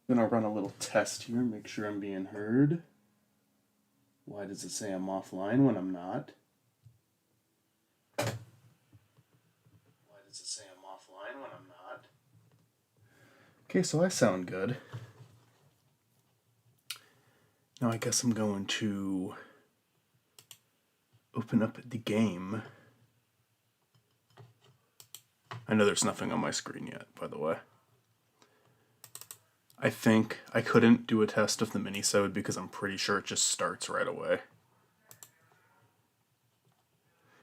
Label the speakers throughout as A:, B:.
A: I'm gonna run a little test here, make sure I'm being heard. Why does it say I'm offline when I'm not? Why does it say I'm offline when I'm not? Okay, so I sound good. Now I guess I'm going to open up the game. I know there's nothing on my screen yet, by the way. I think I couldn't do a test of the Minisode because I'm pretty sure it just starts right away.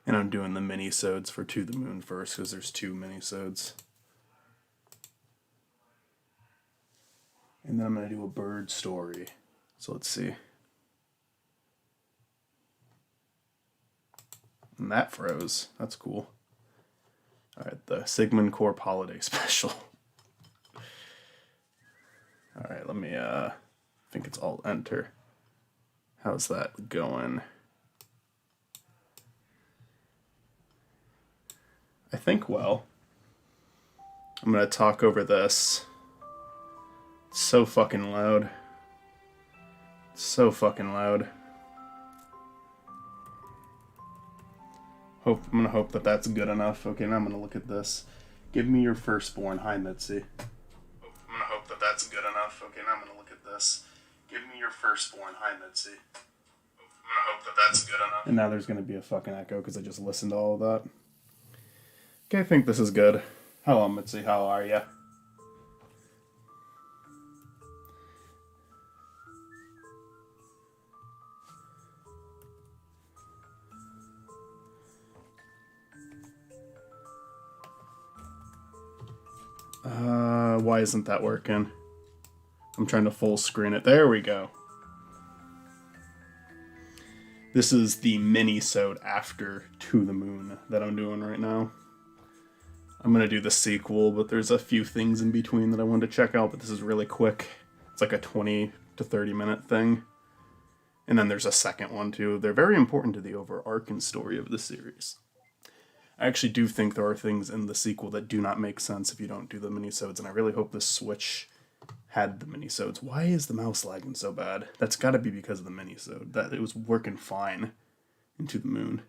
A: And I'm doing the Minisodes for To the Moon first because there's 2 Minisodes. And then I'm going to do a bird story. So let's see. And that froze. That's cool. Alright, the Sigmund Corp holiday special. Alright, let me, I think it's Alt Enter. How's that going? I think well. I'm gonna talk over this. It's so fucking loud. It's so fucking loud. I'm gonna hope that that's good enough. Okay, now I'm gonna look at this. Give me your firstborn. Hi, Mitzi. I'm gonna hope that that's good enough. Okay, now I'm gonna look at this. Give me your firstborn. Hi, Mitzi. I'm gonna hope that that's good enough. And now there's gonna be a fucking echo because I just listened to all of that. Okay, I think this is good. Hello, Mitzi. How are ya? Why isn't that working? I'm trying to full screen it. There we go. This is the Minisode after To the Moon that I'm doing right now. I'm going to do the sequel, but there's a few things in between that I wanted to check out, but this is really quick. It's like a 20 to 30 minute thing. And then there's a second one too. They're very important to the overarching story of the series. I actually do think there are things in the sequel that do not make sense if you don't do the Minisodes, and I really hope the Switch had the Minisodes. Why is the mouse lagging so bad? That's got to be because of the Minisode. That it was working fine into the moon.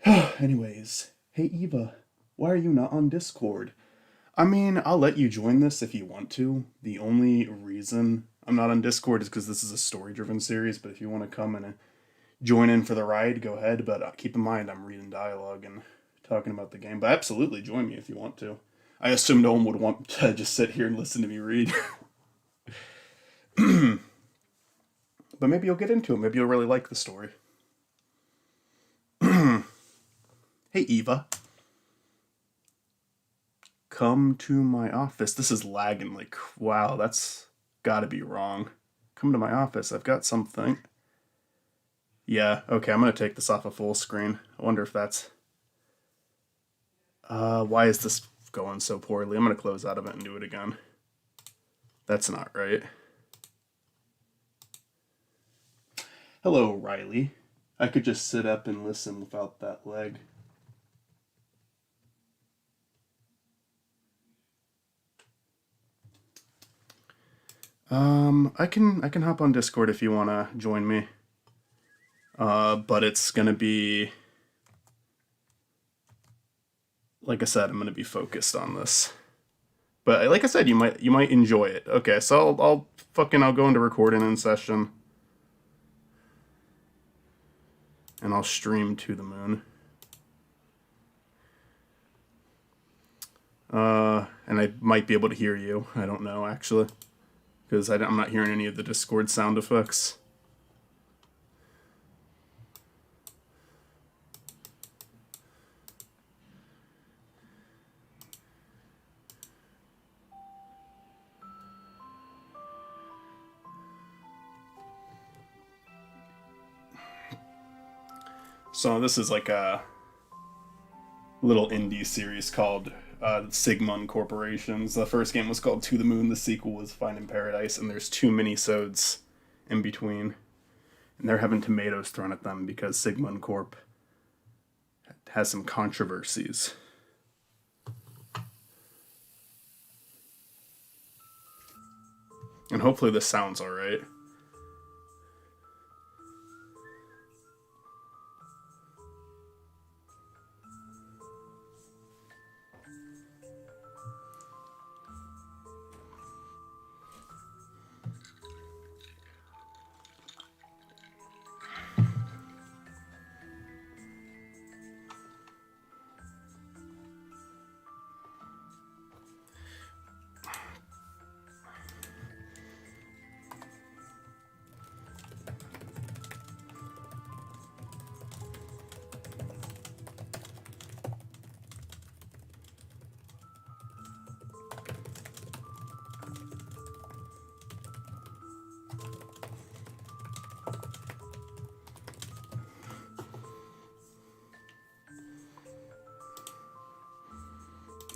A: Anyways, hey Eva, why are you not on Discord? I mean, I'll let you join this if you want to. The only reason I'm not on Discord is because this is a story-driven series, but if you want to come and join in for the ride, go ahead. But keep in mind, I'm reading dialogue and talking about the game. But absolutely join me if you want to. I assume no one would want to just sit here and listen to me read. But maybe you'll get into it. Maybe you'll really like the story. Hey, Eva. Come to my office. This is lagging like, wow, that's gotta be wrong. Come to my office. I've got something. Yeah, okay, I'm gonna take this off of full screen. I wonder if that's... why is this going so poorly? I'm gonna close out of it and do it again. That's not right. Hello, Riley. I could just sit up and listen without that leg. I can hop on Discord if you wanna join me. But it's gonna be, like I said, I'm gonna be focused on this. But like I said, you might enjoy it. Okay, so I'll go into recording in session, and I'll stream To the Moon. And I might be able to hear you. I don't know actually, because I'm not hearing any of the Discord sound effects. So this is like a little indie series called Sigmund Corporations. The first game was called To the Moon. The sequel was Finding Paradise, and there's 2 minisodes in between. And they're having tomatoes thrown at them because Sigmund Corp has some controversies. And hopefully this sounds alright.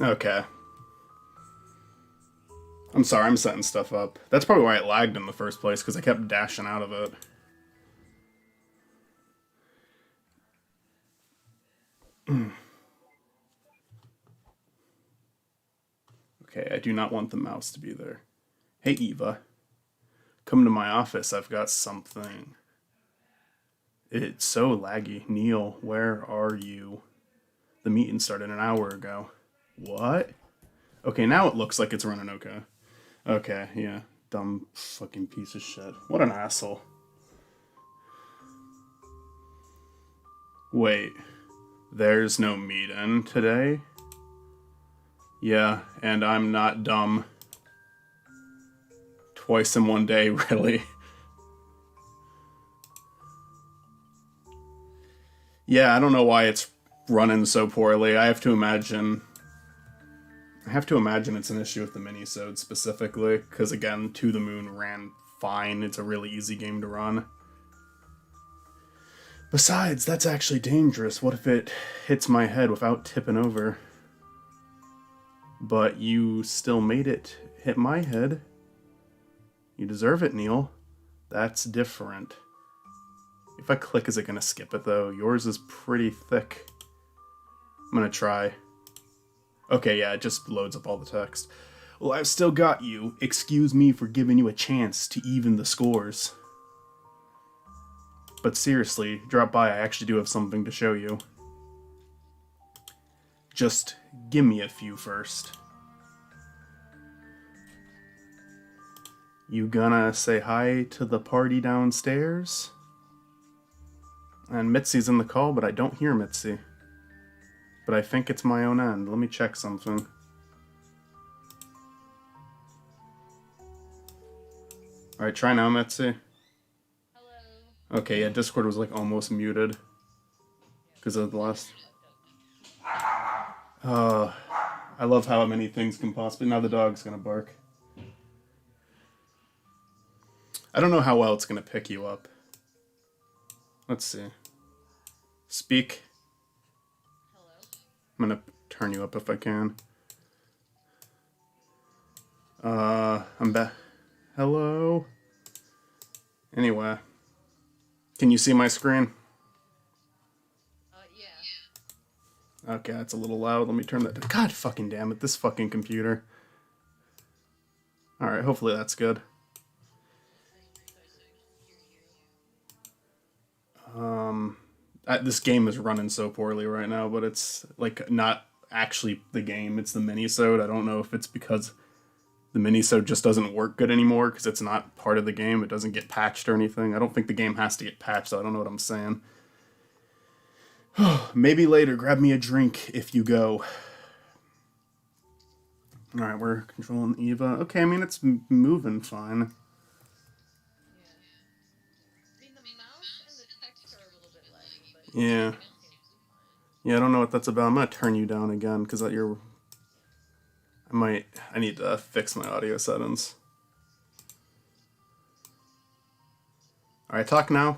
A: Okay. I'm sorry, I'm setting stuff up. That's probably why it lagged in the first place, because I kept dashing out of it. Okay, I do not want the mouse to be there. Hey, Eva. Come to my office, I've got something. It's so laggy. Neil, where are you? The meeting started an hour ago. What? Okay, now it looks like it's running okay. Okay, yeah. Dumb fucking piece of shit. What an asshole. Wait. There's no meeting today? Yeah, and I'm not dumb. Twice in one day, really? Yeah, I don't know why it's running so poorly. I have to imagine it's an issue with the Minisodes specifically, because again, To the Moon ran fine. It's a really easy game to run. Besides, that's actually dangerous. What if it hits my head without tipping over? But you still made it hit my head. You deserve it, Neil. That's different. If I click, is it gonna skip it though? Yours is pretty thick. I'm gonna try. Okay, yeah, it just loads up all the text. Well, I've still got you. Excuse me for giving you a chance to even the scores. But seriously, drop by. I actually do have something to show you. Just give me a few first. You gonna say hi to the party downstairs? And Mitzi's in the call, but I don't hear Mitzi. But I think it's my own end. Let me check something. Alright, try now, Mitzi.
B: Hello.
A: Okay, yeah, Discord was like almost muted. Because of the last... I love how many things can possibly... Now the dog's gonna bark. I don't know how well it's gonna pick you up. Let's see. Speak.
B: Hello.
A: I'm gonna turn you up if I can. I'm back. Hello? Anyway. Can you see my screen?
B: Yeah.
A: Okay, that's a little loud. Let me turn that down. God fucking damn it, this fucking computer. Alright, hopefully that's good. This game is running so poorly right now, but it's like not actually the game, it's the Minisode. I don't know if it's because the Minisode just doesn't work good anymore because it's not part of the game. It doesn't get patched or anything. I don't think the game has to get patched, so I don't know what I'm saying. Maybe later, grab me a drink if you go. Alright, we're controlling Eva. Okay, I mean, it's moving fine. Yeah. Yeah, I don't know what that's about. I'm gonna turn you down again, because I need to fix my audio settings. Alright, talk now.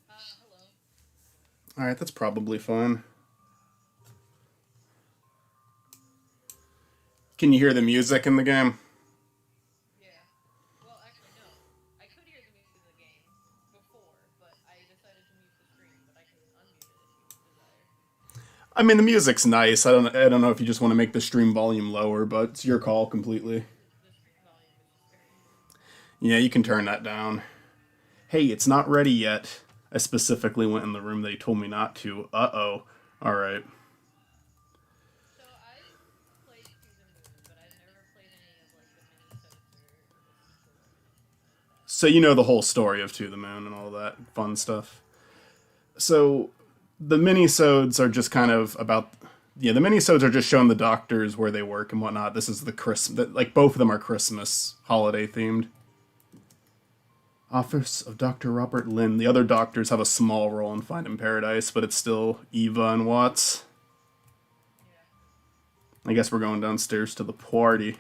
B: Hello.
A: Alright, that's probably fine. Can you hear the music in the game?
B: Yeah. Well, actually, no. I could hear the music of the game before, but I decided to mute the stream, but I can unmute it if you desire.
A: I mean, the music's nice. I don't know if you just want to make the stream volume lower, but it's your call completely. Yeah, you can turn that down. Hey, it's not ready yet. I specifically went in the room that he told me not to. Uh-oh. Alright.
B: So I've played To the Moon, but I've never played any of like the mini-sodes or the sequel or anything like that.
A: So you know the whole story of To the Moon and all that fun stuff. So the minisodes are just kind of about, yeah, the minisodes are just showing the doctors where they work and whatnot. This is the Christmas, like both of them are Christmas holiday themed. Office of Dr. Robert Lynn. The other doctors have a small role in Finding Paradise, but it's still Eva and Watts.
B: Yeah.
A: I guess we're going downstairs to the party.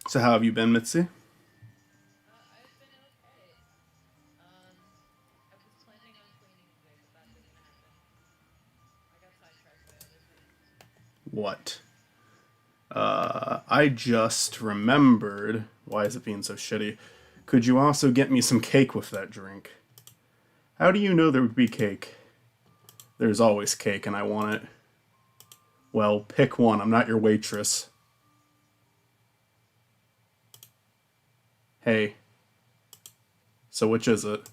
A: So how have you been, Mitzi?
B: I've been okay. I was planning on cleaning today, but that didn't happen. I got sidetracked by other things.
A: What? I just remembered. Why is it being so shitty? Could you also get me some cake with that drink? How do you know there would be cake? There's always cake, and I want it. Well, pick one. I'm not your waitress. Hey, so which is it?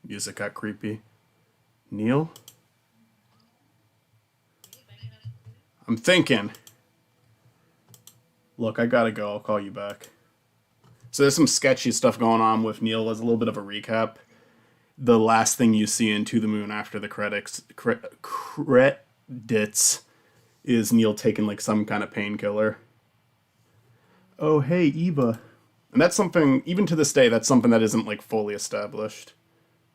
A: Music got creepy. Neil?
B: Are you banging up too?
A: I'm thinking. Look, I gotta go. I'll call you back. So there's some sketchy stuff going on with Neil. As a little bit of a recap, the last thing you see in To the Moon after the credits is Neil taking like some kind of painkiller. Oh, hey, Eva. And that's something, even to this day, that's something that isn't like fully established.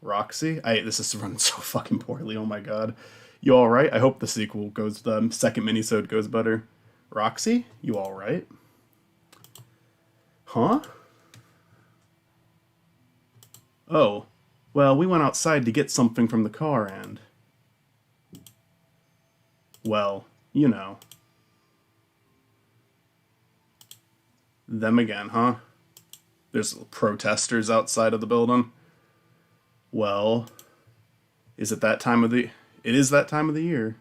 A: Roxy? This is running so fucking poorly, oh my god. You alright? I hope the sequel goes, the second minisode goes better. Roxy? You alright? Huh? Oh. Well, we went outside to get something from the car and... Well, you know. Them again, huh? There's protesters outside of the building. Well, is it that time of the... It is that time of the year.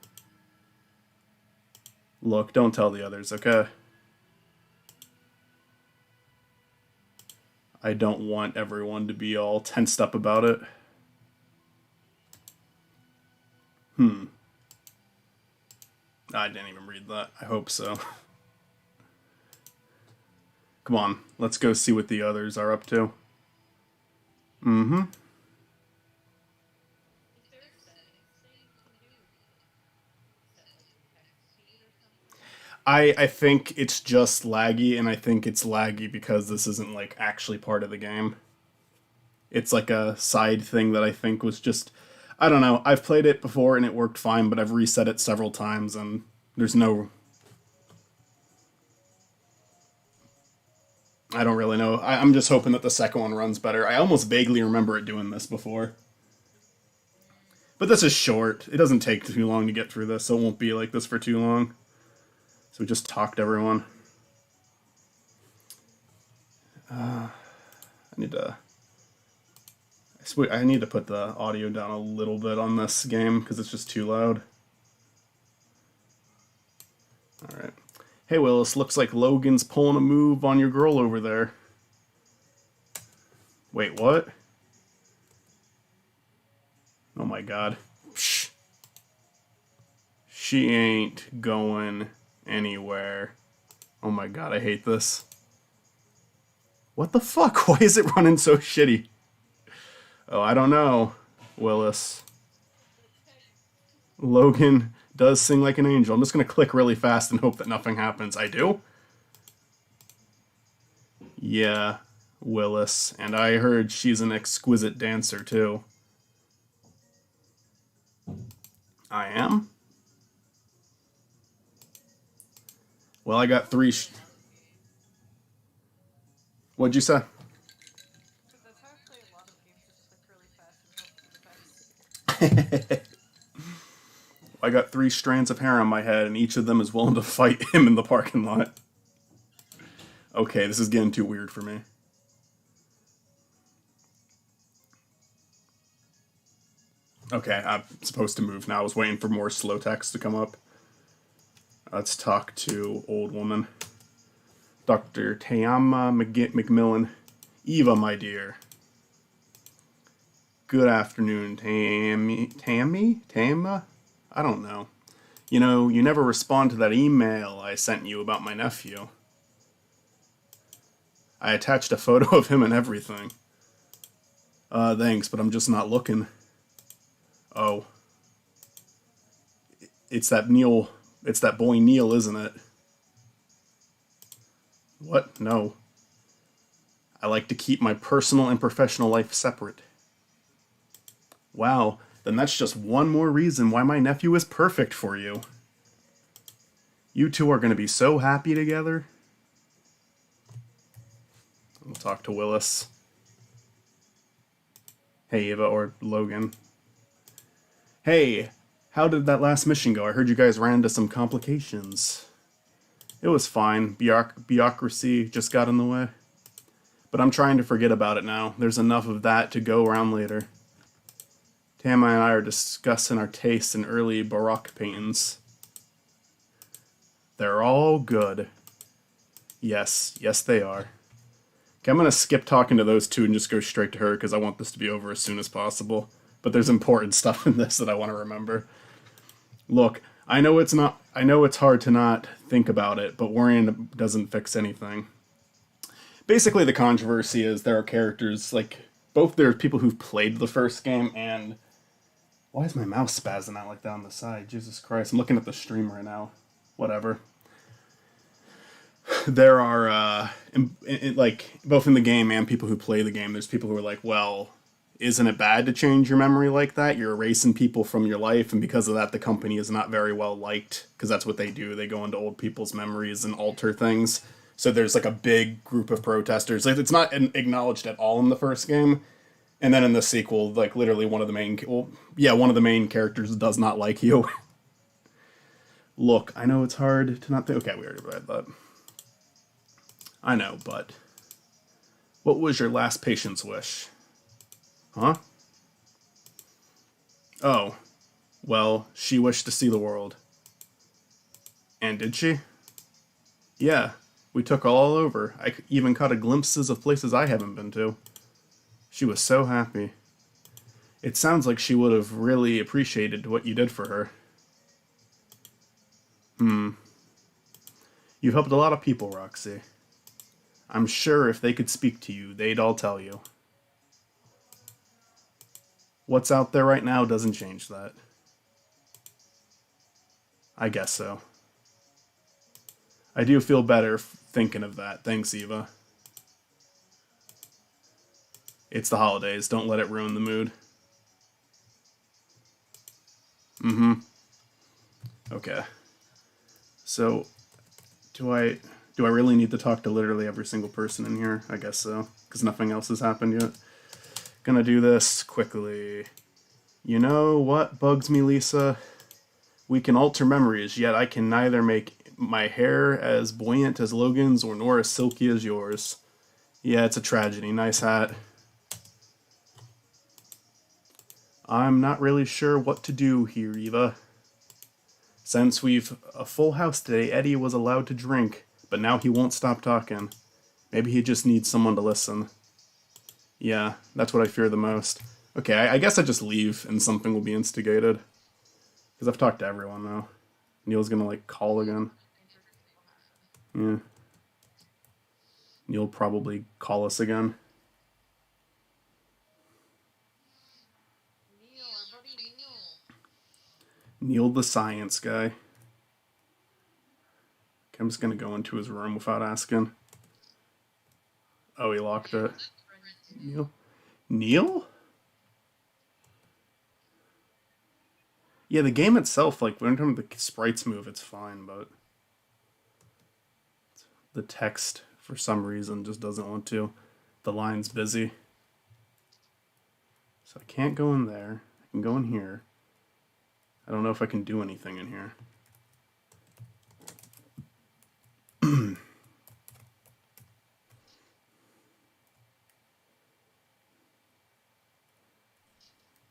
A: Look, don't tell the others, okay? I don't want everyone to be all tensed up about it. I didn't even read that. I hope so. Come on, let's go see what the others are up to. Mm-hmm.
B: Is there a settings thing you can do where you can set like your text speed or something?
A: I think it's just laggy, and I think it's laggy because this isn't like actually part of the game. It's like a side thing that I think was just, I don't know. I've played it before and it worked fine, but I've reset it several times and there's no, I don't really know. I'm just hoping that the second one runs better. I almost vaguely remember it doing this before. But this is short. It doesn't take too long to get through this, so it won't be like this for too long. So we just talked to everyone. I need to. I need to put the audio down a little bit on this game because it's just too loud. All right. Hey Willis, looks like Logan's pulling a move on your girl over there. Wait, what? Oh my god. Shh. She ain't going anywhere. Oh my god, I hate this. What the fuck? Why is it running so shitty? Oh, I don't know, Willis. Logan does sing like an angel. I'm just gonna click really fast and hope that nothing happens. I do? Yeah, Willis. And I heard she's an exquisite dancer, too. I am? Well, I got three. What'd you say?
B: So that's how I play a lot of games. Just click really fast and hope for the best.
A: I got 3 strands of hair on my head, and each of them is willing to fight him in the parking lot. Okay, this is getting too weird for me. Okay, I'm supposed to move now. I was waiting for more slow text to come up. Let's talk to old woman. Dr. Tayama McMillan. Eva, my dear. Good afternoon, Tammy? I don't know. You know, you never respond to that email I sent you about my nephew. I attached a photo of him and everything. Thanks, but I'm just not looking. Oh. It's that Neil. It's that boy Neil, isn't it? What? No. I like to keep my personal and professional life separate. Wow, then that's just one more reason why my nephew is perfect for you. You two are going to be so happy together. We'll talk to Willis. Hey, Eva, or Logan. Hey, how did that last mission go? I heard you guys ran into some complications. It was fine. Bureaucracy just got in the way. But I'm trying to forget about it now. There's enough of that to go around later. Tama and I are discussing our tastes in early Baroque paintings. They're all good. Yes, they are. Okay, I'm going to skip talking to those two and just go straight to her because I want this to be over as soon as possible. But there's important stuff in this that I want to remember. Look, I know it's hard to not think about it, but worrying doesn't fix anything. Basically, the controversy is there are characters, like, both there are people who've played the first game and... Why is my mouse spazzing out like that on the side? Jesus Christ, I'm looking at the stream right now. Whatever. There are, like, both in the game and people who play the game, there's people who are like, well, isn't it bad to change your memory like that? You're erasing people from your life, and because of that, the company is not very well liked, because that's what they do. They go into old people's memories and alter things. So there's, like, a big group of protesters. Like, it's not acknowledged at all in the first game. And then in the sequel, like, literally one of the main characters does not like you. Look, I know it's hard to not think... Okay, we already read that. I know, but... What was your last patient's wish? Huh? Oh. Well, she wished to see the world. And did she? Yeah. We took all over. I even caught a glimpses of places I haven't been to. She was so happy. It sounds like she would have really appreciated what you did for her. You've helped a lot of people, Roxy. I'm sure if they could speak to you, they'd all tell you. What's out there right now doesn't change that. I guess so. I do feel better thinking of that. Thanks, Eva. It's the holidays. Don't let it ruin the mood. Okay. So, do I really need to talk to literally every single person in here? I guess so, because nothing else has happened yet. Gonna do this quickly. You know what bugs me, Lisa? We can alter memories, yet I can neither make my hair as buoyant as Logan's or nor as silky as yours. Yeah, it's a tragedy. Nice hat. I'm not really sure what to do here, Eva. Since we've a full house today, Eddie was allowed to drink, but now he won't stop talking. Maybe he just needs someone to listen. Yeah, that's what I fear the most. Okay, I guess I just leave and something will be instigated. Because I've talked to everyone now. Neil's gonna, like, call again. Yeah. Neil probably call us again. Neil the science guy. Okay, I'm just gonna go into his room without asking. Oh, he locked it. Neil? Neil? Yeah, the game itself, like, when the sprites move, it's fine, but the text, for some reason, just doesn't want to. The line's busy. So I can't go in there. I can go in here. I don't know if I can do anything in here.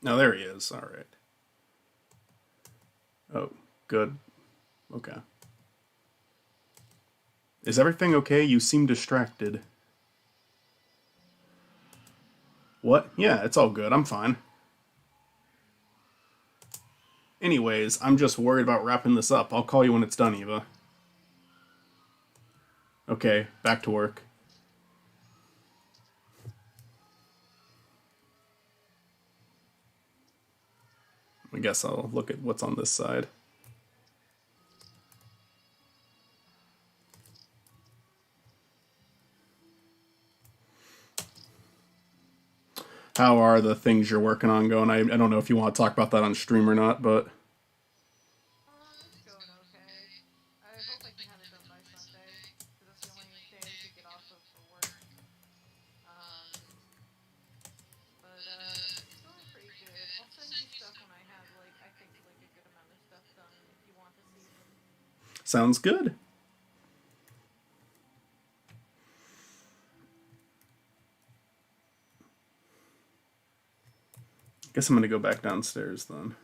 A: No, there he is. All right. Oh, good. Okay. Is everything okay? You seem distracted. What? Yeah, it's all good. I'm fine. Anyways, I'm just worried about wrapping this up. I'll call you when it's done, Eva. Okay, back to work. I guess I'll look at what's on this side. How are the things you're working on going? I don't know if you want to talk about that on stream or not, but
B: It's going okay. I hope I can have it done by Sunday, because that's the only day I could get off of for work. It's going pretty good. I'll send you stuff when I have, like, I think, like, a good amount of stuff done if you want to see them.
A: sounds good. Guess I'm gonna go back downstairs then.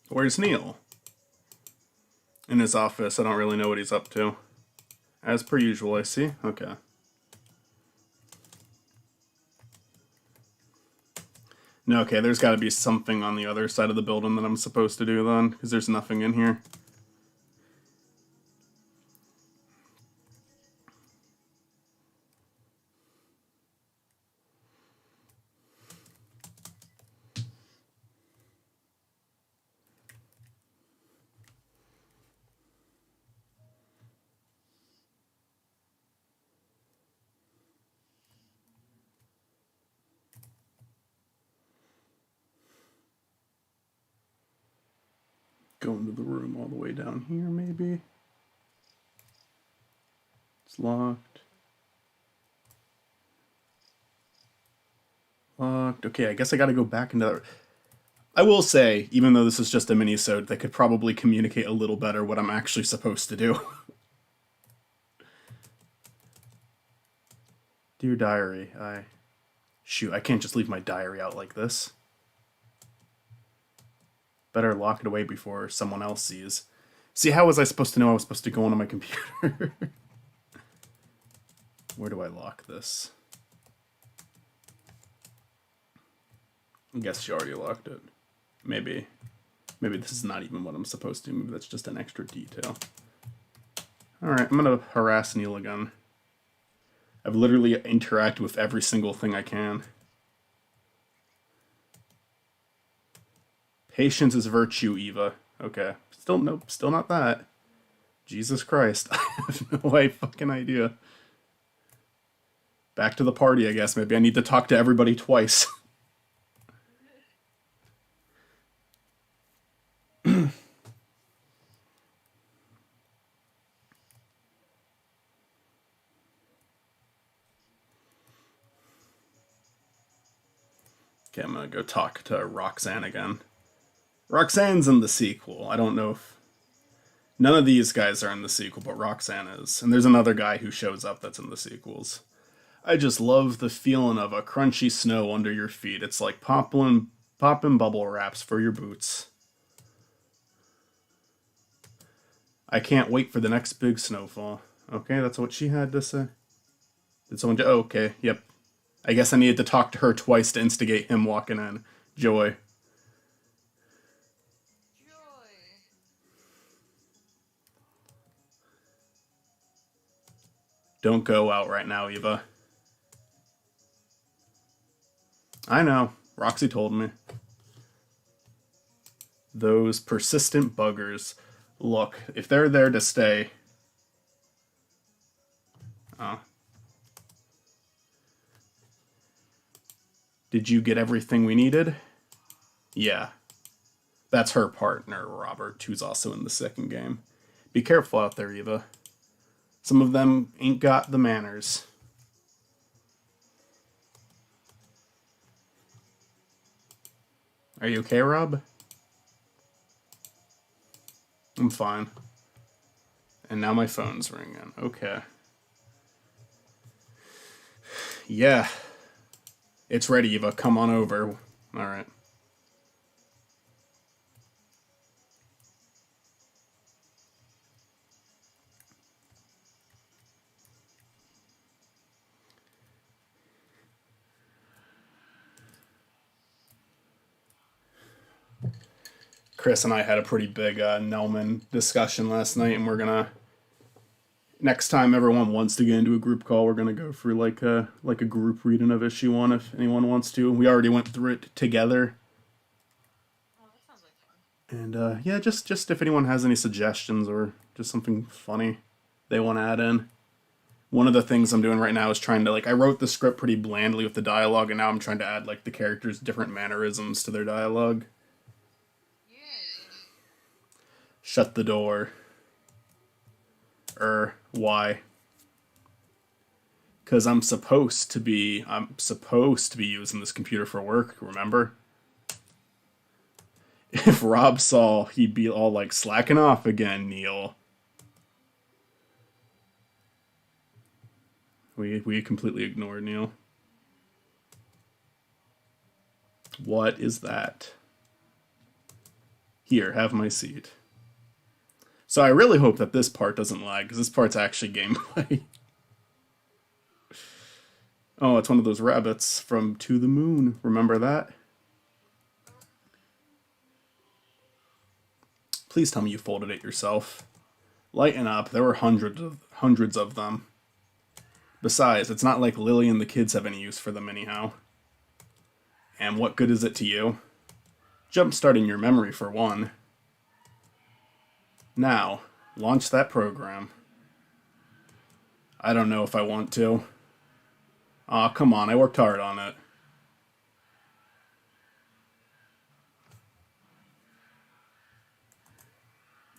A: Where's Neil? In his office. I don't really know what he's up to. As per usual, I see. Okay. No, okay, there's got to be something on the other side of the building that I'm supposed to do then, because there's nothing in here. Go into the room all the way down here, maybe. It's locked. Locked. Okay, I guess I gotta go back into that. I will say, even though this is just a mini-sode, they could probably communicate a little better what I'm actually supposed to do. Dear diary, Shoot, I can't just leave my diary out like this. Better lock it away before someone else sees. See, how was I supposed to know I was supposed to go onto my computer? Where do I lock this? I guess she already locked it. Maybe this is not even what I'm supposed to. Maybe that's just an extra detail. Alright, I'm gonna harass Neil again. I've literally interacted with every single thing I can. Patience is virtue, Eva. Okay. Nope, still not that. Jesus Christ. I have no fucking idea. Back to the party, I guess. Maybe I need to talk to everybody twice. Okay, I'm gonna go talk to Roxanne again. Roxanne's in the sequel. I don't know if... None of these guys are in the sequel, but Roxanne is. And there's another guy who shows up that's in the sequels. I just love the feeling of a crunchy snow under your feet. It's like popping bubble wraps for your boots. I can't wait for the next big snowfall. Okay, that's what she had to say. Did someone... Oh, okay, yep. I guess I needed to talk to her twice to instigate him walking in. Joy. Don't go out right now, Eva. I know. Roxy told me. Those persistent buggers. Look, if they're there to stay... Did you get everything we needed? Yeah. That's her partner, Robert, who's also in the second game. Be careful out there, Eva. Some of them ain't got the manners. Are you okay, Rob? I'm fine. And now my phone's ringing. Okay. Yeah. It's ready, Eva. Come on over. Alright. Chris and I had a pretty big Nelman discussion last night, and we're gonna next time everyone wants to get into a group call, we're gonna go through like a group reading of issue 1 if anyone wants to. We already went through it together.
B: Oh, that sounds like fun.
A: And yeah, just if anyone has any suggestions or just something funny they want to add in. One of the things I'm doing right now is trying to I wrote the script pretty blandly with the dialogue, and now I'm trying to add the characters' different mannerisms to their dialogue.
B: Yeah.
A: Shut the door. Why? Because I'm supposed to be using this computer for work, remember? If Rob saw, he'd be all slacking off again, Neil. We completely ignored Neil. What is that? Here, have my seat. So I really hope that this part doesn't lag, because this part's actually gameplay. Oh, it's one of those rabbits from To the Moon. Remember that? Please tell me you folded it yourself. Lighten up. There were hundreds of them. Besides, it's not like Lily and the kids have any use for them anyhow. And what good is it to you? Jump-starting your memory for one. Now, launch that program. I don't know if I want to. Aw, come on, I worked hard on it.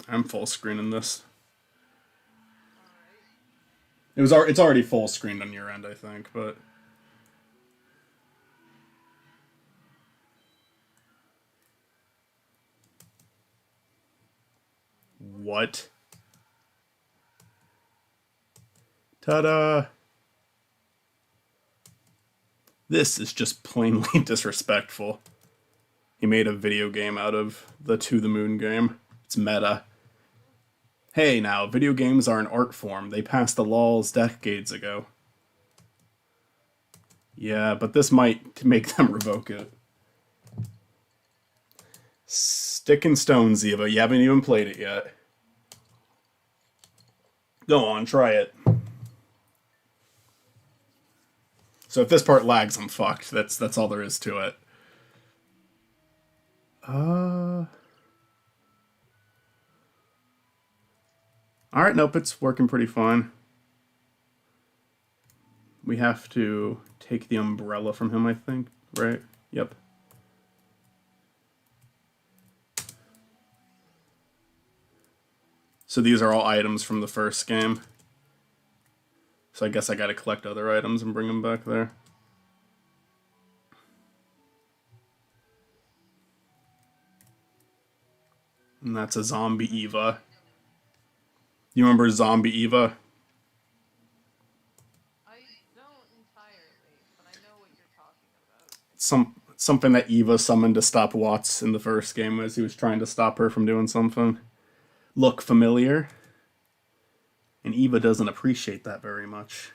A: I'm full screening this. It's already full screened on your end, I think, but what? Ta-da! This is just plainly disrespectful. He made a video game out of the To the Moon game. It's meta. Hey now, video games are an art form. They passed the laws decades ago. Yeah, but this might make them revoke it. Stick and Stones, Eva. You haven't even played it yet. Go on, try it. So if this part lags, I'm fucked. That's all there is to it. Alright, nope, it's working pretty fine. We have to take the umbrella from him, I think, right? Yep. So these are all items from the first game. So I guess I gotta collect other items and bring them back there. And that's a zombie Eva. You remember zombie Eva?
B: I don't entirely, but I know what you're talking about.
A: Something that Eva summoned to stop Watts in the first game as he was trying to stop her from doing something. Look familiar? And Eva doesn't appreciate that very much.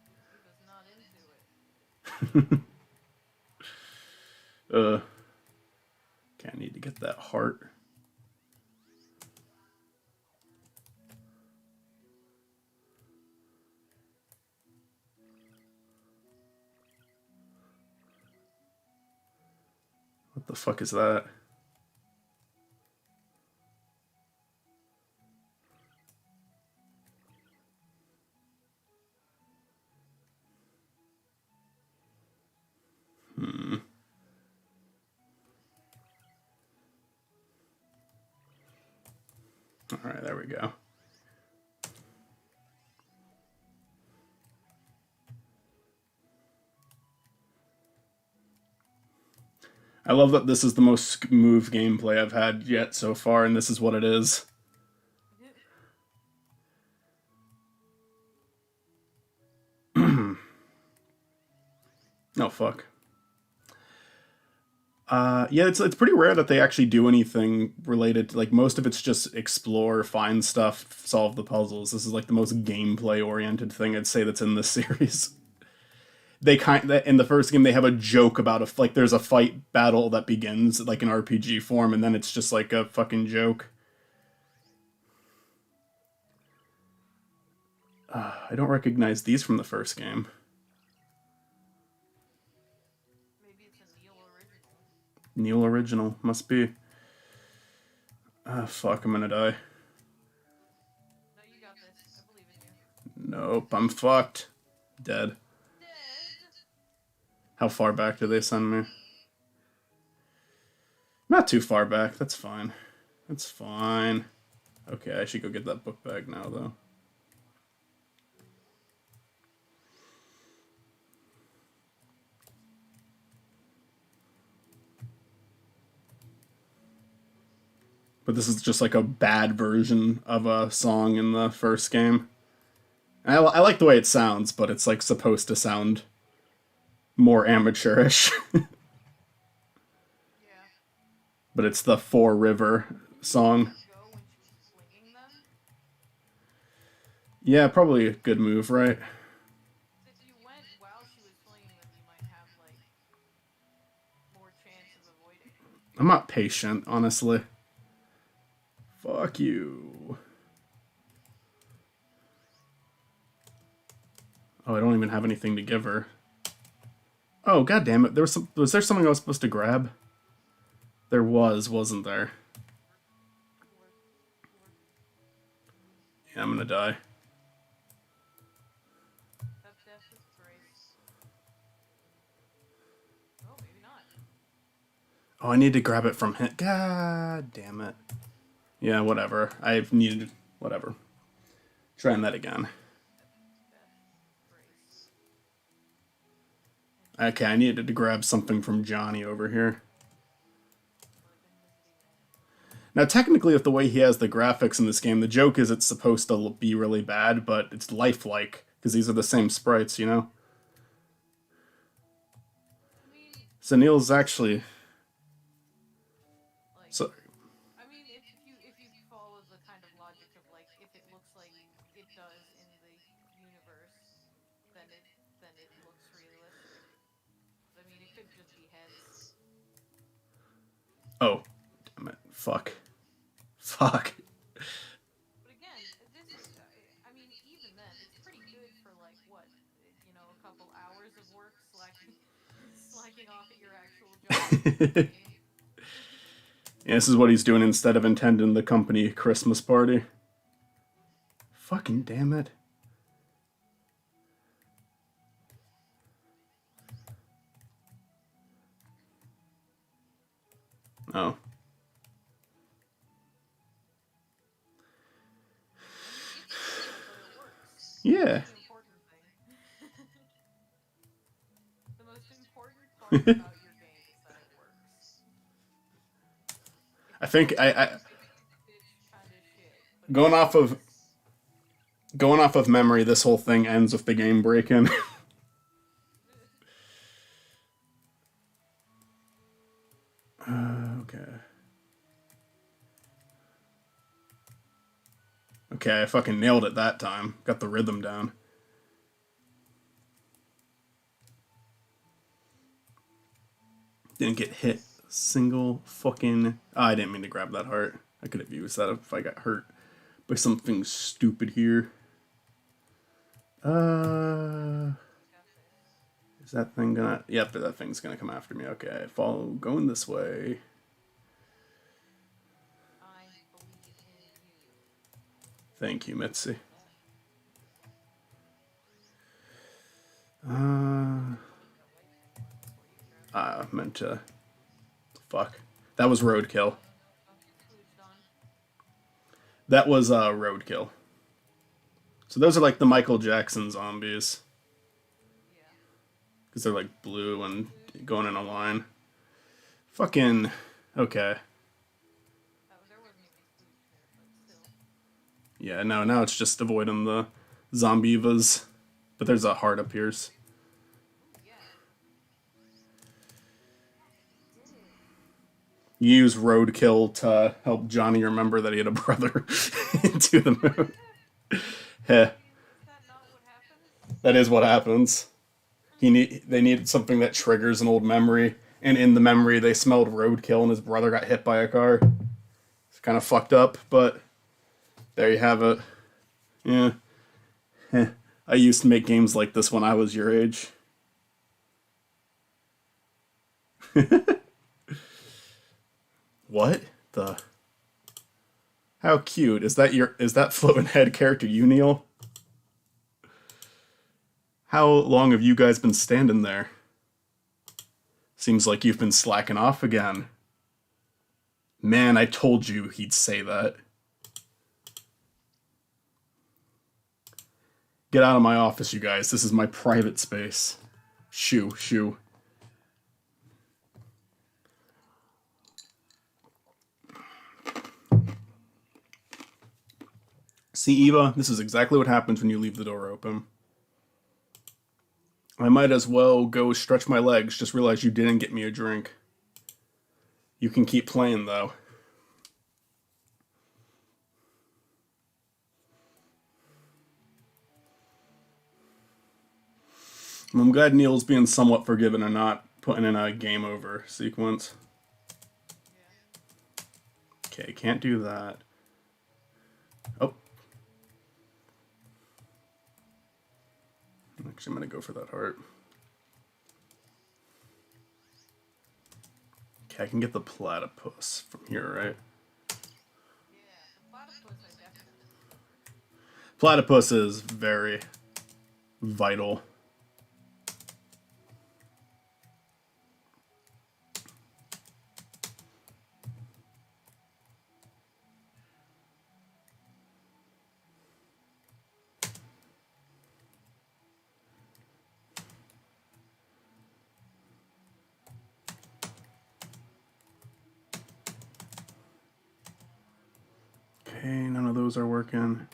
B: He was not into it.
A: Okay, I need to get that heart. What the fuck is that? Alright, there we go. I love that this is the most smooth gameplay I've had yet so far, and this is what it is. Oh, fuck. Yeah, it's pretty rare that they actually do anything related to, like, most of it's just explore, find stuff, solve the puzzles. This is like the most gameplay oriented thing I'd say that's in this series. They kind in the first game they have a joke about like there's a fight battle that begins like an RPG form, and then it's just like a fucking joke. I don't recognize these from the first game.
B: Maybe it's a Neil original.
A: Neil original must be. Ah, fuck, I'm gonna die.
B: No, you got this. I believe in you.
A: Nope, I'm fucked. Dead.
B: Dead.
A: How far back do they send me? Not too far back. That's fine. That's fine. Okay, I should go get that book bag now, though. But this is just like a bad version of a song in the first game. I like the way it sounds, but it's like supposed to sound more amateurish.
B: Yeah.
A: But it's the Four River song.
B: Go when she was flinging them.
A: Yeah, probably a good move, right?
B: If you went while she was flinging them, you might have like more chance of avoiding.
A: I'm not patient, honestly. Fuck you. Oh, I don't even have anything to give her. Oh, god damn it. Was there something I was supposed to grab? There was, wasn't there? Yeah, I'm gonna die.
B: That death is grace. Oh, maybe not.
A: Oh, I need to grab it from him. God damn it. Yeah, whatever. I've needed... Whatever. Trying that again. Okay, I needed to grab something from Johnny over here. Now, technically, with the way he has the graphics in this game, the joke is it's supposed to be really bad, but it's lifelike, because these are the same sprites, you know?
B: I mean,
A: So Neil's actually...
B: like,
A: So,
B: I mean, if you follow the kind of logic of like, if it looks like it does in the universe, then it looks realistic. I mean, it could just be heads.
A: oh, damn it. Fuck. Fuck.
B: But again, this is, I mean, even then, it's pretty good for like what, you know, a couple hours of work slacking off at your actual job.
A: Yeah, this is what he's doing instead of attending the company Christmas party. Fucking damn it. Oh. Yeah.
B: The important thing. The most important part about your game is that it works.
A: I think I
B: Going off
A: going off of memory, this whole thing ends with the game breaking. Okay. Okay, I fucking nailed it that time. Got the rhythm down. Didn't get hit single fucking... Oh, I didn't mean to grab that heart. I could have used that if I got hurt by something stupid here. Is that thing gonna... Yep, that thing's gonna come after me. Okay, follow... Going this way.
B: I believe in you.
A: Thank you, Mitzi. Meant to... Fuck. That was roadkill. That was Roadkill. So those are like the Michael Jackson zombies.
B: Yeah.
A: Because they're like blue and going in a line. Fucking. Okay.
B: There wasn't even food there, but still.
A: Yeah, no, now it's just avoiding the zombievas. But there's a heart appears.
B: Ooh, yeah. We did it.
A: You use roadkill to help Johnny remember that he had a brother into the moon. Heh,
B: Is that not what happens?
A: that is what happens. They needed something that triggers an old memory, and in the memory they smelled roadkill, and his brother got hit by a car. It's kind of fucked up, but there you have it. Yeah, heh. I used to make games like this when I was your age. What the? How cute is that? Is that floating head character you, Neil? How long have you guys been standing there? Seems like you've been slacking off again. Man, I told you he'd say that. Get out of my office, you guys. This is my private space. Shoo, shoo. See, Eva, this is exactly what happens when you leave the door open. I might as well go stretch my legs. Just realized you didn't get me a drink. You can keep playing, though. I'm glad Neil's being somewhat forgiving and not putting in a game over sequence.
B: Yeah.
A: Okay, can't do that. Oh. Actually, I'm going to go for that heart. Okay, I can get the platypus from here, right?
B: Yeah. The platypus I definitely need.
A: Platypus is very vital. Okay, none of those are working.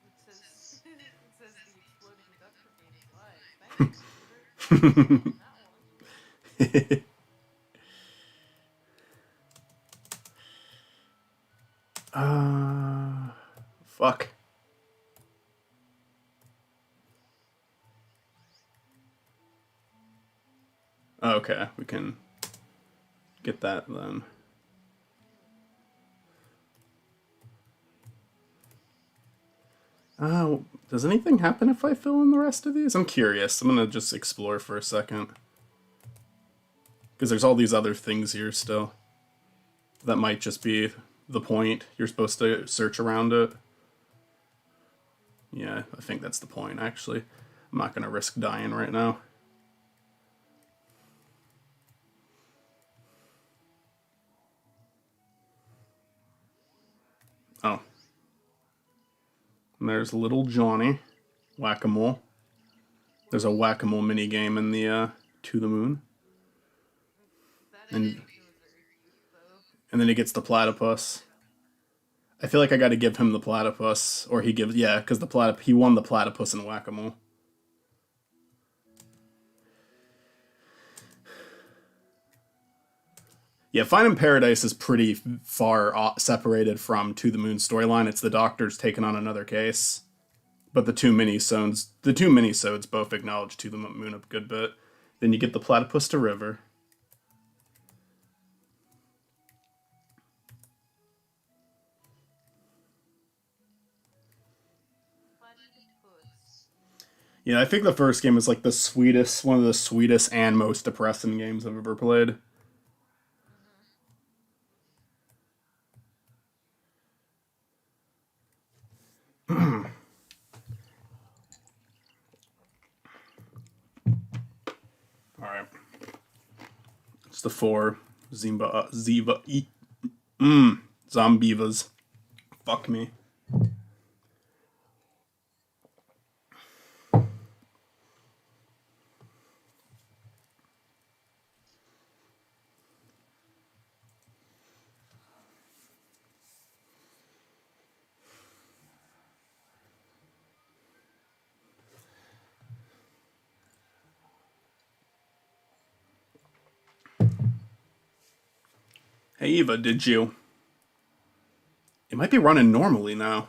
B: It says it says the exploding duck brigade is live. Thanks, computer. Good on that one.
A: Fuck. Okay, we can get that then. Does anything happen if I fill in the rest of these? I'm curious. I'm gonna just explore for a second. Because there's all these other things here still. That might just be the point. You're supposed to search around it. Yeah, I think that's the point, actually. I'm not gonna risk dying right now. Oh. And there's little Johnny. Whack-a-mole. There's a whack-a-mole mini game in the To the Moon.
B: That
A: And
B: animation was very cute, though.
A: and then he gets the platypus. I feel like I gotta give him the platypus. Or he gives yeah, because he won the platypus in whack-a-mole. Yeah, Finding Paradise is pretty far separated from To the Moon storyline. It's the doctor's taking on another case. But the two minisodes both acknowledge To the Moon a good bit. Then you get the platypus to River.
B: Platypus.
A: Yeah, I think the first game is like one of the sweetest and most depressing games I've ever played.
B: Mm-hmm.
A: Alright. It's the 4. Zombivas. Fuck me. Hey Eva, did you? It might be running normally now.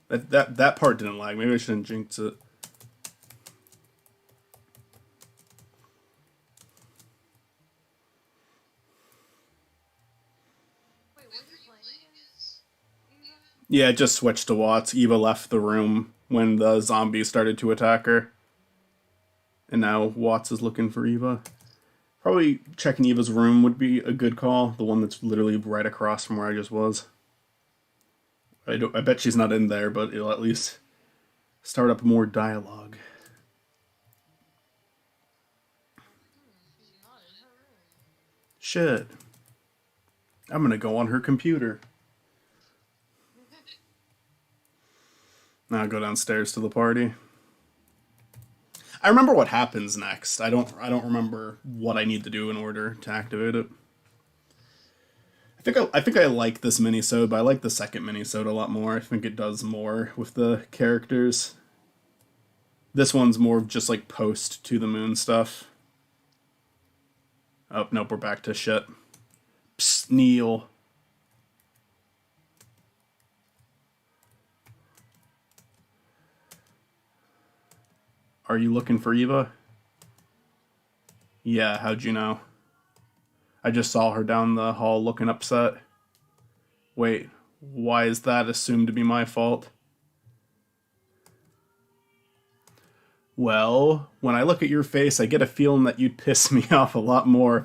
A: That part didn't lag. Maybe I shouldn't jinx it.
B: Wait, were you playing against Eva?
A: Yeah, it just switched to Watts. Eva left the room when the zombies started to attack her. And now Watts is looking for Eva. Probably checking Eva's room would be a good call. The one that's literally right across from where I just was. I bet she's not in there, but it'll at least start up more dialogue.
B: She's not in her room.
A: Shit. I'm gonna go on her computer. Now I'll go downstairs to the party. I remember what happens next. I don't remember what I need to do in order to activate it. I think I like this minisode, but I like the second minisode a lot more. I think it does more with the characters. This one's more just like post to the moon stuff. Oh, nope, we're back to shit. Psst, Neil. Are you looking for Eva? Yeah, how'd you know? I just saw her down the hall looking upset. Wait, why is that assumed to be my fault? Well, when I look at your face, I get a feeling that you'd piss me off a lot more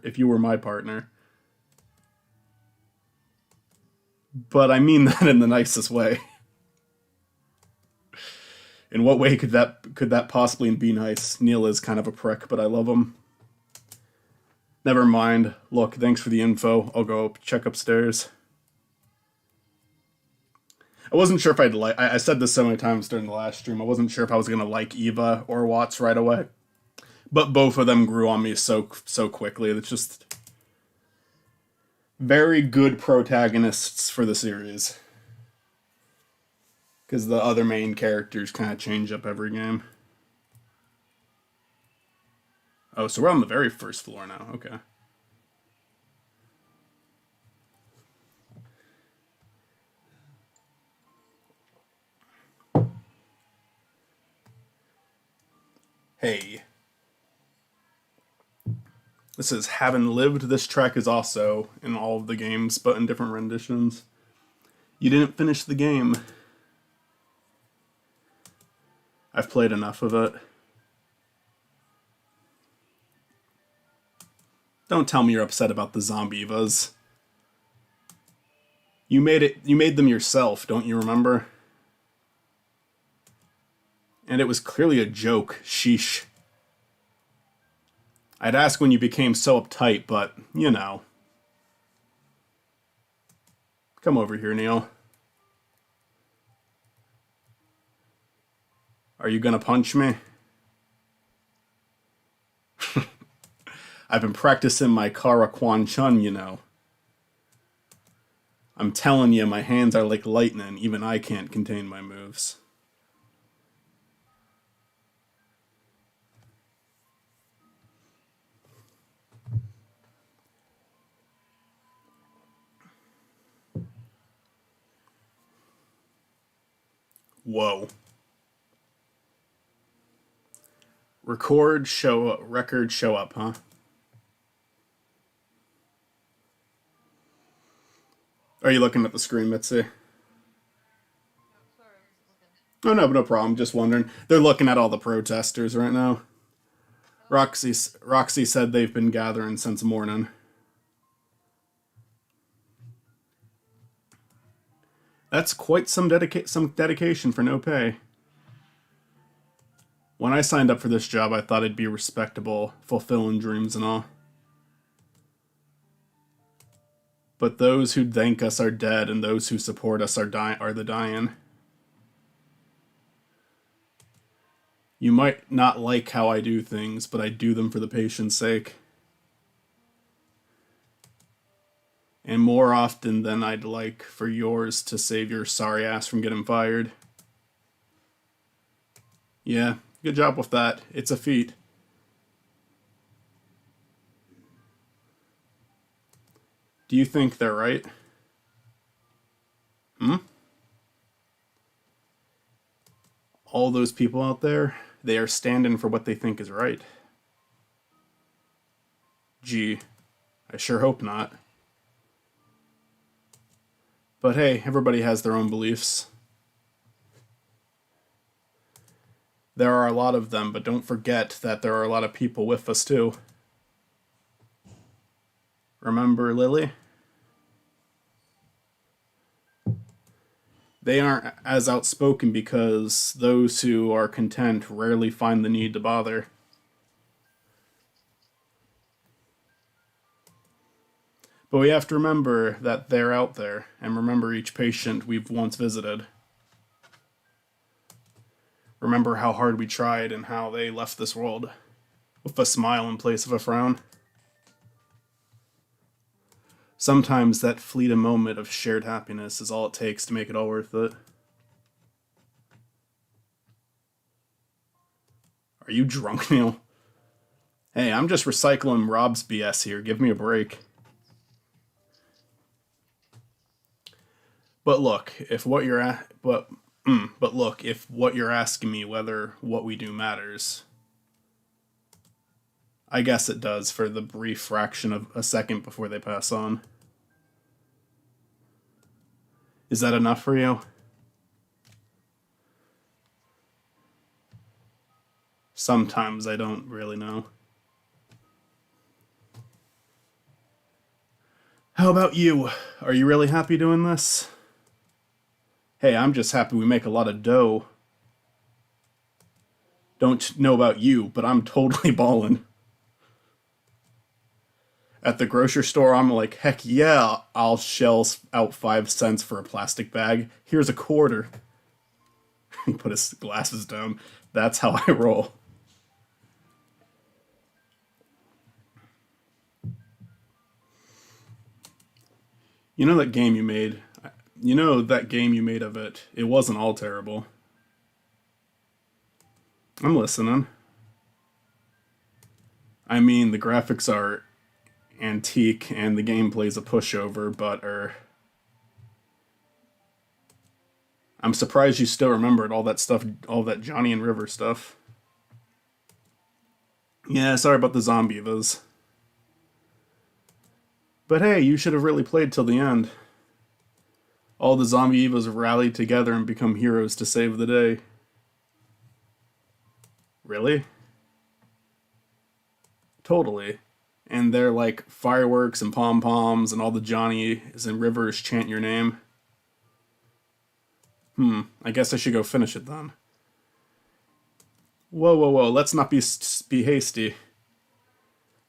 A: if you were my partner. But I mean that in the nicest way. In what way could that possibly be nice? Neil is kind of a prick, but I love him. Never mind. Look, thanks for the info. I'll go check upstairs. I wasn't sure if I'd like. I said this so many times during the last stream. I wasn't sure if I was gonna like Eva or Watts right away, but both of them grew on me so quickly. It's just very good protagonists for the series, because the other main characters kind of change up every game. Oh, so we're on the very first floor now. Okay. Hey. This is Haven't Lived. This track is also in all of the games, but in different renditions. You didn't finish the game. I've played enough of it. Don't tell me you're upset about the Zombivas. You made them yourself, don't you remember? And it was clearly a joke, sheesh. I'd ask when you became so uptight, but, you know. Come over here, Neil. Are you gonna punch me? I've been practicing my Kara Kwan Chun, you know. I'm telling you, my hands are like lightning. Even I can't contain my moves. Whoa. Record show up, huh? Are you looking at the screen, Mitzi?
B: Oh, sorry, I was looking.
A: Oh no, no problem. Just wondering. They're looking at all the protesters right now. Roxy said they've been gathering since morning. That's quite some dedication for no pay. When I signed up for this job, I thought it'd be respectable, fulfilling dreams and all. But those who thank us are dead, and those who support us are the dying. You might not like how I do things, but I do them for the patient's sake. And more often than I'd like for yours to save your sorry ass from getting fired. Yeah, good job with that. It's a feat. Do you think they're right? Hmm? All those people out there, they are standing for what they think is right. Gee, I sure hope not. But hey, everybody has their own beliefs. There are a lot of them, but don't forget that there are a lot of people with us too. Remember Lily? They aren't as outspoken because those who are content rarely find the need to bother. But we have to remember that they're out there, and remember each patient we've once visited. Remember how hard we tried and how they left this world with a smile in place of a frown. Sometimes that fleeting moment of shared happiness is all it takes to make it all worth it. Are you drunk, Neil? Hey, I'm just recycling Rob's BS here. Give me a break. But look, if what you're but look, if what you're asking me whether what we do matters, I guess it does for the brief fraction of a second before they pass on. Is that enough for you? Sometimes I don't really know. How about you? Are you really happy doing this? Hey, I'm just happy we make a lot of dough. Don't know about you, but I'm totally ballin'. At the grocery store, I'm like, heck yeah, I'll shell out 5 cents for a plastic bag. Here's a quarter. He put his glasses down. That's how I roll. You know that game you made? You know that game you made of it? It wasn't all terrible. I'm listening. I mean, the graphics are antique and the gameplay's a pushover, but I'm surprised you still remembered all that stuff, all that Johnny and River stuff. Yeah, sorry about the zombie those. But hey, you should have really played till the end. All the zombie Evas rallied together and become heroes to save the day. Really? Totally. And they're like fireworks and pom poms, and all the Johnnies and Rivers chant your name. I guess I should go finish it then. Whoa, whoa, whoa! Let's not be hasty.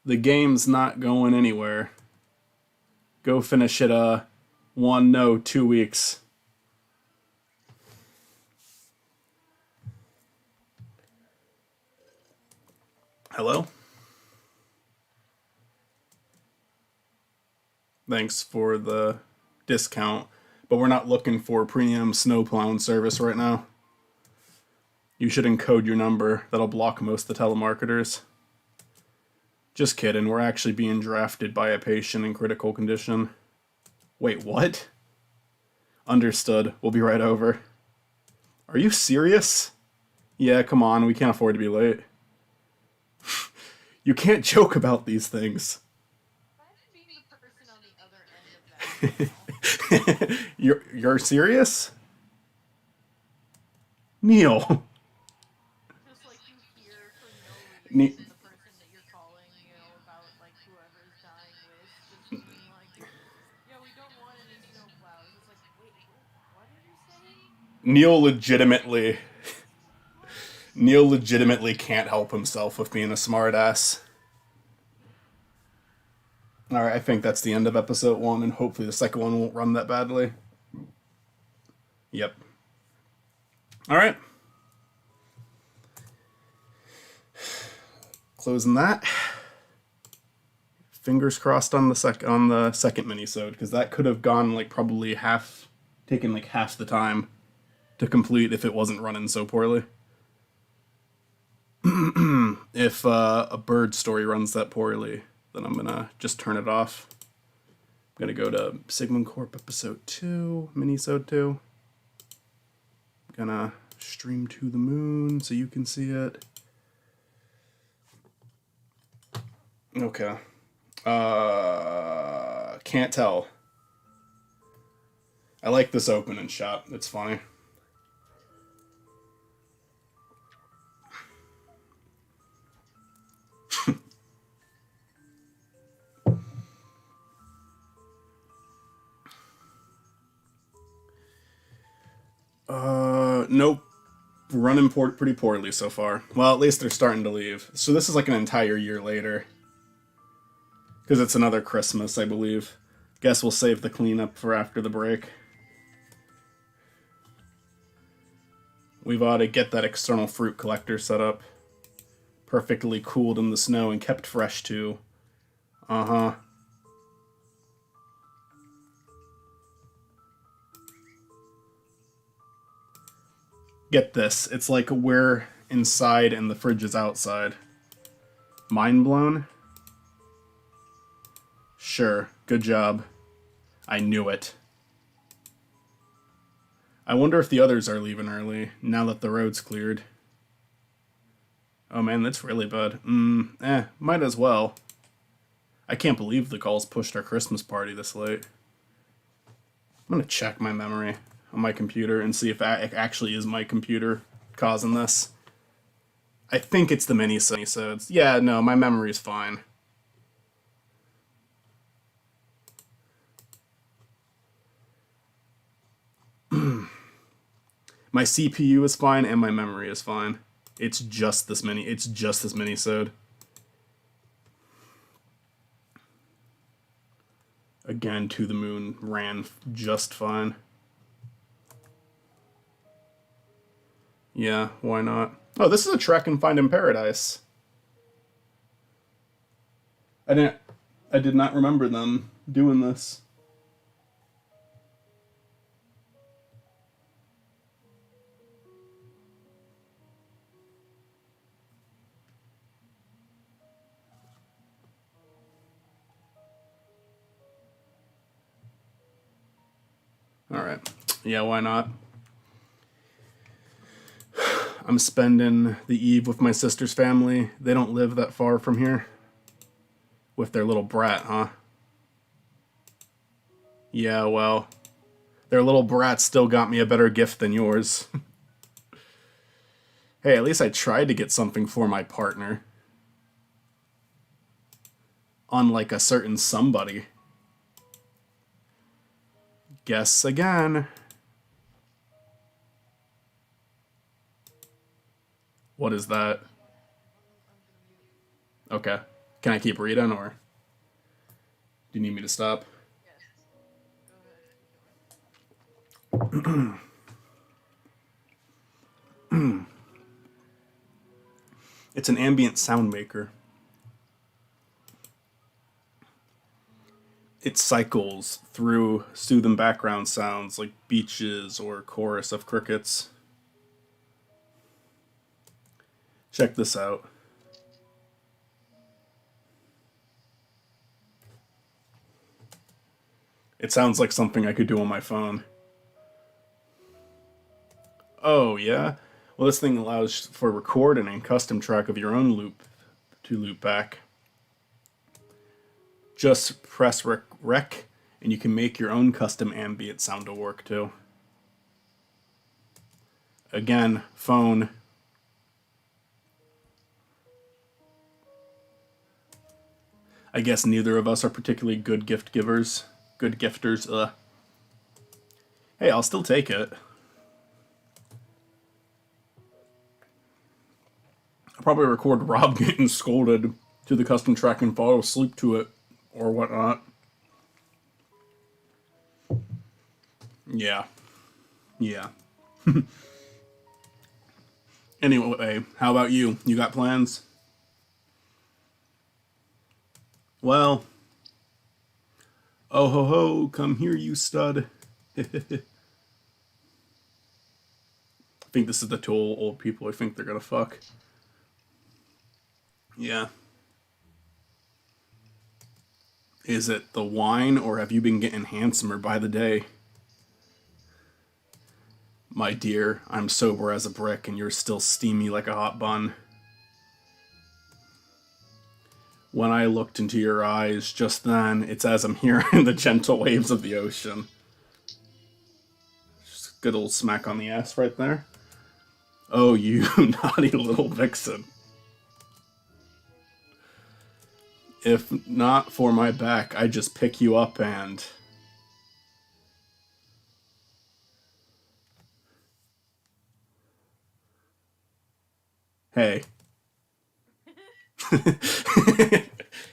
A: The game's not going anywhere. Go finish it. 1, no, 2 weeks. Hello? Thanks for the discount, but we're not looking for premium snowplowing service right now. You should encode your number. That'll block most of the telemarketers. Just kidding, we're actually being drafted by a patient in critical condition. Wait, what? Understood. We'll be right over. Are you serious? Yeah, come on, we can't afford to be late. You can't joke about these things.
B: Imagine being the person on the other end of that email.
A: You're serious? Neil.
B: Just like you hear for no
A: Ne-
B: reason the person that you're calling, about like whoever's dying with, just being like, yeah, we don't want any snow plows. It's like, wait, what are you saying?
A: Neil legitimately Neil legitimately can't help himself with being a smartass. Alright, I think that's the end of episode 1, and hopefully the second one won't run that badly. Yep. Alright. Closing that. Fingers crossed on the second minisode, because that could have gone like probably taken like half the time to complete if it wasn't running so poorly. If a bird story runs that poorly, then I'm gonna just turn it off. I'm gonna go to Sigmund Corp episode 2, Minisode 2. I'm gonna stream to the moon so you can see it. Okay. Can't tell. I like this opening shot. It's funny. Nope. Running pretty poorly so far. Well, at least they're starting to leave. So this is like an entire year later. Because it's another Christmas, I believe. Guess we'll save the cleanup for after the break. We've ought to get that external fruit collector set up. Perfectly cooled in the snow and kept fresh too. Uh-huh. Get this. It's like we're inside and the fridge is outside. Mind blown? Sure. Good job. I knew it. I wonder if the others are leaving early, now that the road's cleared. Oh man, that's really bad. Might as well. I can't believe the Gauls pushed our Christmas party this late. I'm gonna check my memory on my computer and see if it actually is my computer causing this. I think it's the Minisodes. Yeah, no, my memory's fine. My CPU is fine and my memory is fine. It's just this minisode. Again, To the Moon ran just fine. Yeah, why not? Oh, this is a Trek and Find in Paradise. I did not remember them doing this. Alright. Yeah, why not? I'm spending the eve with my sister's family. They don't live that far from here. With their little brat, huh? Yeah, well, their little brat still got me a better gift than yours. Hey, at least I tried to get something for my partner. Unlike a certain somebody. Guess again. What is that? Okay. Can I keep reading, or do you need me to stop?
B: Yes. Go ahead.
A: It's an ambient sound maker. It cycles through soothing background sounds like beaches or chorus of crickets. Check this out. It sounds like something I could do on my phone. Oh, yeah? Well, this thing allows for recording and custom track of your own loop to loop back. Just press rec, and you can make your own custom ambient sound to work too. Again, phone. I guess neither of us are particularly good gift givers. Good gifters, Hey, I'll still take it. I'll probably record Rob getting scolded to the custom track and fall asleep to it or whatnot. Yeah. Yeah. Anyway, how about you? You got plans? Well, oh ho ho, come here, you stud. I think this is the two old people I think they're gonna fuck. Yeah. Is it the wine, or have you been getting handsomer by the day? My dear, I'm sober as a brick, and you're still steamy like a hot bun. When I looked into your eyes just then, it's as I'm hearing the gentle waves of the ocean. Just a good old smack on the ass right there. Oh, you naughty little vixen. If not for my back, I'd just pick you up and... Hey.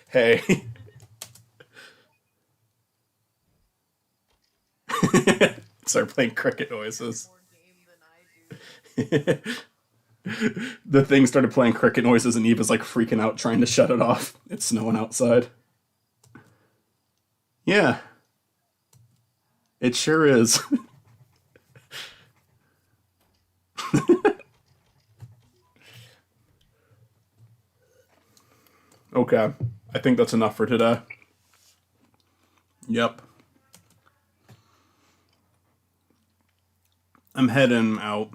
A: Hey. Start playing cricket noises.
B: More game than I do.
A: The thing started playing cricket noises and Eva's like freaking out trying to shut it off. It's snowing outside. Yeah, it sure is. Okay, I think that's enough for today. Yep. I'm heading out.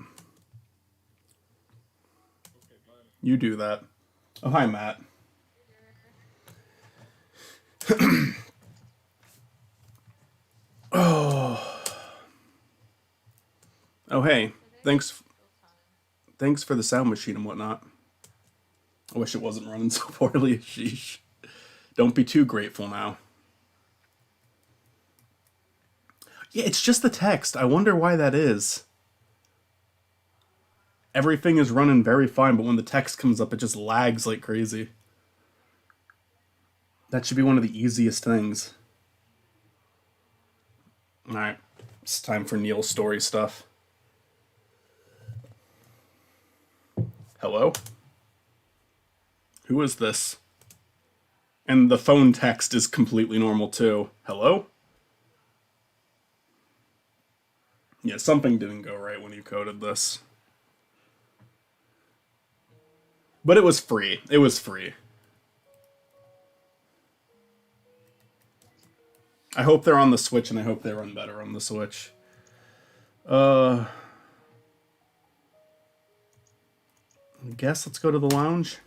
A: You do that. Oh, hi, Matt. Oh. Oh, hey. Thanks. Thanks for the sound machine and whatnot. I wish it wasn't running so poorly. Sheesh. Don't be too grateful now. Yeah, it's just the text. I wonder why that is. Everything is running very fine, but when the text comes up, it just lags like crazy. That should be one of the easiest things. Alright, it's time for Neil's story stuff. Hello? Who is this? And the phone text is completely normal too. Hello? Yeah, something didn't go right when you coded this. But it was free. It was free. I hope they're on the Switch, and I hope they run better on the Switch. I guess let's go to the lounge.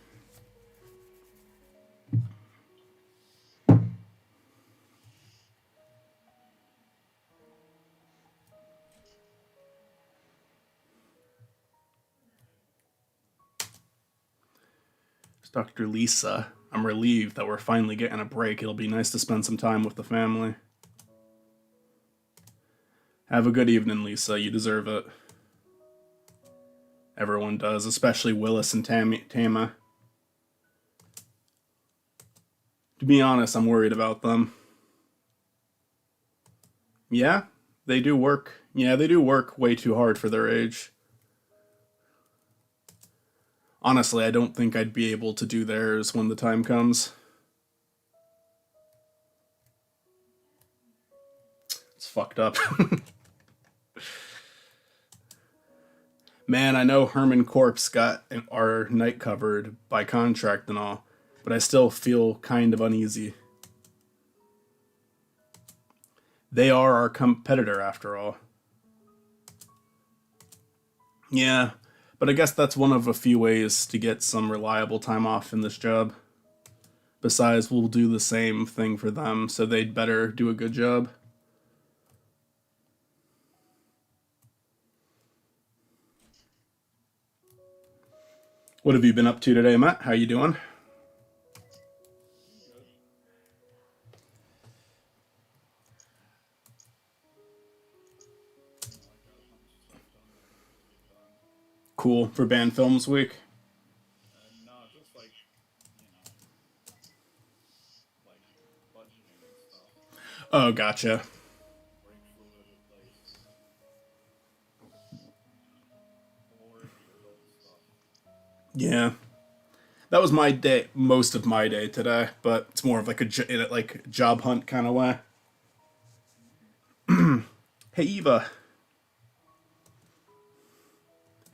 A: It's Dr. Lisa. I'm relieved that we're finally getting a break. It'll be nice to spend some time with the family. Have a good evening, Lisa. You deserve it. Everyone does, especially Willis and Tama. To be honest, I'm worried about them. Yeah, they do work. Yeah, they do work way too hard for their age. Honestly, I don't think I'd be able to do theirs when the time comes. It's fucked up. Man, I know Herman Corp's got our night covered by contract and all, but I still feel kind of uneasy. They are our competitor after all. Yeah, but I guess that's one of a few ways to get some reliable time off in this job. Besides, we'll do the same thing for them, so they'd better do a good job. What have you been up to today, Matt? How you doing? Cool for Band Films Week. Oh, gotcha.
C: Brake fluid replaced. Or if you build stuff.
A: Yeah. That was my day, most of my day today, but it's more of like like job hunt kind of way. Hey Eva.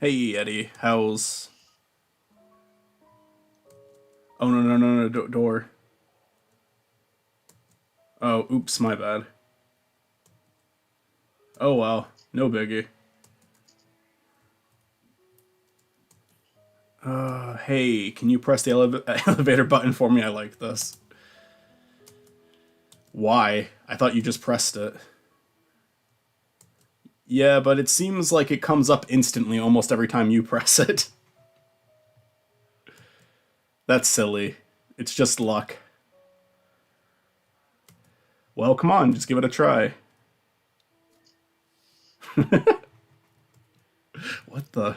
A: Hey Eddie. How's? Oh no no no no door. Oh oops, my bad. Oh well, no biggie. Hey, can you press the elevator button for me? I like this. Why? I thought you just pressed it. Yeah, but it seems like it comes up instantly almost every time you press it. That's silly. It's just luck. Well, come on, just give it a try. What the?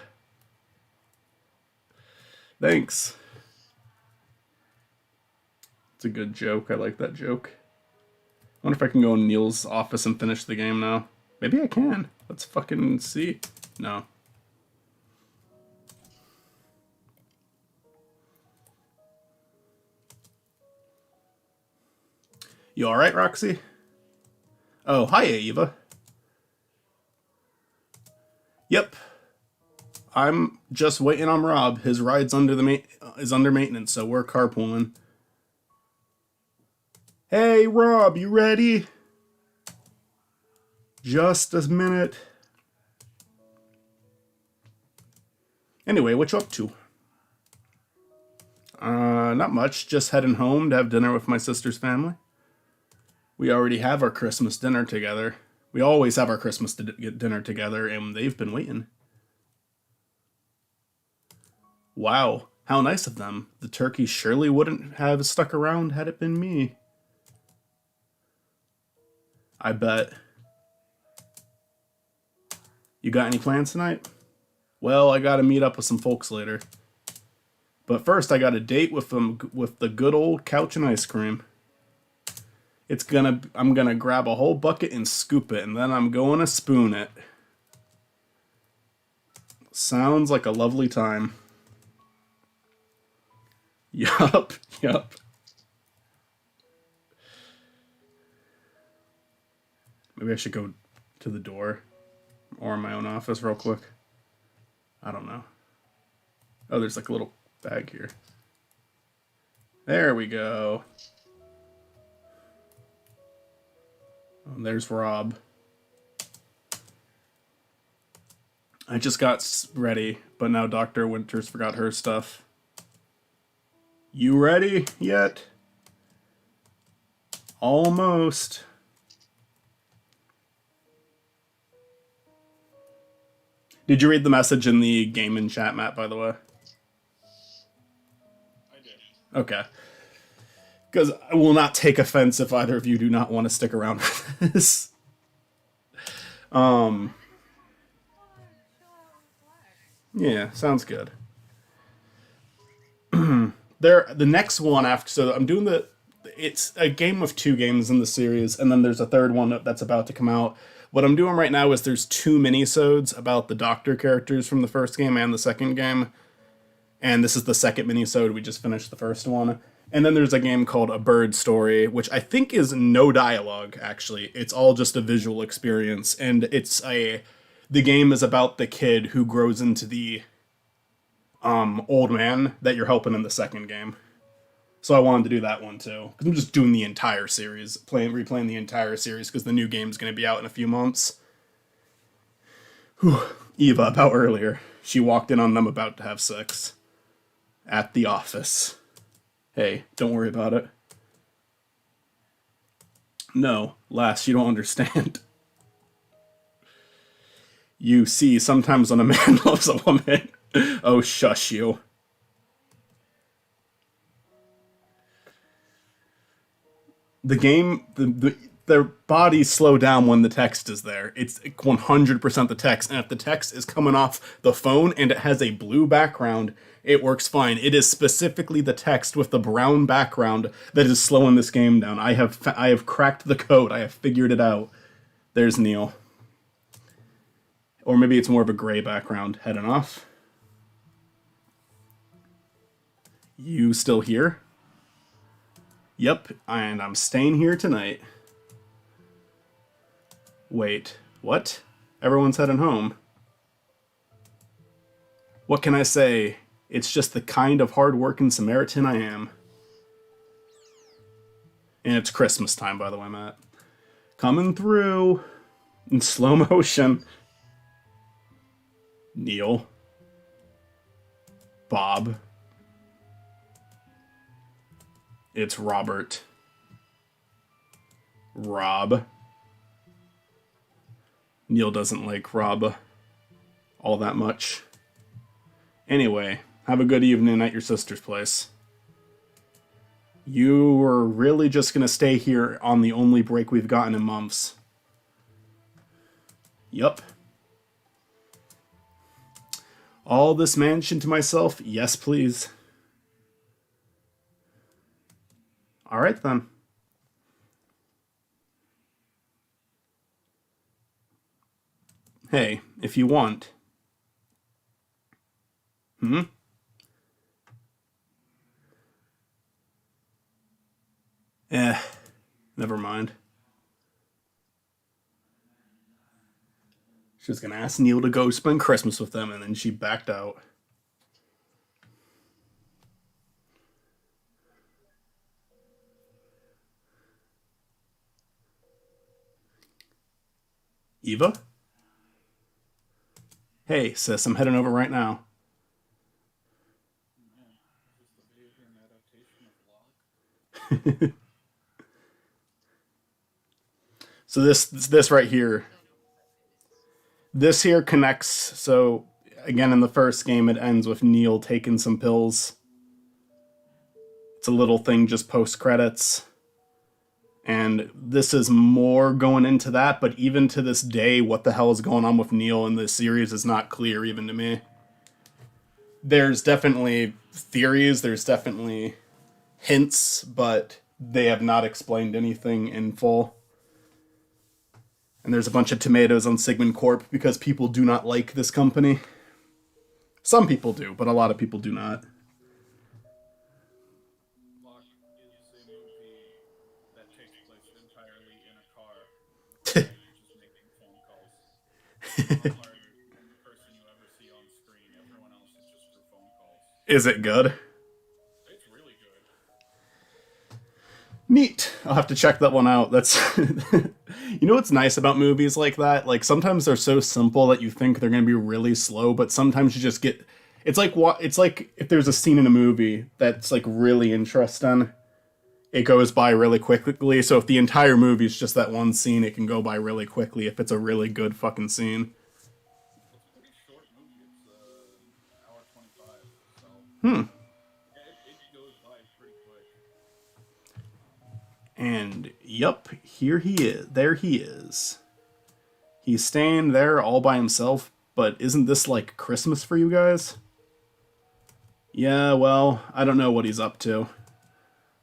A: Thanks. It's a good joke. I like that joke. I wonder if I can go in Neil's office and finish the game now. Maybe I can. Let's fucking see. No. You alright, Roxy? Oh, hi, Eva. Yep. I'm just waiting on Rob. His ride's is under maintenance, so we're carpooling. Hey, Rob, you ready? Just a minute. Anyway, what you up to? Not much. Just heading home to have dinner with my sister's family. We already have our Christmas dinner together. We always have our Christmas dinner together, and they've been waiting. Wow, how nice of them. The turkey surely wouldn't have stuck around had it been me. I bet. You got any plans tonight? Well, I gotta meet up with some folks later. But first, I got a date with them with the good old couch and ice cream. I'm gonna grab a whole bucket and scoop it, and then I'm going to spoon it. Sounds like a lovely time. Yup, yup. Maybe I should go to the door or in my own office real quick. I don't know. Oh, there's like a little bag here. There we go. Oh, there's Rob. I just got ready, but now Dr. Winters forgot her stuff. You ready yet? Almost. Did you read the message in the game in chat, Matt, by the way?
C: I did.
A: Okay. Because I will not take offense if either of you do not want to stick around for this. Yeah, sounds good. The next one after, so I'm doing it's a game of two games in the series, and then there's a third one that's about to come out. What I'm doing right now is there's two minisodes about the Doctor characters from the first game and the second game, and this is the second minisode. We just finished the first one. And then there's a game called A Bird Story, which I think is no dialogue, actually. It's all just a visual experience, and the game is about the kid who grows into the old man that you're helping in the second game. So I wanted to do that one too. Because I'm just doing the entire series, replaying the entire series, because the new game's going to be out in a few months. Whew. Eva, about earlier. She walked in on them about to have sex. At the office. Hey, don't worry about it. No, lass, you don't understand. You see, sometimes when a man loves a woman... Oh, shush you. The game, the their bodies slow down when the text is there. It's 100% the text, and if the text is coming off the phone and it has a blue background, it works fine. It is specifically the text with the brown background that is slowing this game down. I have cracked the code. I have figured it out. There's Neil. Or maybe it's more of a gray background. Heading off. You still here? Yep, and I'm staying here tonight. Wait, what? Everyone's heading home. What can I say? It's just the kind of hard-working Samaritan I am. And it's Christmas time, by the way, Matt. Coming through in slow motion. Neil. Bob. It's Robert. Rob. Neil doesn't like Rob all that much. Anyway, have a good evening at your sister's place. You were really just gonna stay here on the only break we've gotten in months. Yup. All this mansion to myself? Yes, please. Alright then. Hey, if you want. Never mind. She was gonna ask Neil to go spend Christmas with them, and then she backed out. Eva? Hey, sis, I'm heading over right now. So this right here. This here connects. So again, in the first game, it ends with Neil taking some pills. It's a little thing just post credits. And this is more going into that, but even to this day, what the hell is going on with Neil in this series is not clear even to me. There's definitely theories, there's definitely hints, but they have not explained anything in full. And there's a bunch of tomatoes on Sigmund Corp because people do not like this company. Some people do, but a lot of people do not.
C: Lock is a movie that takes place entirely in a car with a guy just making phone calls. Mark is the only person you ever see on screen. Everyone else is just for phone calls.
A: Is it good?
C: It's really good.
A: Neat. I'll have to check that one out. That's you know what's nice about movies like that? Like sometimes they're so simple that you think they're going to be really slow, but sometimes you just get it's like if there's a scene in a movie that's like really interesting, it goes by really quickly. So if the entire movie is just that one scene, it can go by really quickly if it's a really good fucking scene.
C: It's a pretty short movie. It's hour 25. So yeah, it goes by pretty quick.
A: And yup, here he is. There he is. He's staying there all by himself, but isn't this like Christmas for you guys? Yeah, well, I don't know what he's up to.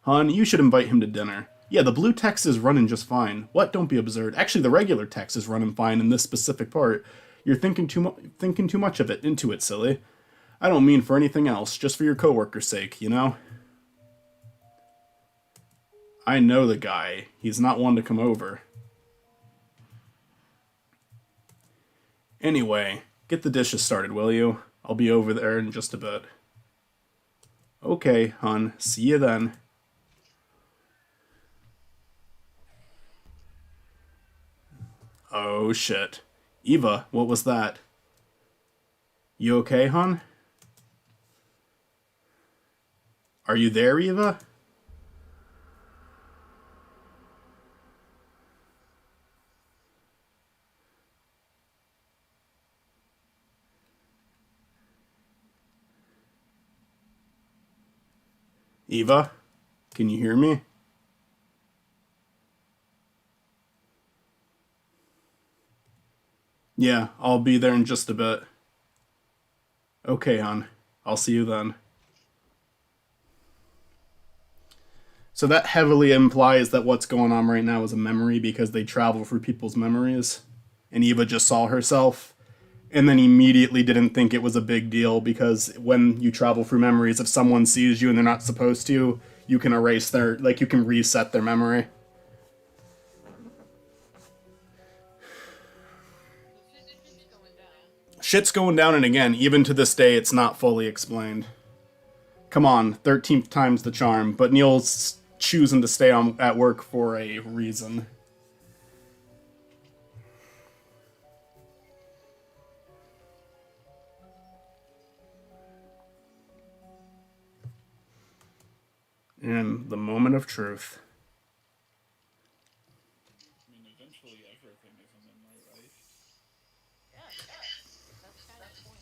A: Hon, you should invite him to dinner. Yeah, the blue text is running just fine. What? Don't be absurd. Actually, the regular text is running fine in this specific part. You're thinking too much of it into it, silly. I don't mean for anything else, just for your coworker's sake, you know? I know the guy. He's not one to come over. Anyway, get the dishes started, will you? I'll be over there in just a bit. Okay, hon. See you then. Oh, shit. Eva, what was that? You okay, hon? Are you there, Eva? Eva? Can you hear me? Yeah, I'll be there in just a bit. Okay, hon. I'll see you then. So that heavily implies that what's going on right now is a memory because they travel through people's memories. And Eva just saw herself and then immediately didn't think it was a big deal because when you travel through memories, if someone sees you and they're not supposed to, you can erase their, like, you can reset their memory.
B: So shit's going down.
A: Shit's going down, and again, even to this day, it's not fully explained. Come on, 13th time's the charm, but Neil's choosing to stay on at work for a reason. And the moment of truth.
C: I mean, eventually everything is a memory, right?
B: Yeah, that's kind of the point.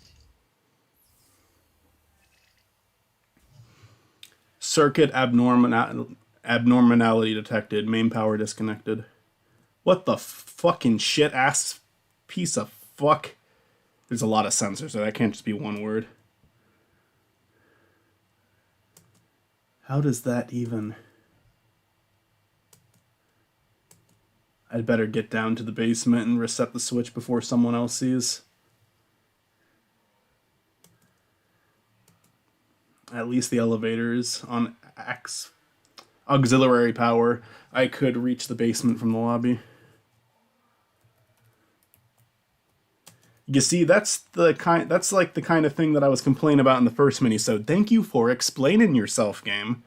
A: Circuit abnormality detected. Main power disconnected. What the fucking shit ass piece of fuck? There's a lot of sensors, so that can't just be one word. How does that even... I'd better get down to the basement and reset the switch before someone else sees. At least the elevators on auxiliary power. I could reach the basement from the lobby. You see, that's like the kind of thing that I was complaining about in the first minisode. Thank you for explaining yourself, game.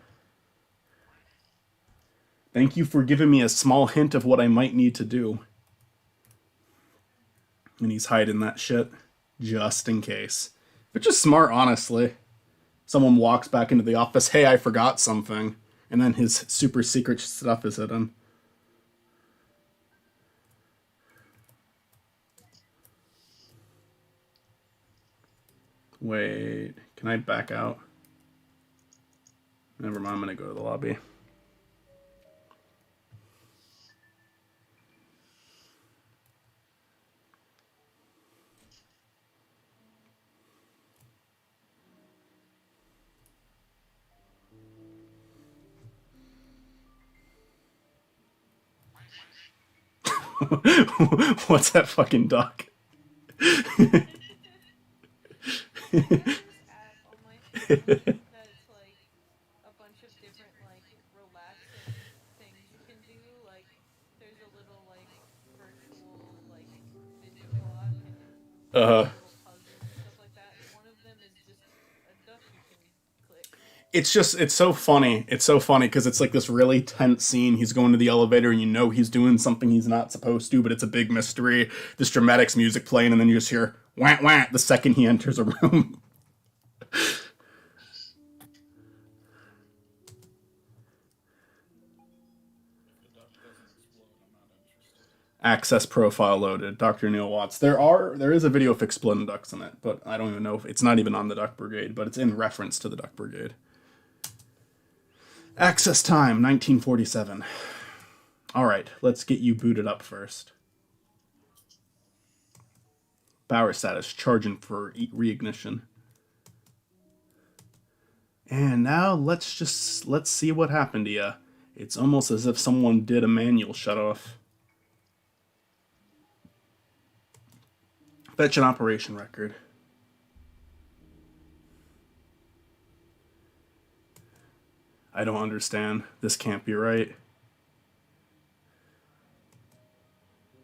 A: Thank you for giving me a small hint of what I might need to do. And he's hiding that shit just in case. Which is smart, honestly. Someone walks back into the office, hey, I forgot something. And then his super secret stuff is hidden. Wait, can I back out? Never mind, I'm gonna go to the lobby. What's that fucking duck?
B: I have this app on my phone that's like a bunch of different like relaxing things you can do. Like there's a little like virtual like vision block and
A: uh,
B: little puzzles and stuff like that. And one of them is just a duck you can click.
A: it's so funny. It's so funny because it's like this really tense scene. He's going to the elevator and you know he's doing something he's not supposed to, but it's a big mystery. This dramatics music playing, and then you just hear wah wah the second he enters a room.
C: If the duck doesn't explode, I'm not interested.
A: Access profile loaded. Dr. Neil Watts. There is a video of exploding ducks in it, but I don't even know if it's not even on the Duck Brigade, but it's in reference to the Duck Brigade. Access time 1947. All right, let's get you booted up first. Power status charging for reignition. And now let's see what happened to you. It's almost as if someone did a manual shut off. Fetch an operation record. I don't understand. This can't be right.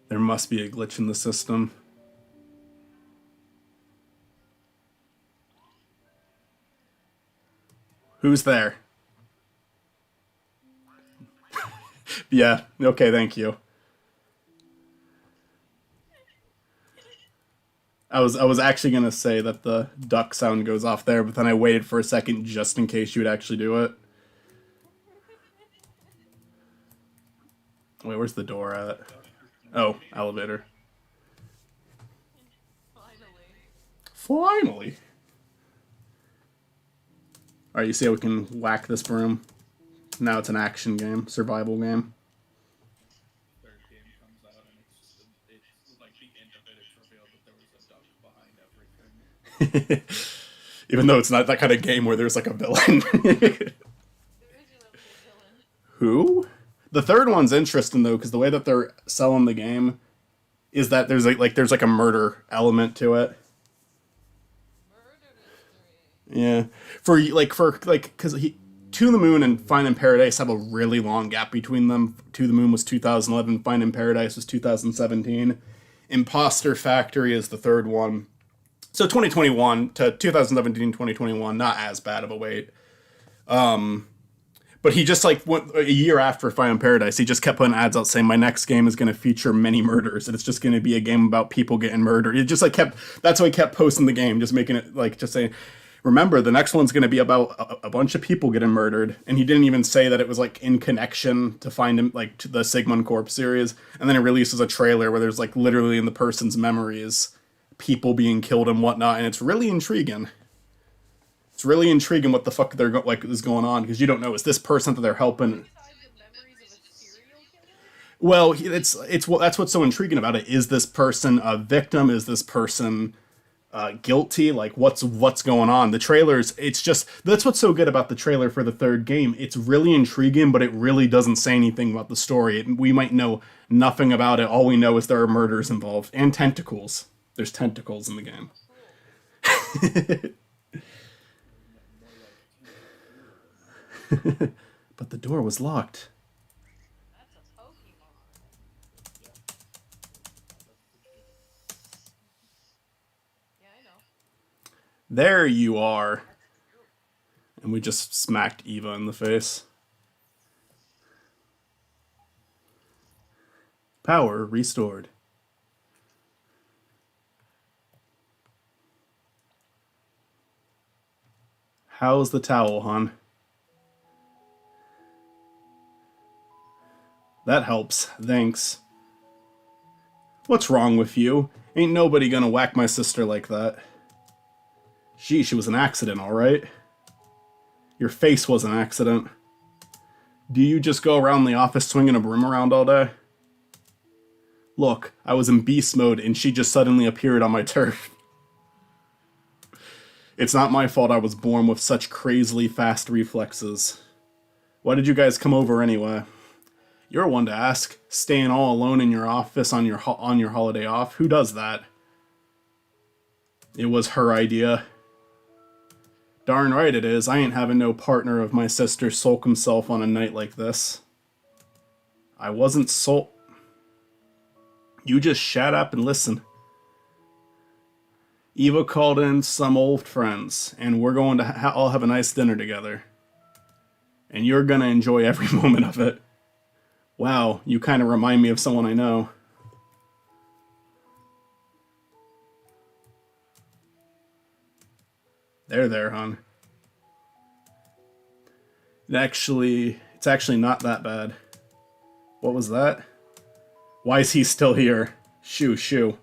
A: There must be a glitch in the system. Who's there? Yeah, okay, thank you. I was actually gonna say that the duck sound goes off there, but then I waited for a second just in case you would actually do it. Wait, where's the door at? Oh, elevator.
B: Finally.
A: Finally. Alright, you see how we can whack this broom? Now it's an action game, survival game.
C: Third game comes out and it's like the end of it. It's revealed
A: Even though it's not that kind of game where there's like a villain.
B: There is usually a villain.
A: Who? The third one's interesting though, because the way that they're selling the game is that there's there's like a murder element to it.
B: Murder mystery.
A: Yeah, because he To the Moon and Finding Paradise have a really long gap between them. To the Moon was 2011, Finding Paradise was 2017. Imposter Factory is the third one. So 2021 to 2017, 2021, not as bad of a wait. But he just like went a year after Finding Paradise, he just kept putting ads out saying my next game is going to feature many murders and it's just going to be a game about people getting murdered. It just like that's why he kept posting the game, just making it like just saying, remember the next one's going to be about a bunch of people getting murdered. And he didn't even say that it was like in connection to find him like to the Sigmund Corp series. And then it releases a trailer where there's like literally in the person's memories people being killed and whatnot, and it's really intriguing. It's really intriguing what the fuck is going on, because you don't know, is this person that they're helping?
B: Inside the memories of a serial killer?
A: Well, that's what's so intriguing about it. Is this person a victim? Is this person guilty? Like what's going on? The trailers, it's just that's what's so good about the trailer for the third game. It's really intriguing, but it really doesn't say anything about the story. We might know nothing about it. All we know is there are murders involved and tentacles. There's tentacles in the game.
B: Cool.
A: But the door was locked.
B: That's a Pokemon. Yeah, I know.
A: There you are. And we just smacked Eva in the face. Power restored. How's the towel, hon? That helps, thanks. What's wrong with you? Ain't nobody gonna whack my sister like that. Sheesh, it was an accident, alright? Your face was an accident. Do you just go around the office swinging a broom around all day? Look, I was in beast mode and she just suddenly appeared on my turf. It's not my fault I was born with such crazily fast reflexes. Why did you guys come over anyway? You're one to ask. Staying all alone in your office on your holiday off. Who does that? It was her idea. Darn right it is. I ain't having no partner of my sister sulk himself on a night like this. I wasn't You just shut up and listen. Eva called in some old friends, and we're going to all have a nice dinner together. And you're gonna enjoy every moment of it. Wow, you kind of remind me of someone I know. There, hon. It's actually not that bad. What was that? Why is he still here? Shoo.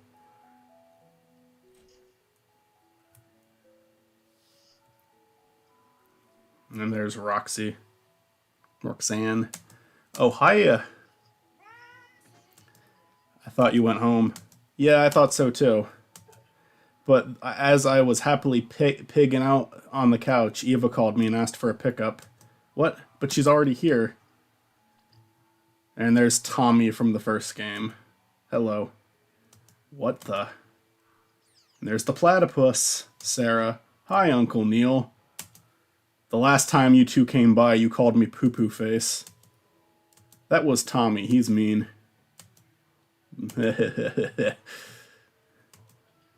A: And there's Roxanne. Oh, hiya. I thought you went home. Yeah, I thought so too. But as I was happily pigging out on the couch, Eva called me and asked for a pickup. What? But she's already here. And there's Tommy from the first game. Hello. What the? And there's the platypus, Sarah. Hi, Uncle Neil. The last time you two came by, you called me poo-poo face. That was Tommy. He's mean.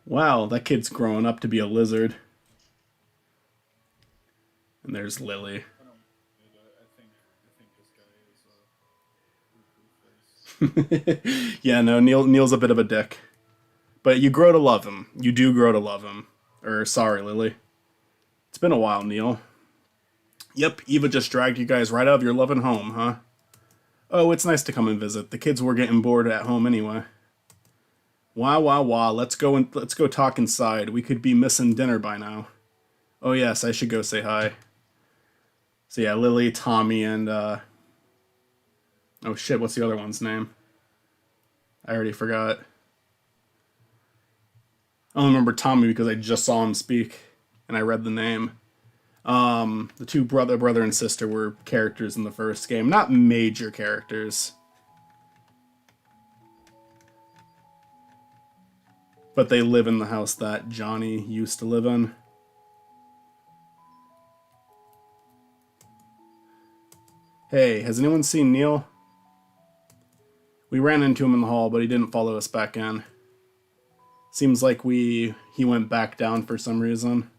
A: Wow, that kid's growing up to be a lizard. And there's Lily.
C: I think this guy is
A: Yeah, no, Neil's a bit of a dick. But you grow to love him. You do grow to love him. Sorry, Lily. It's been a while, Neil. Yep, Eva just dragged you guys right out of your loving home, huh? Oh, it's nice to come and visit. The kids were getting bored at home anyway. Wah. Let's go talk inside. We could be missing dinner by now. Oh yes, I should go say hi. So yeah, Lily, Tommy, and oh shit, what's the other one's name? I already forgot. I only remember Tommy because I just saw him speak and I read the name. The two brother and sister were characters in the first game, not major characters, but they live in the house that Johnny used to live in. Hey, has anyone seen Neil? We ran into him in the hall, but he didn't follow us back in. Seems like he went back down for some reason.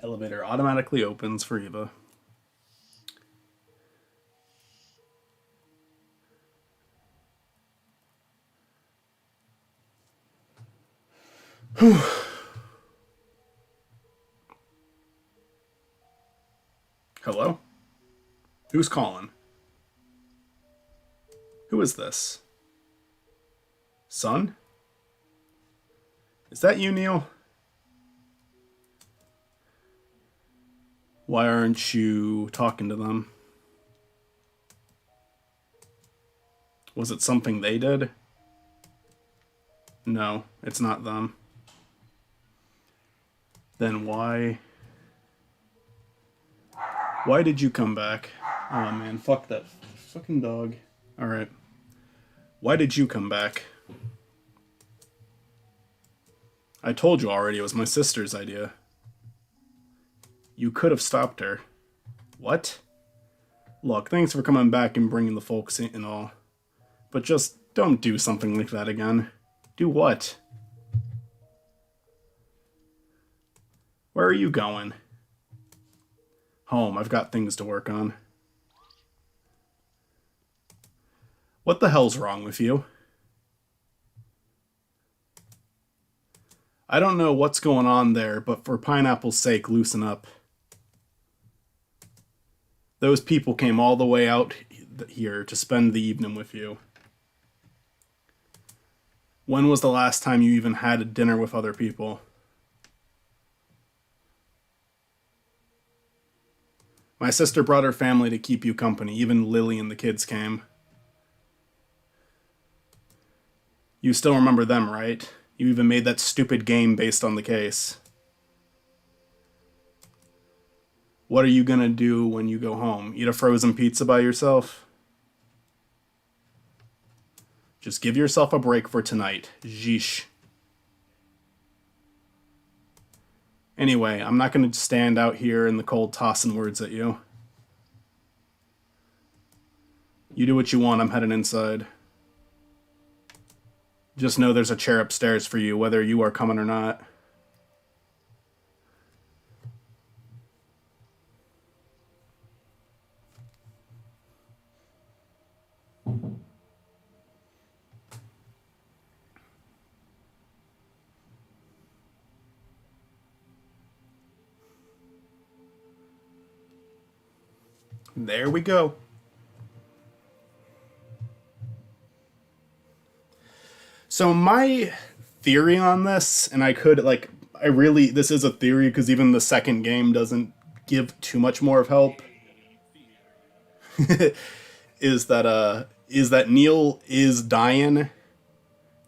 A: Elevator automatically opens for Eva. Hello? Who's calling? Who is this? Son? Is that you, Neil? Why aren't you talking to them? Was it something they did? No, it's not them. Then why did you come back? Oh man, fuck that fucking dog. Alright. Why did you come back? I told you already it was my sister's idea. You could have stopped her. What? Look, thanks for coming back and bringing the folks in and all. But just don't do something like that again. Do what? Where are you going? Home, I've got things to work on. What the hell's wrong with you? I don't know what's going on there, but for Pineapple's sake, loosen up. Those people came all the way out here to spend the evening with you. When was the last time you even had a dinner with other people? My sister brought her family to keep you company. Even Lily and the kids came. You still remember them, right? You even made that stupid game based on the case. What are you gonna do when you go home? Eat a frozen pizza by yourself? Just give yourself a break for tonight. Jeesh. Anyway, I'm not gonna stand out here in the cold tossing words at you. You do what you want, I'm heading inside. Just know there's a chair upstairs for you, whether you are coming or not. There we go. So my theory on this, and this is a theory because even the second game doesn't give too much more of help, is that Neil is dying,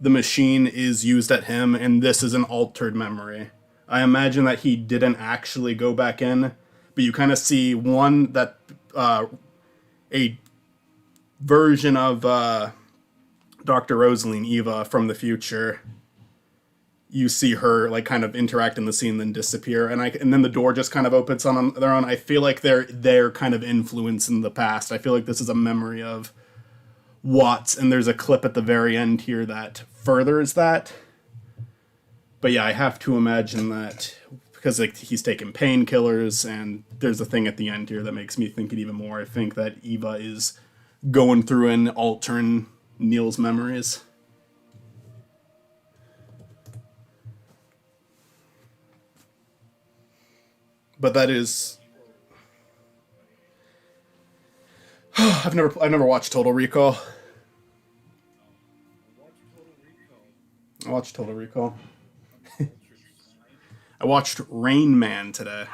A: the machine is used at him, and this is an altered memory. I imagine that he didn't actually go back in, but you kind of see a version of Dr. Rosaline, Eva, from the future. You see her like kind of interact in the scene, then disappear, and then the door just kind of opens on their own. I feel like they're kind of influenced in the past. I feel like this is a memory of Watts, and there's a clip at the very end here that furthers that. But yeah, I have to imagine that because he's taking painkillers, and there's a thing at the end here that makes me think it even more. I think that Eva is going through and altering Neil's memories. But that is I've never watched Total Recall. I watched Total Recall. I watched Rain Man today.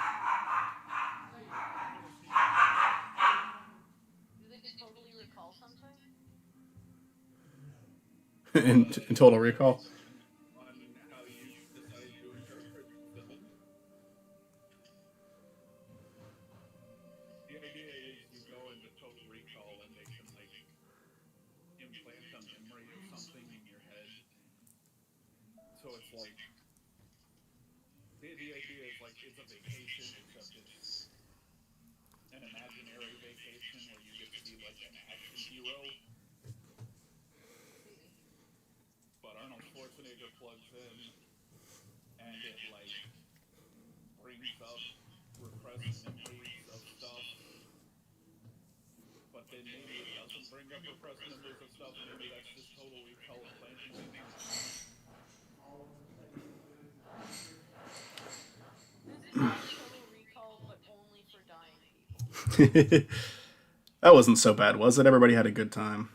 B: recall something?
A: in Total Recall.
C: Depending on how you decide to interpret the film. The idea is you go into total recall and they can like implant a memory of something in your head. So it's like the idea is like it's a vacation except it's an imaginary vacation where you get to be like an action hero,
B: See.
C: but Arnold Schwarzenegger plugs in and it like brings up repressed memories of stuff, but then maybe it doesn't bring up repressed memories of stuff. Maybe that's just total recall implanting something. I don't know.
B: This is like Total Recall, but only for dying people.
A: That wasn't so bad, was it? Everybody had a good time.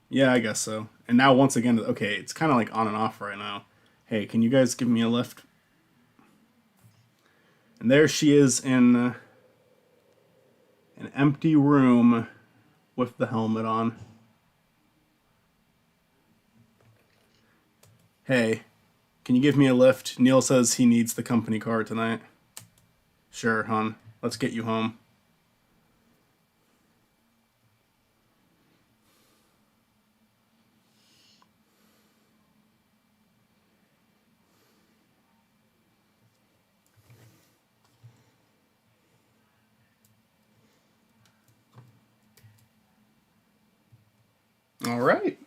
A: Yeah, I guess so. And now once again, okay, it's kind of like on and off right now. Hey, can you guys give me a lift? And there she is in an empty room with the helmet on. Hey, can you give me a lift? Neil says he needs the company car tonight. Sure, hon. Let's get you home. All right.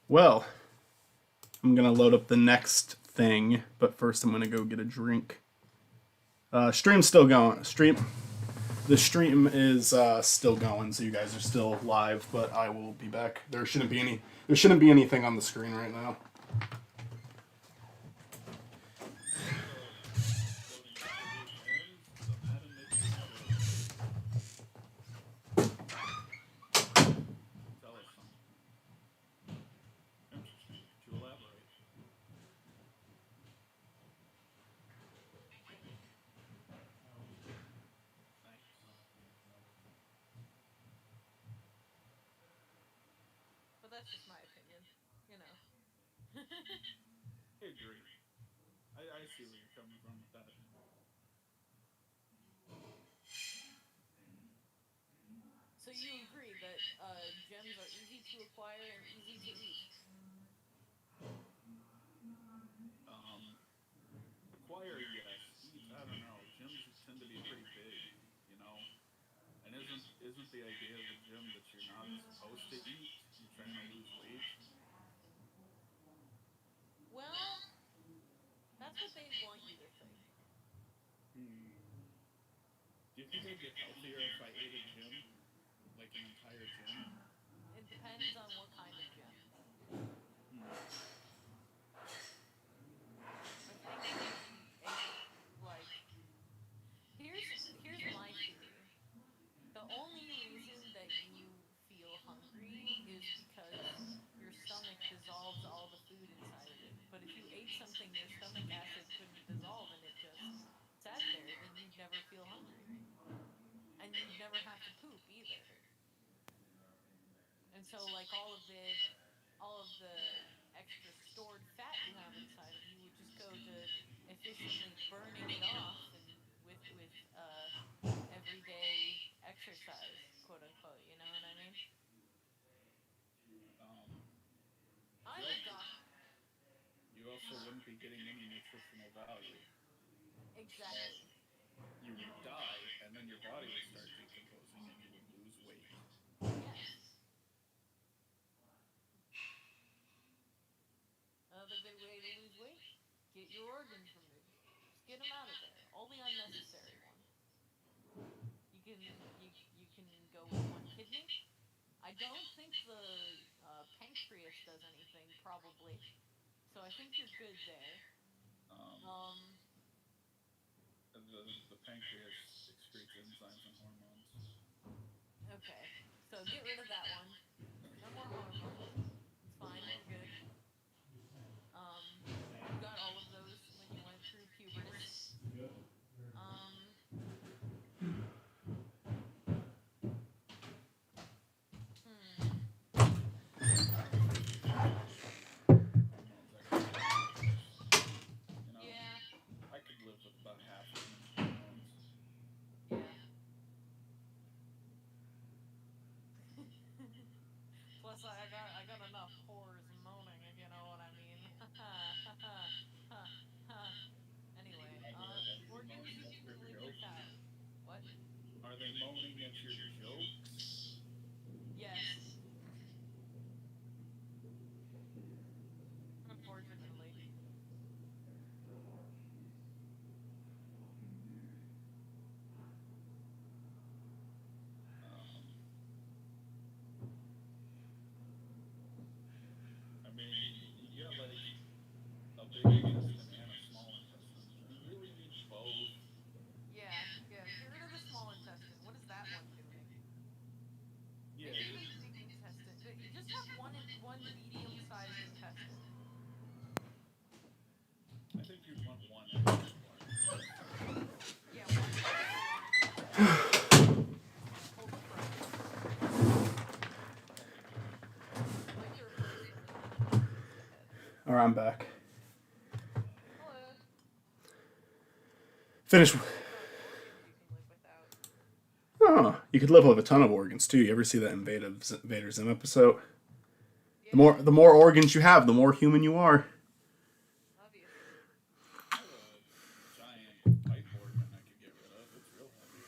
A: Well, I'm going to load up the next thing, but first I'm going to go get a drink. Stream's still going. The stream is still going, so you guys are still live, but I will be back. There shouldn't be anything on the screen right now.
C: Loading up footage and the Madden Matrix trailer. Tell us something. Interesting. Could you elaborate? Nice.
B: But that's just my opinion, you know.
C: I agree. I see where you're coming from with that.
B: So you agree that gems are easy to acquire and easy to eat?
C: Um, Acquire, yes. Eat, I don't know. Gyms tend to be pretty big, you know. And isn't the idea of a gym that you're not supposed to eat? You're trying to lose weight.
B: Well, that's what they want you to think.
C: Hmm. Do you think I'd get healthier if I ate a gym, like an entire gym?
B: It depends on what kind of gem.
C: Hmm.
B: I think if you ate like here's my theory. The only reason that you feel hungry is because your stomach dissolves all the food inside of it. But if you ate something your stomach acid couldn't dissolve and it just sat there, then you'd never feel hungry. And you'd never have to poop either. And so like all of the extra stored fat you have inside of you would just go to efficiently burning it off and with everyday exercise, quote unquote, you know what I mean?
C: Um,
B: I'm
C: you
B: a
C: also
B: doctor.
C: you also wouldn't be getting any nutritional value.
B: Exactly.
C: You would die, and then your body would start decomposing, and you would lose weight.
B: Yes. Another good way to lose weight, get your organs removed. Just get them out of there. All the unnecessary ones. You can go with one kidney. I don't think the pancreas does anything, probably. So I think you're good there.
C: Um,
B: Um,
C: the pancreas excretes enzymes and hormones.
B: okay. So get rid of that one. No more hormones. It's fine. You're good. You got all of those when you went through pubertus. Um,
C: Are they moaning at your jokes?
B: Yes. Unfortunately.
C: I mean, you got like a big intestine and a small intestine. Do you really need both?
B: Yeah, yeah. Get rid of the small intestine. What is that one doing?
C: Yeah,
B: Maybe even the big intestine. You just have one medium-sized intestine.
C: I think you'd want one extra large.
B: Yeah, one extra large intestine. Ultra pro. I'd like to replace the kidney instead.
A: All right, I'm back.
B: Hello.
A: Finish.
B: What about organs you can live without?
A: Oh, you could live with a ton of organs too. You ever see that Invader Zim episode?
B: Yeah,
A: The more organs you have, the more human you are.
B: obviously.
C: I have a giant pipe organ I could get rid of. It's real heavy.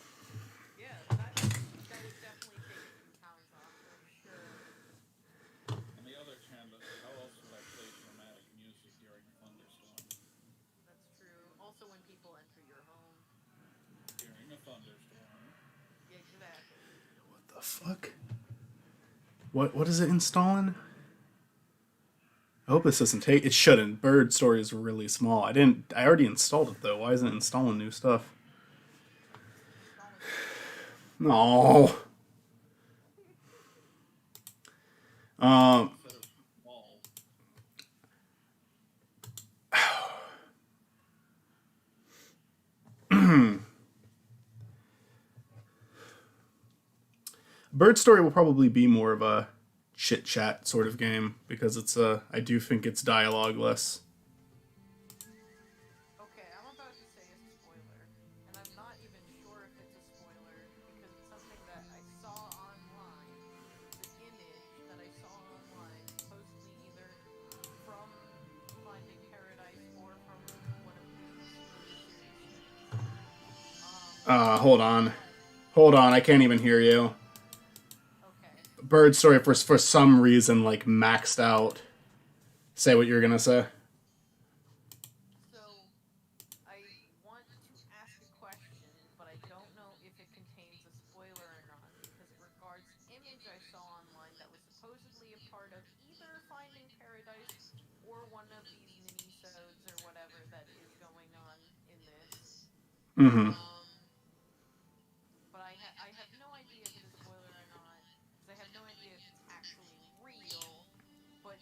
B: Yeah, that would definitely take a few pounds off for sure.
C: On the other hand, how else would I play dramatic music during a thunderstorm?
B: That's true. Also, when people enter your home.
C: During a thunderstorm.
B: Yeah, exactly.
A: What the fuck? What is it installing? I hope this doesn't take. It shouldn't. Bird Story is really small. I already installed it though. Why isn't it installing new stuff?
B: Installing
A: No.
C: Instead of small.
A: Bird Story will probably be more of a chit chat sort of game because I do think it's dialogueless.
B: Okay, I'm about to say a spoiler, and I'm not even sure if it's a spoiler because it's something that I saw online. It's an image that I saw online, supposedly either from Finding Paradise or from one of these miniseries snippets.
A: Hold on. Hold on, I can't even hear you.
B: Okay.
A: Bird Story for some reason like maxed out. Say what you're gonna say.
B: So, I want to ask a question, but I don't know if it contains a spoiler or not because it regards an image I saw online that was supposedly a part of either Finding Paradise or one of these minisodes or whatever that is going on in this.
A: Mm-hmm.
B: But I have no idea if it is spoiler or not because I have no idea if it's actually real. But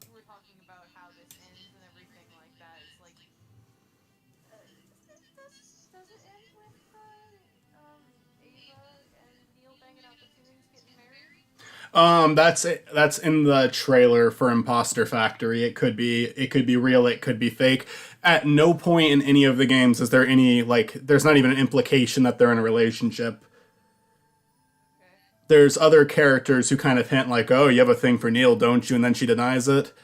B: you were talking about how this ends and everything like that. It's like, does it end with Ava and Neil banging out the tunes, getting married?
A: That's it. That's in the trailer for Imposter Factory. It could be real, it could be fake. At no point in any of the games is there any like there's not even an implication that they're in a relationship.
B: Okay.
A: There's other characters who kind of hint like, "Oh, you have a thing for Neil, don't you?" and then she denies it.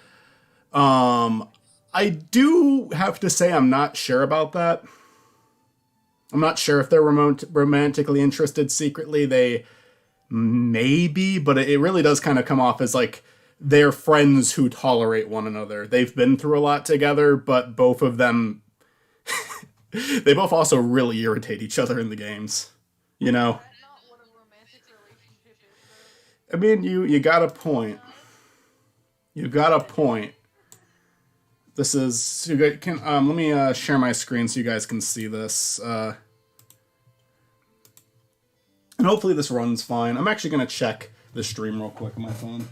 A: I do have to say I'm not sure about that. I'm not sure if they're romantically interested secretly. They maybe, but it really does kind of come off as like they're friends who tolerate one another. They've been through a lot together, but both of them they both also really irritate each other in the games. You know?
B: Is that not what a romantic relationship is, though?
A: I mean, you got a point. You got a point. This is you guys can let me share my screen so you guys can see this. And hopefully this runs fine. I'm actually gonna check the stream real quick on my phone.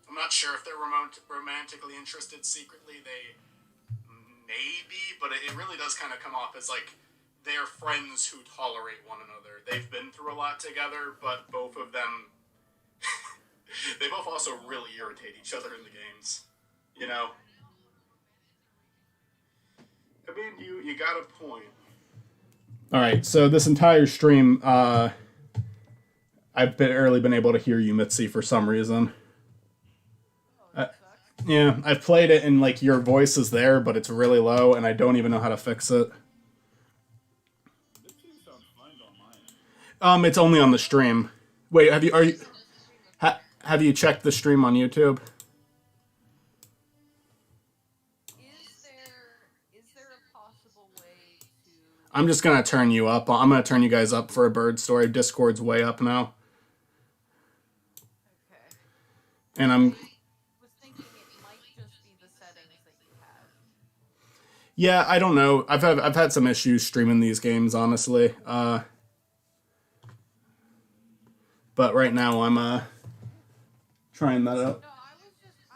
A: I'm not sure if they're romantically interested secretly. They maybe, but it really does kind of come off as like they're friends who tolerate one another. They've been through a lot together, but both of them they both also really irritate each other in the games. You know? I mean, you got a point. All right, so this entire stream, I've barely been able to hear you, Mitzi, for some reason.
B: Oh, that sucks.
A: Yeah, I've played it and like your voice is there, but it's really low, and I don't even know how to fix it. It's only on the stream. Wait, have you
B: It's on the stream. Okay.
A: have you checked the stream on YouTube?
B: Is there a possible way to?
A: I'm just gonna turn you up. I'm gonna turn you guys up for a bird story. Discord's way up now,
B: Okay.
A: and I'm
B: I was thinking it might just be the settings that you have.
A: yeah. I don't know. I've had some issues streaming these games, honestly. But right now I'm trying that out.
B: No, I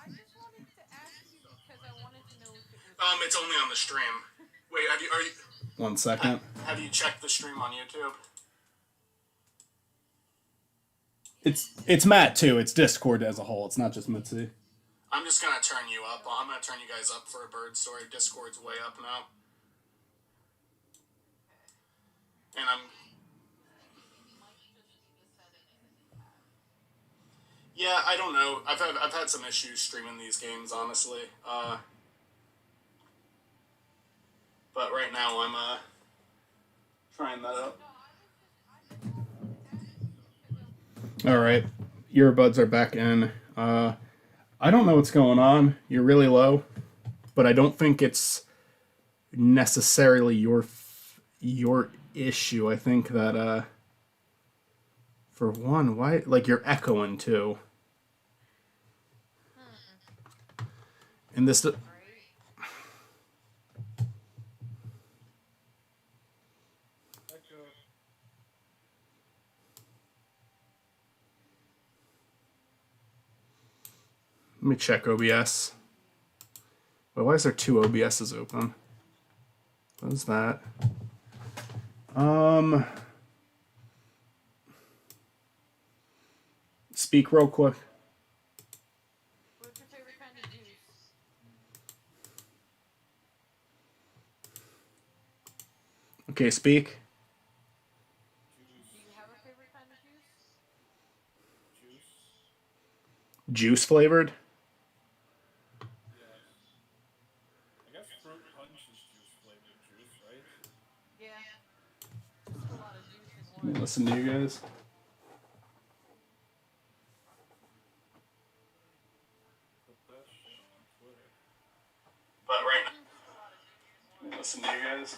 B: just wanted to ask you because I wanted to know if it was.
A: It's only on the stream. Wait, are you? One second. Have you checked the stream on YouTube? It's Matt too. It's Discord as a whole. It's not just Mitzi. I'm just gonna turn you up. I'm gonna turn you guys up for a bird story. Discord's way up now, and I'm.
B: It might just be the settings that you have.
A: Yeah, I don't know. I've had some issues streaming these games, honestly. But right now I'm trying that out.
B: No, I just wanted to ask you because
A: All right, earbuds are back in. I don't know what's going on. You're really low, but I don't think it's necessarily your issue. I think that for one, why like you're echoing too, and this.
B: right.
C: Echo.
A: Let me check OBS. Well, why is there two OBSs open? What is that? Speak real quick.
B: What's your favorite kind of juice?
A: Okay, speak.
B: Do you have a favorite kind of juice?
C: Juice.
A: Juice flavored.
C: Yes. I guess fruit punch is juice flavored juice, right?
B: Yeah. Just a lot of juice in
A: Let me
B: one.
A: listen to you guys.
C: Put that shit on Twitter.
A: But right now,
B: Just a lot of juice in
A: let
B: one.
A: me listen to you guys.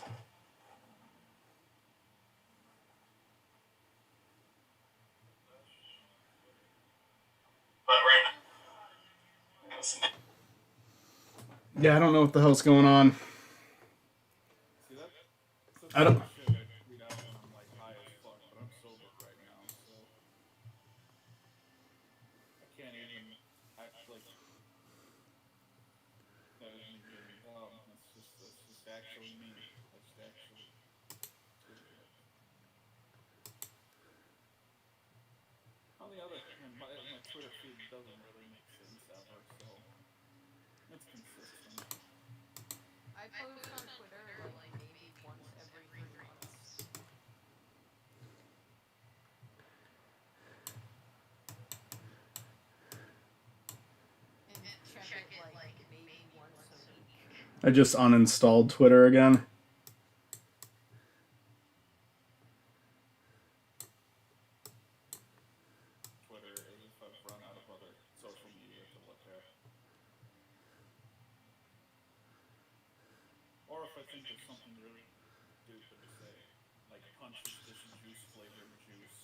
A: But right now, let me listen. Yeah, I don't know what the hell's going on.
C: See that? That's
A: I don't.
C: the shit I tweet out when I'm like high as fuck, but I'm sober right now, so I can't even act like that isn't even getting dumb. That's just actually me. I just actually tweeted it. On the other hand, my Twitter feed doesn't really make sense ever, so it's consistent.
B: I post on Twitter like maybe once every 3 months. And check it like maybe once a week.
A: I just uninstalled Twitter again.
C: Twitter is if I've run out of other social media to look at. Or if I think of something really stupid to say. Like punch is this juice flavored juice.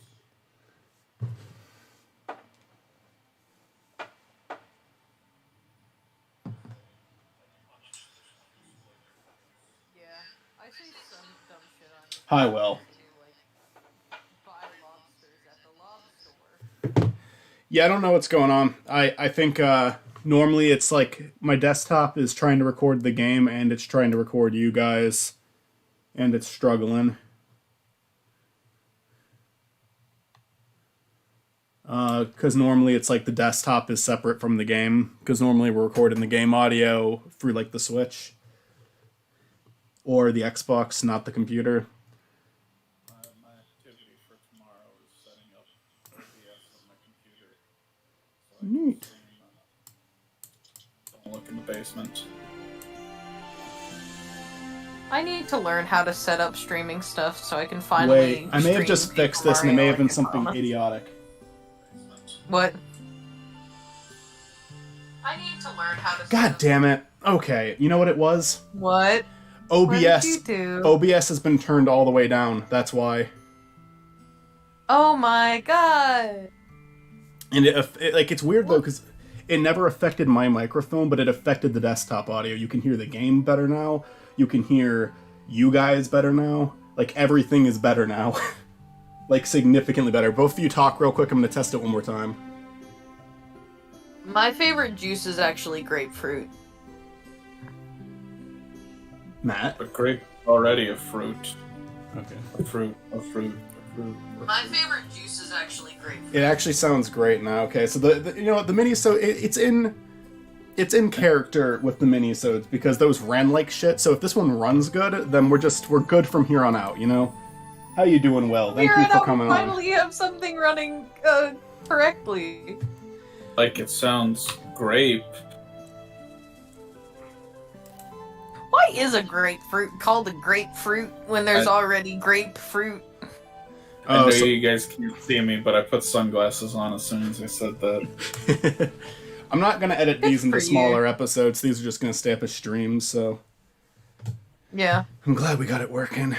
B: Yeah. I say some dumb shit on your
A: Hi,
B: Twitter
A: Will.
B: too, like buy lobsters at the lob store.
A: Yeah, I don't know what's going on. I think normally it's like my desktop is trying to record the game and it's trying to record you guys, and it's struggling. Because normally it's like the desktop is separate from the game. Because normally we're recording the game audio through like the Switch or the Xbox, not the computer.
C: My activity for tomorrow is setting up OBS on my computer. So I can
A: Neat.
C: stream. Don't look in the basement.
B: I need to learn how to set up streaming stuff so I can finally.
A: Wait, I may have just
B: stream
A: fixed
B: Paper
A: this, and it may
B: Mario
A: have been
B: like I
A: something
B: promised.
A: idiotic.
B: What? I need to learn how to.
A: God damn it. Okay, you know what it was?
B: What?
A: OBS.
B: What did you do?
A: OBS has been turned all the way down. That's why.
B: Oh my god!
A: And it's weird though, because it never affected my microphone, but it affected the desktop audio. You can hear the game better now. You can hear you guys better now. Like, everything is better now. Like, significantly better. Both of you talk real quick. I'm going to test it one more time.
B: My favorite juice is actually grapefruit.
A: Matt?
C: But grape is already a fruit.
A: Okay.
C: A fruit.
B: My favorite juice is actually grapefruit.
A: It actually sounds great now. Okay, so the you know what, the Minisodes, it's in character with the Minisodes because those ran like shit. So if this one runs good, then we're good from here on out. You know, how you doing? Well, thank you for coming on.
B: Finally have something running correctly.
C: Like, it sounds grape.
B: Why is a grapefruit called a grapefruit when there's already grapefruit?
C: I know you guys can't see me, but I put sunglasses on as soon as I said that.
A: I'm not gonna edit these into
B: for
A: smaller episodes. These are just gonna stay up as streams. So
B: Yeah.
A: I'm glad we got it working.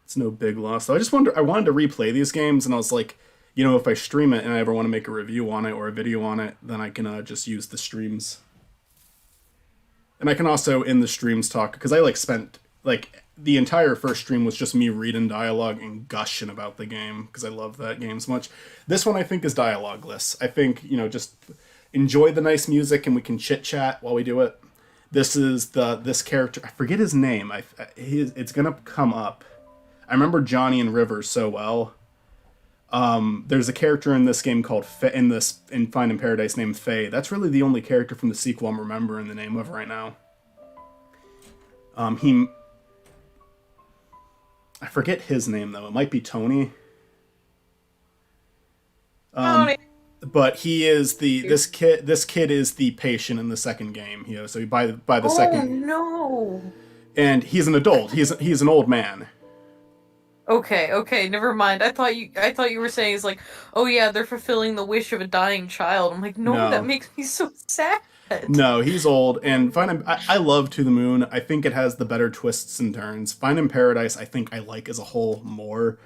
A: It's no big loss. So I wanted to replay these games, and I was like, you know, if I stream it and I ever want to make a review on it or a video on it, then I can just use the streams. And I can also, in the streams, talk, because I spent the entire first stream was just me reading dialogue and gushing about the game because I love that game so much. This one I think is dialogueless. I think, you know, just enjoy the nice music and we can chit chat while we do it. This is this character. I forget his name. It's gonna come up. I remember Johnny and Rivers so well. There's a character in this game called in Find in Paradise named Faye. That's really the only character from the sequel I'm remembering the name of right now. I forget his name though. It might be Tony.
B: Tony.
A: But he is this kid is the patient in the second game. You know, so by the second.
B: Oh no.
A: And he's an adult. He's an old man.
B: Okay, never mind. I thought you were saying it's like, oh yeah, they're fulfilling the wish of a dying child. I'm like, no. That makes me so sad.
A: No, he's old, and I love To the Moon. I think it has the better twists and turns. Find in Paradise, I think I like as a whole more,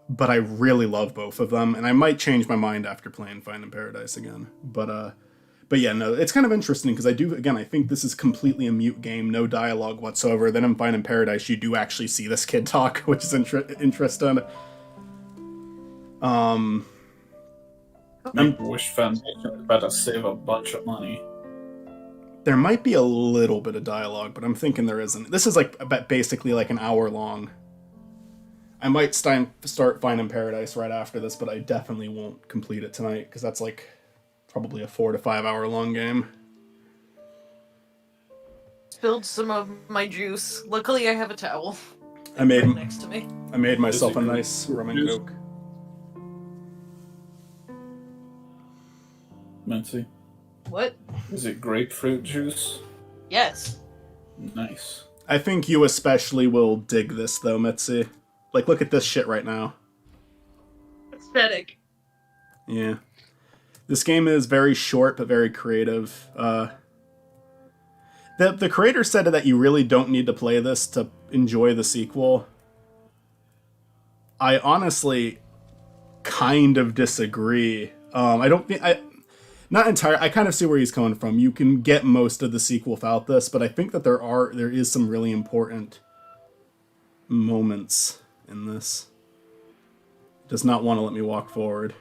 A: but I really love both of them, and I might change my mind after playing Find in Paradise again. But yeah, no, it's kind of interesting because I think this is completely a mute game, no dialogue whatsoever. Then in Find in Paradise, you do actually see this kid talk, which is interesting.
C: Wish Foundation better save a bunch of money.
A: There might be a little bit of dialogue, but I'm thinking there isn't. This is basically an hour long. I might start Finding Paradise right after this, but I definitely won't complete it tonight because that's probably a 4 to 5 hour long game.
B: Spilled some of my juice. Luckily, I have a towel.
A: I made
B: right next to me.
A: I made myself a nice rum and coke.
C: Mitzi,
B: What?
C: is it grapefruit juice?
B: Yes.
C: Nice.
A: I think you especially will dig this though, Mitzi. Look at this shit right now.
B: Aesthetic.
A: Yeah. This game is very short but very creative. The creator said that you really don't need to play this to enjoy the sequel. I honestly kind of disagree. Not entirely. I kind of see where he's coming from. You can get most of the sequel without this, but I think that there is some really important moments in this. Does not want to let me walk forward.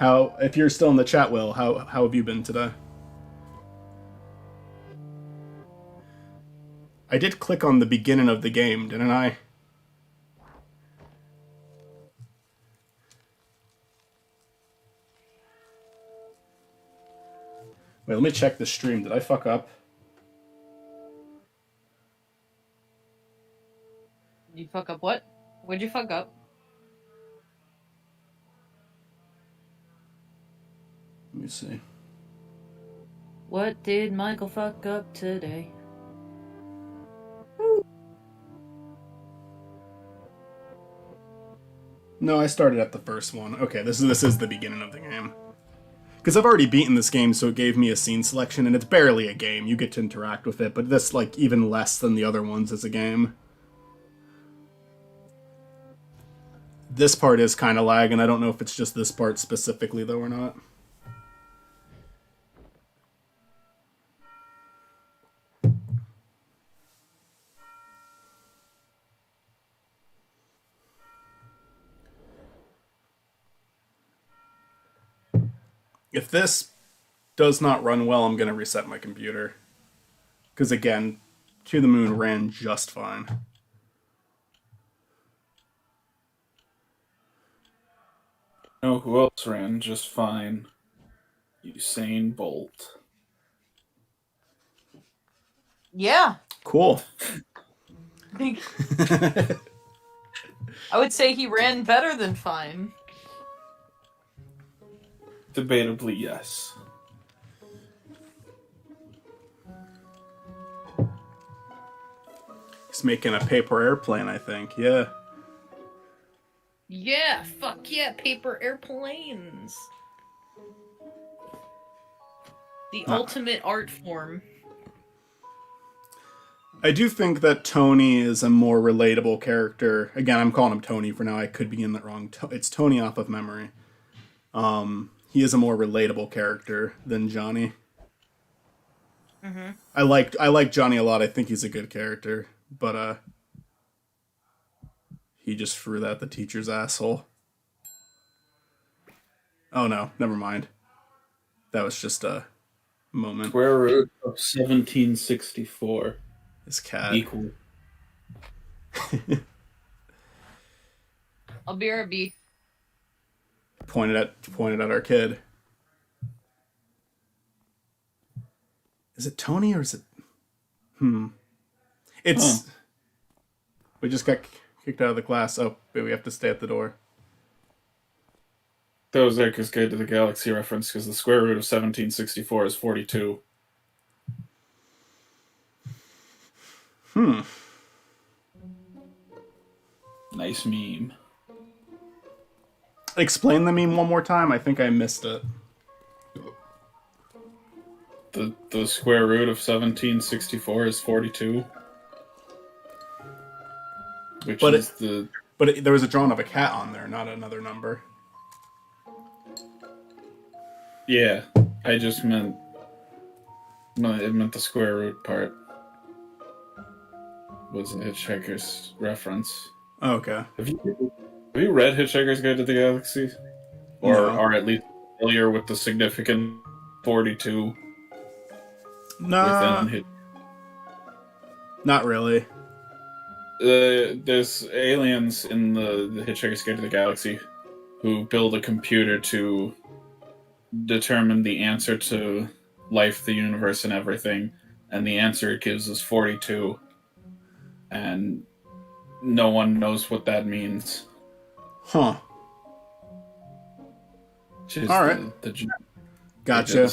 A: If you're still in the chat, Will, how have you been today? I did click on the beginning of the game, didn't I? Wait, let me check the stream. Did I fuck up?
B: You fuck up what? What'd you fuck up?
A: Let me see.
B: What did Michael fuck up today?
A: No, I started at the first one. Okay, this is the beginning of the game. Because I've already beaten this game, so it gave me a scene selection, and it's barely a game. You get to interact with it, but this, like, even less than the other ones as a game. This part is kind of lagging. I don't know if it's just this part specifically, though, or not. If this does not run well, I'm going to reset my computer. Because, again, To the Moon ran just fine.
C: know who else ran just fine? Usain Bolt.
B: Yeah.
A: Cool.
B: I would say he ran better than fine.
C: Debatably, yes.
A: He's making a paper airplane, I think. Yeah.
B: Yeah, fuck yeah, paper airplanes. The ultimate art form.
A: I do think that Tony is a more relatable character. Again, I'm calling him Tony for now. I could be getting that wrong. It's Tony off of memory. He is a more relatable character than Johnny.
B: Mm-hmm.
A: I like Johnny a lot. I think he's a good character, but he just threw that at the teacher's asshole. Oh no, never mind. That was just a moment.
C: Square root of 1764
A: His cat.
C: equal.
B: I'll be RB.
A: Pointed at our kid. Is it Tony or is it? It's. We just got kicked out of the class. Oh, but we have to stay at the door.
C: That was Erica's Guide to the Galaxy reference because the square root of 1764 is 42. Nice meme.
A: Explain the meme one more time. I think I missed it.
C: The square root of 1764 is 42. Which
A: But
C: is the...
A: But there was a drawing of a cat on there, not another number.
C: Yeah, I just meant... No, it meant the square root part. Was a Hitchhiker's reference.
A: Oh, okay.
C: Have you read Hitchhiker's Guide to the Galaxy? Or
A: No.
C: are at least familiar with the significant 42
A: No,
C: within Hitchhiker's?
A: not really.
C: There's aliens in the Hitchhiker's Guide to the Galaxy who build a computer to determine the answer to life, the universe, and everything. And the answer it gives is 42. And no one knows what that means.
A: Huh.
C: Just
A: All right.
C: The
A: Gotcha.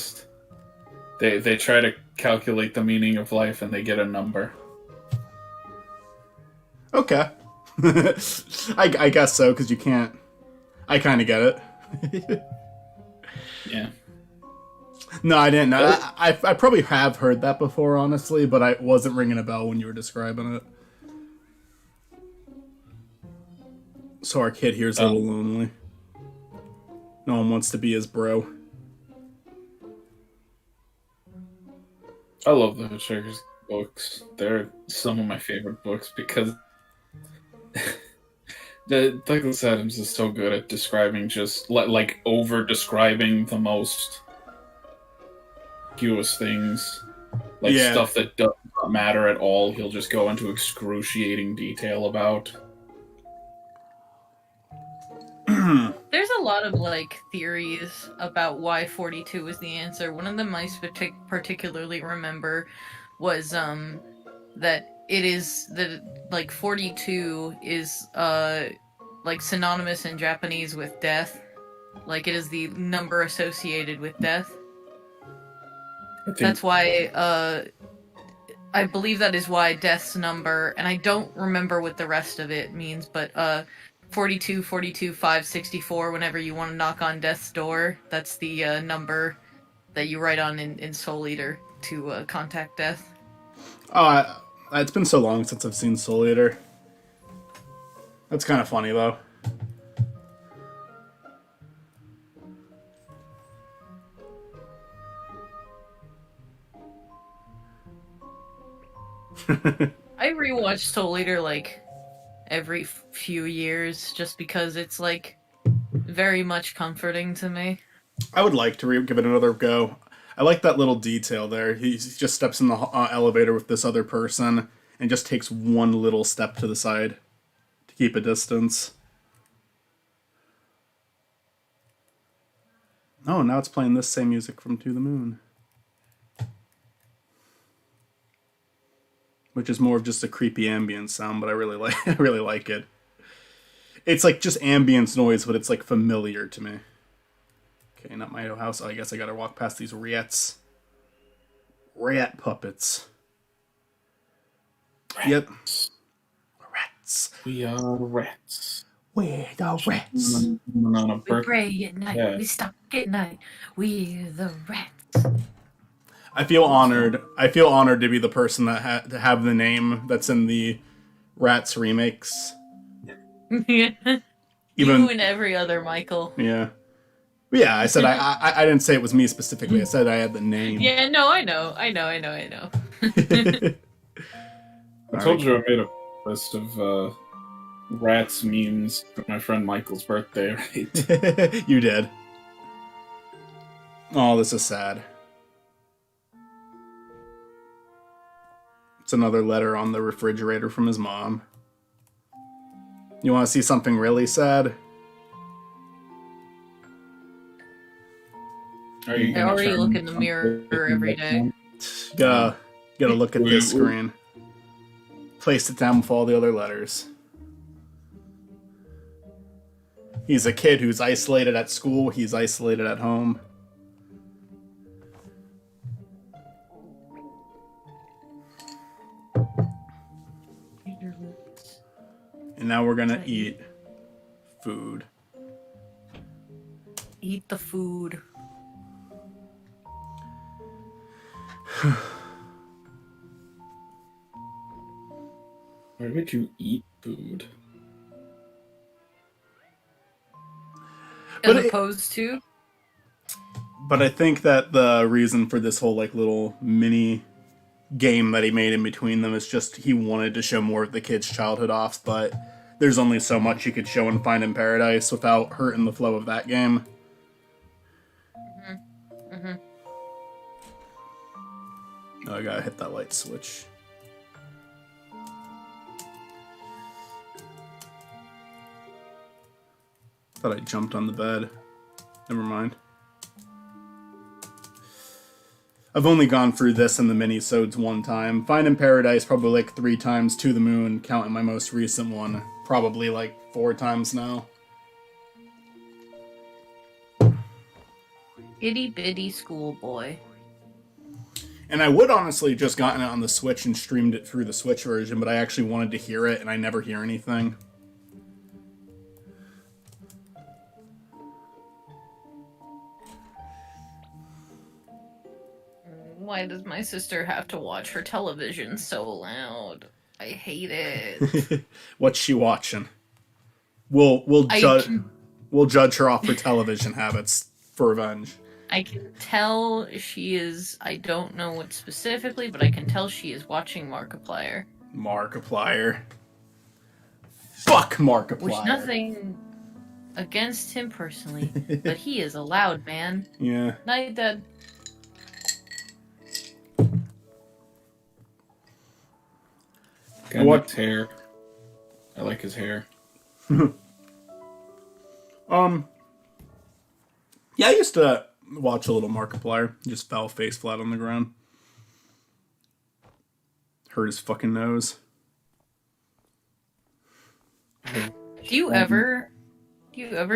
C: They try to calculate the meaning of life and they get a number.
A: Okay. I guess so, because you can't... I kind of get it.
C: Yeah.
A: No, I didn't know. I probably have heard that before, honestly, but I wasn't ringing a bell when you were describing it. So our kid here's a little lonely. No one wants to be his bro.
C: I love the Hitchhiker's books. They're some of my favorite books because Douglas Adams is so good at describing just like over describing the most fewest things, like
A: Yeah.
C: stuff that does not matter at all. He'll just go into excruciating detail about.
B: There's a lot of like theories about why 42 is the answer. One of them I particularly remember was that it is that like 42 is like synonymous in Japanese with death. Like it is the number associated with death. That's why, I believe that is why Death's number, and I don't remember what the rest of it means, but 42, 42, 564, whenever you want to knock on Death's door, that's the number that you write on in Soul Eater to contact Death.
A: Oh, it's been so long since I've seen Soul Eater. That's kind of funny, though.
B: I rewatch Soul Eater like every few years just because it's like very much comforting to me.
A: I would like to give it another go. I like that little detail there. He just steps in the elevator with this other person and just takes one little step to the side to keep a distance. Oh, now it's playing this same music from To the Moon. Which is more of just a creepy ambient sound, but I really like I really like it. It's like just ambience noise, but it's like familiar to me. Okay, not my house. Oh, I guess I gotta walk past these rats. Rat puppets. Yep. Rats.
C: We are rats.
A: We're the rats.
B: We pray at night, we stalk at night, we're the rats.
A: I feel honored. I feel honored to be the person that to have the name that's in the Rats remakes.
B: Yeah.
A: Even
B: You and every other Michael.
A: yeah, yeah. I said I didn't say it was me specifically. I said I had the name.
B: Yeah, no, I know.
C: I told you I made a list of rats memes for my friend Michael's birthday, right?
A: You did. Oh, this is sad. It's another letter on the refrigerator from his mom. You want to see something really sad?
B: I already look in the mirror every day.
A: Gotta look at this screen. Place it down with all the other letters. He's a kid who's isolated at school. He's isolated at home. And now we're gonna eat food.
B: Eat the food.
C: Why would you eat food?
B: As opposed to?
A: But I think that the reason for this whole like little mini game that he made in between them is just he wanted to show more of the kid's childhood off, but there's only so much you could show in Find in Paradise without hurting the flow of that game. Oh, I gotta hit that light switch. Thought I jumped on the bed. Never mind. I've only gone through this in the Minisodes one time. Find in Paradise probably like 3 times. To the Moon, counting my most recent one, probably like 4 times now.
B: Itty bitty schoolboy.
A: And I would honestly just gotten it on the Switch and streamed it through the Switch version, but I actually wanted to hear it and I never hear anything.
B: Why does my sister have to watch her television so loud? I hate it.
A: What's she watching? We'll judge her off her television habits for revenge.
B: I can tell she is. I don't know what specifically, but I can tell she is watching Markiplier.
A: Markiplier. Fuck Markiplier.
B: Which nothing against him personally, but he is a loud man.
A: Yeah.
B: Night, Dad.
C: What hair? I like his hair.
A: Yeah, I used to watch a little Markiplier. Just fell face flat on the ground. Hurt his fucking nose.
B: Do you ever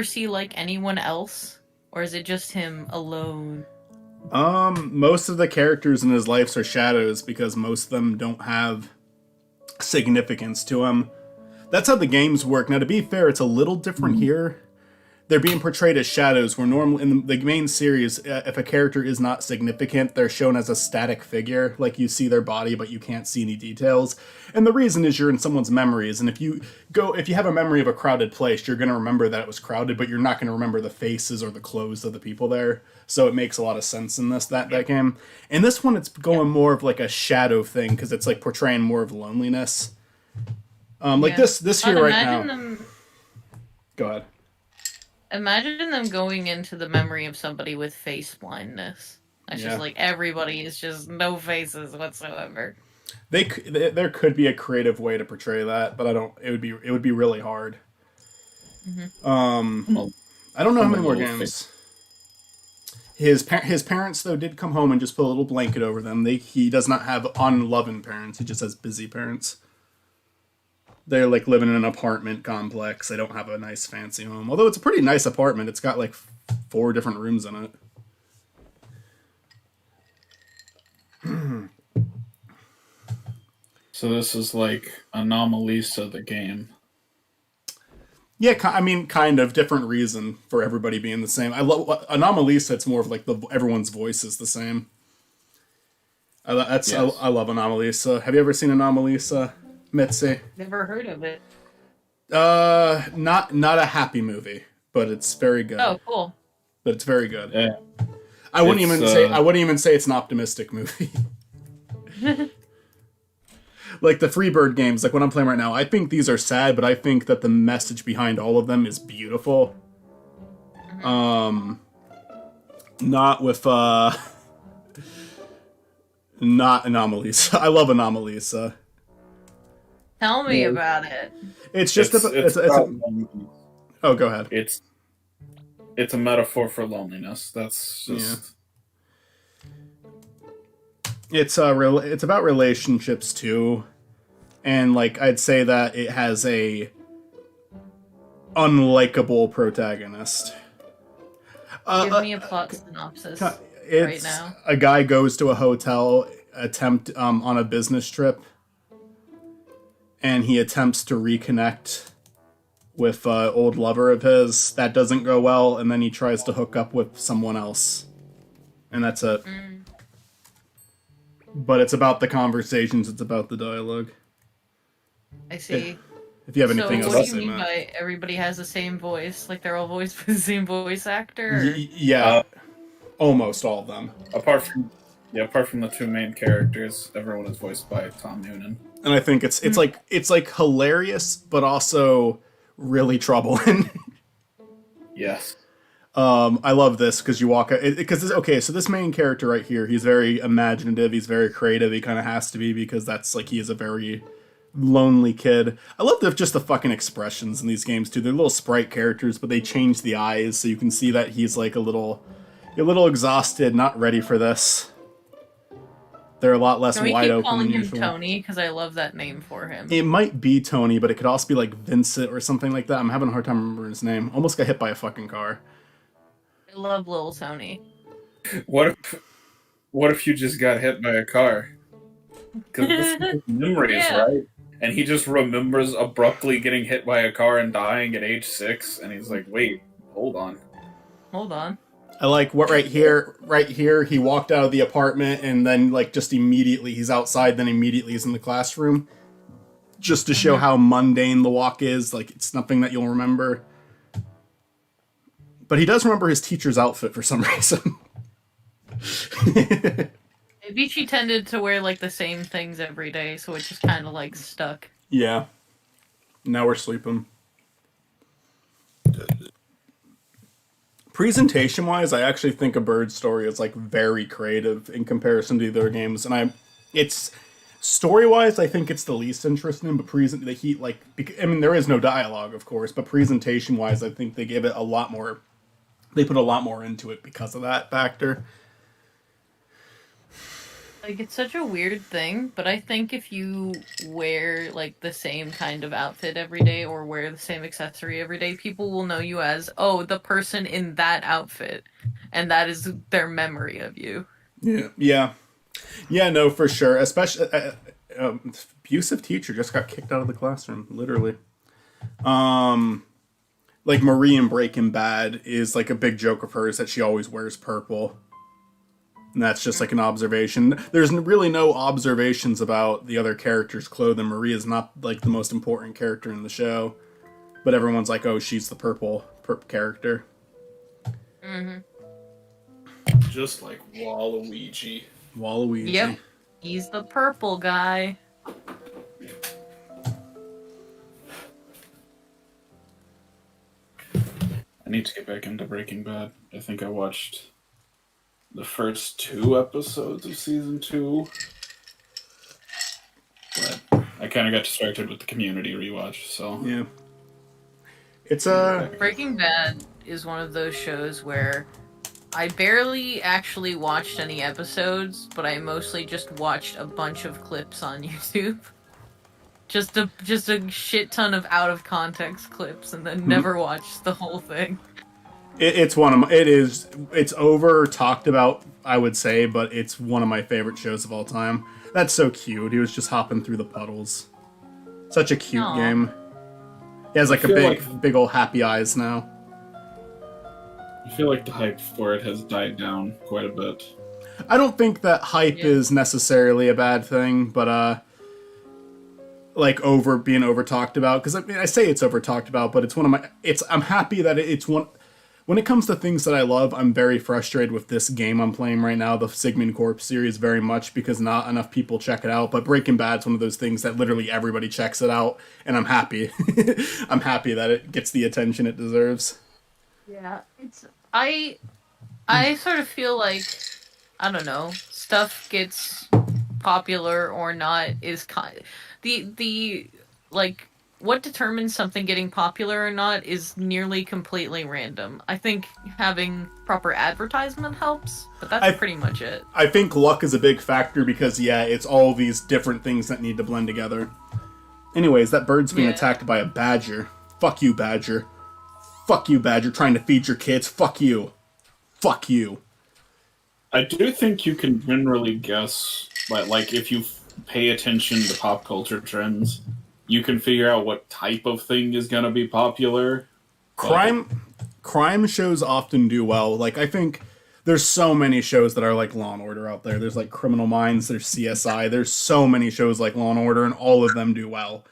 B: see like anyone else, or is it just him alone
A: Most of the characters in his life are shadows because most of them don't have significance to him. That's how the games work. Now, to be fair, it's a little different here. They're being portrayed as shadows, where normally in the main series, if a character is not significant, they're shown as a static figure, like you see their body, but you can't see any details. And the reason is you're in someone's memories, and if you have a memory of a crowded place, you're going to remember that it was crowded, but you're not going to remember the faces or the clothes of the people there. So it makes a lot of sense in that game. In this one, it's going more of like a shadow thing, because it's like portraying more of loneliness. Like this here right now. Go ahead.
B: Imagine them going into the memory of somebody with face blindness. It's just like everybody is just no faces whatsoever.
A: There could be a creative way to portray that, but I don't. It would be really hard.
B: Mm-hmm.
A: I don't know how many more games. His parents though did come home and just put a little blanket over them. He does not have unloving parents. He just has busy parents. They're like living in an apartment complex. They don't have a nice fancy home. Although it's a pretty nice apartment. It's got like 4 different rooms in it.
D: So this is like Anomalisa the game.
A: Yeah, I mean, kind of different reason for everybody being the same. I love Anomalisa. It's more of like everyone's voice is the same. I love Anomalisa. Have you ever seen Anomalisa, Mitzi?
B: Never heard of it.
A: Not a happy movie, but it's very good.
B: Oh, cool.
A: But it's very good.
D: Yeah.
A: I wouldn't even say it's an optimistic movie. Like the Freebird games, like what I'm playing right now, I think these are sad, but I think that the message behind all of them is beautiful. Mm-hmm. Not with not Anomalisa. I love Anomalisa.
B: Tell me about it.
A: It's just oh, go ahead.
D: It's a metaphor for loneliness. That's just
A: it's about relationships too, and like I'd say that it has a unlikable protagonist.
B: Give me a plot synopsis right now.
A: A guy goes to a hotel on a business trip, and he attempts to reconnect with an old lover of his. That doesn't go well, and then he tries to hook up with someone else, and that's it. But it's about the conversations. It's about the dialogue.
B: I see.
A: If you have anything else to say,
B: what do you mean by everybody has the same voice? Like they're all voiced by the same voice actor?
A: Yeah, almost all of them.
D: Apart from the 2 main characters, everyone is voiced by Tom Noonan.
A: And I think it's like hilarious, but also really troubling.
D: Yes.
A: I love this because you walk because so this main character right here, he's very imaginative, he's very creative, he kind of has to be because that's like he is a very lonely kid. I love just the fucking expressions in these games too. They're little sprite characters, but they change the eyes so you can see that he's like a little exhausted, not ready for this. They're a lot less wide open than usual. Can we keep
B: calling him Tony? Because I love that name for him.
A: It might be Tony, but it could also be like Vincent or something like that. I'm having a hard time remembering his name. Almost got hit by a fucking car.
B: I love Little Tony.
D: What if you just got hit by a car? Because this is memories, right? And he just remembers abruptly getting hit by a car and dying at age 6, and he's like, "Wait, hold on."
A: I like what right here. He walked out of the apartment, and then like just immediately he's outside. Then immediately he's in the classroom, just to show how mundane the walk is. Like it's nothing that you'll remember. But he does remember his teacher's outfit for some reason.
B: Maybe she tended to wear like the same things every day, so it just kind of like stuck.
A: Yeah. Now we're sleeping. Presentation-wise, I actually think A Bird's Story is like very creative in comparison to the other games, and it's story-wise, I think it's the least interesting. But there is no dialogue, of course, but presentation-wise, I think they give it a lot more. They put a lot more into it because of that factor.
B: Like, it's such a weird thing, but I think if you wear, like, the same kind of outfit every day or wear the same accessory every day, people will know you as, oh, the person in that outfit. And that is their memory of you.
A: Yeah, yeah, yeah. No, for sure. Especially, abusive teacher just got kicked out of the classroom, literally. Like Marie in Breaking Bad is like a big joke of hers that she always wears purple. And that's just like an observation. There's really no observations about the other characters' clothing. Marie is not like the most important character in the show, but everyone's like, "Oh, she's the purple character."
B: Mm-hmm.
D: Just like Waluigi.
A: Waluigi.
B: Yep. He's the purple guy.
D: I need to get back into Breaking Bad. I think I watched the first 2 episodes of season 2. But I kind of got distracted with the Community rewatch, so
A: Yeah. It's a
B: Breaking Bad is one of those shows where I barely actually watched any episodes, but I mostly just watched a bunch of clips on YouTube. Just a shit ton of out of context clips, and then never watched the whole thing.
A: it's one of my, it is it's over talked about, I would say, but it's one of my favorite shows of all time. That's so cute. He was just hopping through the puddles. Such a cute
B: Aw.
A: game. He has like a
D: feel
A: big old happy eyes now.
D: I feel like the hype for it has died down quite a bit.
A: I don't think that hype
B: Yeah.
A: is necessarily a bad thing, but like over being over talked about, because I mean, I say it's over talked about, but it's one of my I'm happy that it's one. When it comes to things that I love, I'm very frustrated with this game I'm playing right now, the Sigmund Corp series, very much because not enough people check it out. But Breaking Bad's one of those things that literally everybody checks it out, and I'm happy. I'm happy that it gets the attention it deserves.
B: Yeah, it's I sort of feel like, I don't know, stuff gets popular or not is the like what determines something getting popular or not is nearly completely random. I think having proper advertisement helps, but that's pretty much it.
A: I think luck is a big factor because, yeah, it's all these different things that need to blend together. Anyways, that bird's being
B: Yeah.
A: attacked by a badger. Fuck you, badger. Fuck you, badger, trying to feed your kids. Fuck you. Fuck you.
D: I do think you can generally guess, but like if you pay attention to pop culture trends, you can figure out what type of thing is going to be popular.
A: Crime shows often do well. Like, I think there's so many shows that are like Law and Order out there. There's like Criminal Minds, there's CSI. There's so many shows like Law and Order, and all of them do well.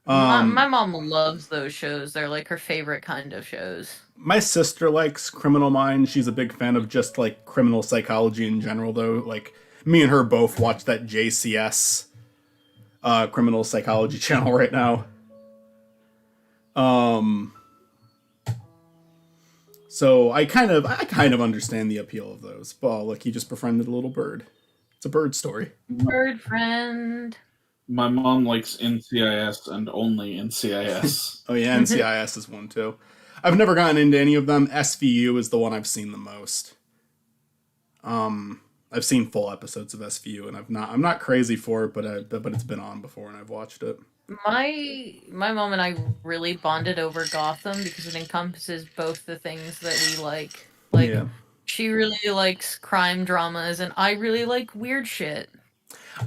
B: My mom loves those shows. They're like her favorite kind of shows.
A: My sister likes Criminal Minds. She's a big fan of just like criminal psychology in general, though. Like, me and her both watch that JCS criminal psychology channel right now. So I kind of understand the appeal of those. But look, he just befriended a little bird. It's a bird story.
B: Bird friend.
D: My mom likes NCIS and only NCIS.
A: Oh yeah, NCIS is one too. I've never gotten into any of them. SVU is the one I've seen the most. I've seen full episodes of SVU, and I'm not crazy for it, but it's been on before, and I've watched it.
B: My mom and I really bonded over Gotham because it encompasses both the things that we like. Like,
A: Yeah.
B: she really likes crime dramas, and I really like weird shit.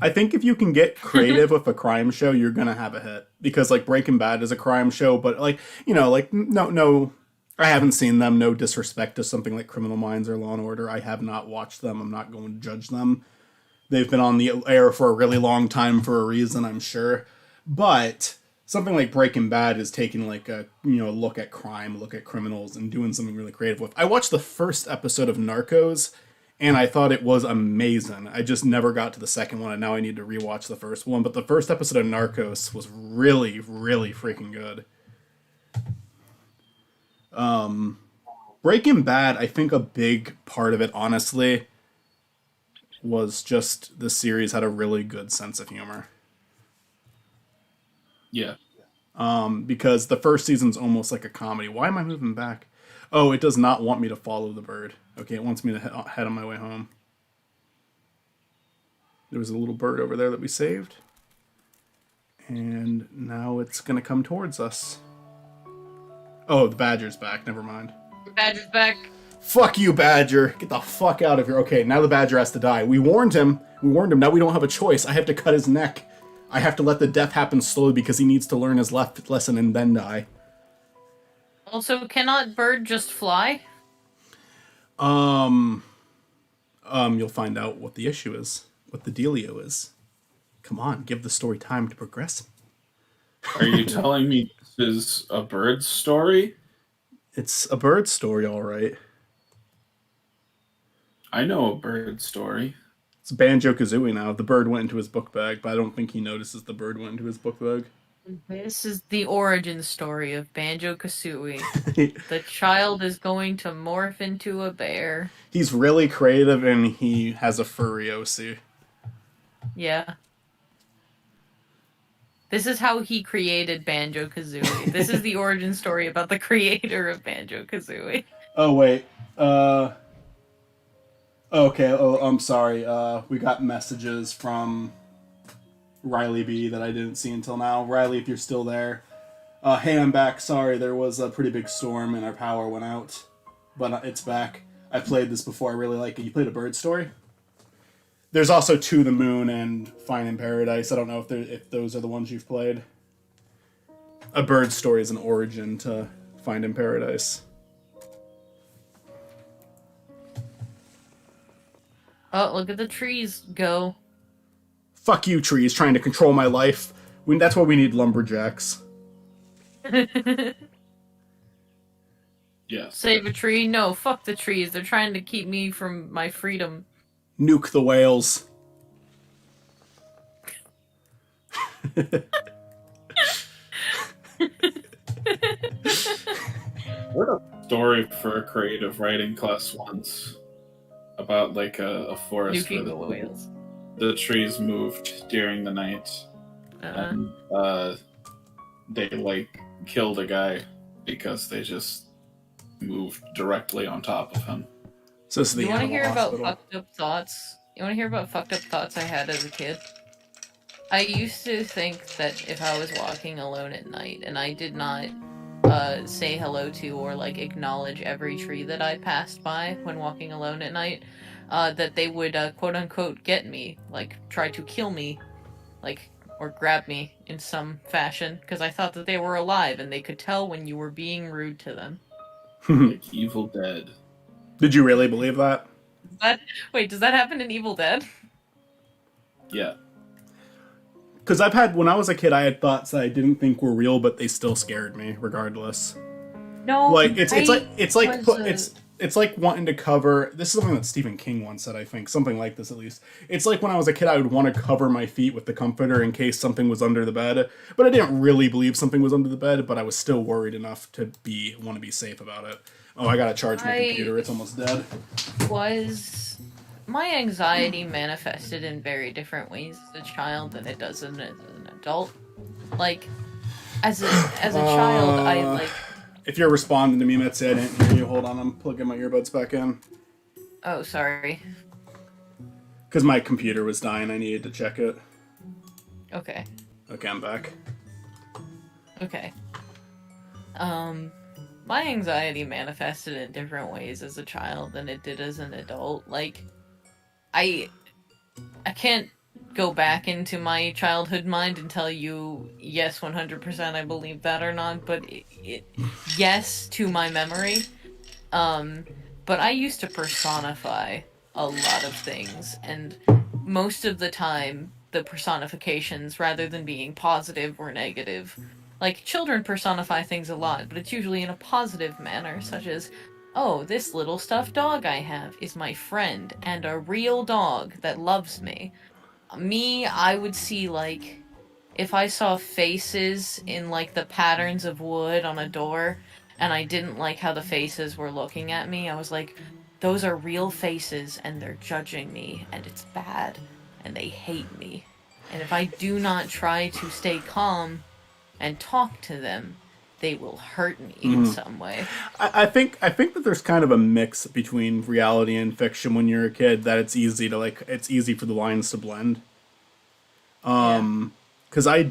A: I think if you can get creative with a crime show, you're gonna have a hit. Because like Breaking Bad is a crime show, but like, like no, I haven't seen them. No disrespect to something like Criminal Minds or Law and Order. I have not watched them. I'm not going to judge them. They've been on the air for a really long time for a reason, I'm sure. But something like Breaking Bad is taking like a look at crime, look at criminals, and doing something really creative with. I watched the first episode of Narcos, and I thought it was amazing. I just never got to the second one, and now I need to rewatch the first one. But the first episode of Narcos was really, really freaking good. Breaking Bad, I think a big part of it, honestly, was just the series had a really good sense of humor.
D: Yeah.
A: Because the first season's almost like a comedy. Why am I moving back? Oh, it does not want me to follow the bird. Okay, it wants me to head on my way home. There was a little bird over there that we saved. And now it's going to come towards us. Oh, the badger's back. Never mind.
B: Badger's back.
A: Fuck you, badger. Get the fuck out of here. Okay, now the badger has to die. We warned him. Now we don't have a choice. I have to cut his neck. I have to let the death happen slowly because he needs to learn his lesson and then die.
B: Also, cannot bird just fly?
A: You'll find out what the issue is. What the dealio is. Come on, give the story time to progress.
D: Are you telling me this is a bird story?
A: It's a bird story, all right.
D: I know a bird story.
A: It's Banjo-Kazooie now. The bird went into his book bag, but I don't think he notices the bird went into his book bag.
B: This is the origin story of Banjo-Kazooie. The child is going to morph into a bear.
A: He's really creative and he has a furry OC.
B: Yeah. This is how he created Banjo-Kazooie. This is the origin story about the creator of Banjo-Kazooie.
A: Oh, wait. Okay, I'm sorry. We got messages from Riley B that I didn't see until now. Riley, if you're still there. Hey, I'm back. Sorry, there was a pretty big storm and our power went out. But it's back. I played this before. I really like it. You played a bird story? There's also To the Moon and Fine in Paradise. I don't know if those are the ones you've played. A bird story is an origin to Find in Paradise.
B: Oh, look at the trees go.
A: Fuck you, trees, trying to control my life. That's why we need lumberjacks.
D: Yes.
B: Save a tree? No, fuck the trees. They're trying to keep me from my freedom.
A: Nuke the whales.
D: I heard a story for a creative writing class once about like a forest
B: Nuking
D: where
B: the whales.
D: the trees moved during the night, and they like killed a guy because they just moved directly on top of him.
A: So this is the
B: You want to
A: animal
B: hear
A: hospital.
B: about fucked up thoughts? You want to hear about fucked up thoughts I had as a kid? I used to think that if I was walking alone at night and I did not say hello to or like acknowledge every tree that I passed by when walking alone at night, that they would quote unquote get me, like try to kill me, like or grab me in some fashion, because I thought that they were alive and they could tell when you were being rude to them.
D: Like Evil Dead.
A: Did you really believe that?
B: Wait, does that happen in Evil Dead?
D: Yeah.
A: Because when I was a kid, I had thoughts that I didn't think were real, but they still scared me regardless.
B: No,
A: Like it's like wanting to cover. This is something that Stephen King once said. I think something like this at least. It's like when I was a kid, I would want to cover my feet with the comforter in case something was under the bed, but I didn't really believe something was under the bed. But I was still worried enough to want to be safe about it. Oh, I gotta charge my computer. It's almost dead.
B: My anxiety manifested in very different ways as a child than it does as an adult. Like, as a child, I like.
A: If you're responding to me, Mitzi, I didn't hear you. Hold on, I'm plugging my earbuds back in.
B: Oh, sorry.
A: Because my computer was dying, I needed to check it.
B: Okay.
A: Okay, I'm back.
B: Okay. My anxiety manifested in different ways as a child than it did as an adult. Like, I can't go back into my childhood mind and tell you, yes, 100% I believe that or not, but yes to my memory. But I used to personify a lot of things, and most of the time, the personifications, rather than being positive or negative, like, children personify things a lot, but it's usually in a positive manner, such as, oh, this little stuffed dog I have is my friend and a real dog that loves me. Me, I would see, like, if I saw faces in, like, the patterns of wood on a door, and I didn't like how the faces were looking at me, I was like, those are real faces, and they're judging me, and it's bad, and they hate me. And if I do not try to stay calm and talk to them, they will hurt me in some way.
A: I think that there's kind of a mix between reality and fiction when you're a kid, that it's easy for the lines to blend. Because I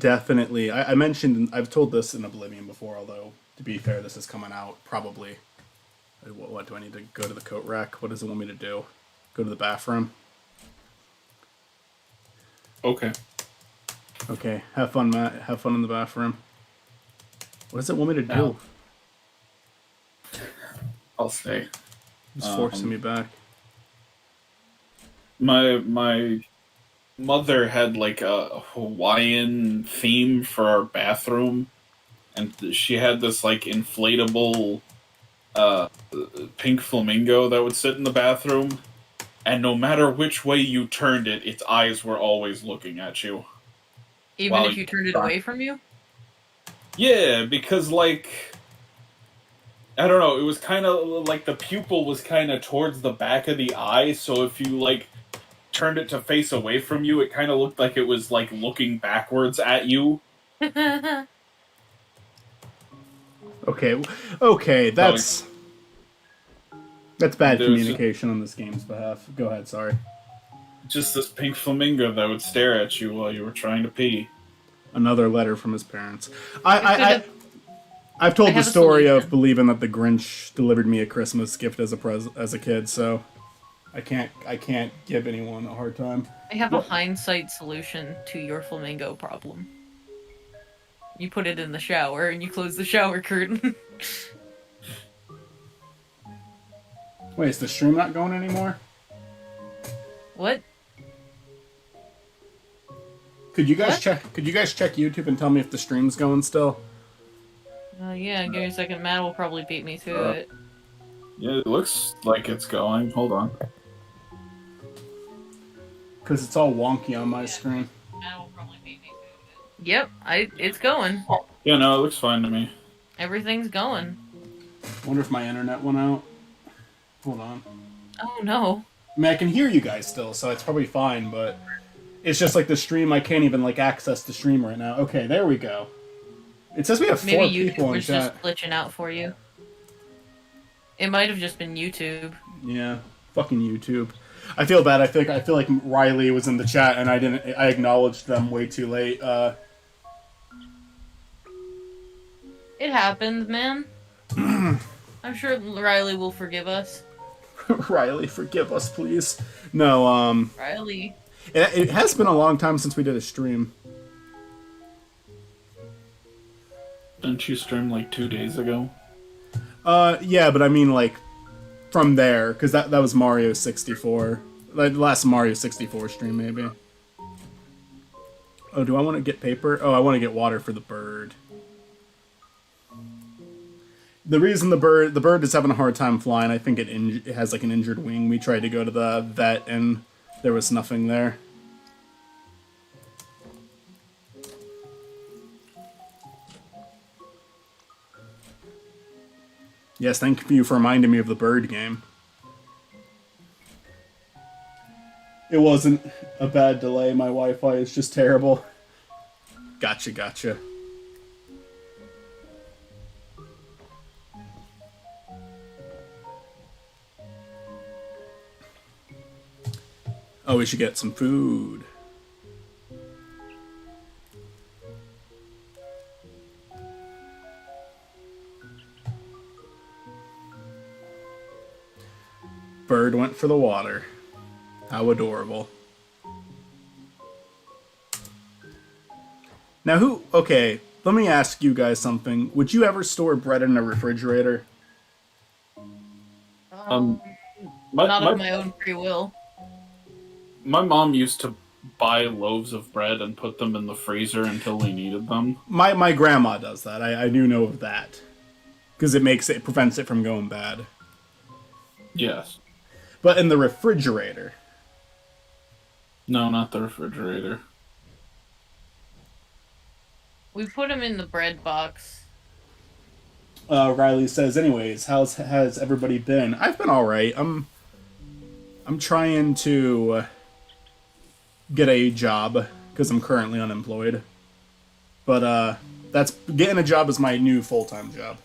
A: mentioned, I've told this in Oblivion before, although to be fair, this is coming out probably. What do I need to go to the coat rack? What does it want me to do? Go to the bathroom?
D: Okay.
A: Okay, have fun, Matt. Have fun in the bathroom. What does it want me to do?
D: No. I'll stay.
A: It's forcing me back.
D: My mother had like a Hawaiian theme for our bathroom, and she had this like inflatable pink flamingo that would sit in the bathroom, and no matter which way you turned it, its eyes were always looking at you.
B: Even if you turned it away from you?
D: Yeah, because like, I don't know, it was kind of like the pupil was kind of towards the back of the eye, so if you like turned it to face away from you, it kind of looked like it was like looking backwards at you.
A: Okay, that's bad communication on this game's behalf. Go ahead, sorry.
D: Just this pink flamingo that would stare at you while you were trying to pee.
A: Another letter from his parents. I've told the story of believing that the Grinch delivered me a Christmas gift as a kid, so I can't give anyone a hard time.
B: I have a hindsight solution to your flamingo problem. You put it in the shower and you close the shower curtain.
A: Wait, is the stream not going anymore?
B: What?
A: Could you guys check YouTube and tell me if the stream's going still?
B: Yeah, give me a second. Matt will probably beat me to it.
D: Yeah, it looks like it's going. Hold on.
A: Because it's all wonky on my screen.
B: Matt will probably beat me to it. Yep, it's going.
D: Yeah, no, it looks fine to me.
B: Everything's going.
A: Wonder if my internet went out. Hold on.
B: Oh no.
A: I mean, I can hear you guys still, so it's probably fine, but it's just like the stream, I can't even like access the stream right now. Okay, there we go. It says we have 4 people in
B: YouTube was
A: chat.
B: just glitching out for you. It might have just been YouTube.
A: Yeah, fucking YouTube. I feel bad. I feel like Riley was in the chat and I acknowledged them way too late.
B: It happens, man. I'm sure Riley will forgive us.
A: Riley, forgive us, please. No,
B: Riley.
A: It has been a long time since we did a stream.
D: Didn't you stream like 2 days ago?
A: Yeah, but I mean like from there, because that was Mario 64. Like the last Mario 64 stream, maybe. Oh, do I want to get paper? Oh, I want to get water for the bird. The reason the bird is having a hard time flying, I think it has like an injured wing. We tried to go to the vet and there was nothing there. Yes, thank you for reminding me of the bird game. It wasn't a bad delay, my Wi-Fi is just terrible. Gotcha. Oh, we should get some food. Bird went for the water. How adorable. Now okay, let me ask you guys something. Would you ever store bread in a refrigerator?
B: Not of my own free will.
D: My mom used to buy loaves of bread and put them in the freezer until we needed them.
A: My grandma does that. I do know of that. Because it prevents it from going bad.
D: Yes.
A: But in the refrigerator.
D: No, not the refrigerator.
B: We put them in the bread box.
A: Riley says, anyways, has everybody been? I've been alright. I'm trying to get a job because I'm currently unemployed. But That's getting a job is my new full-time job.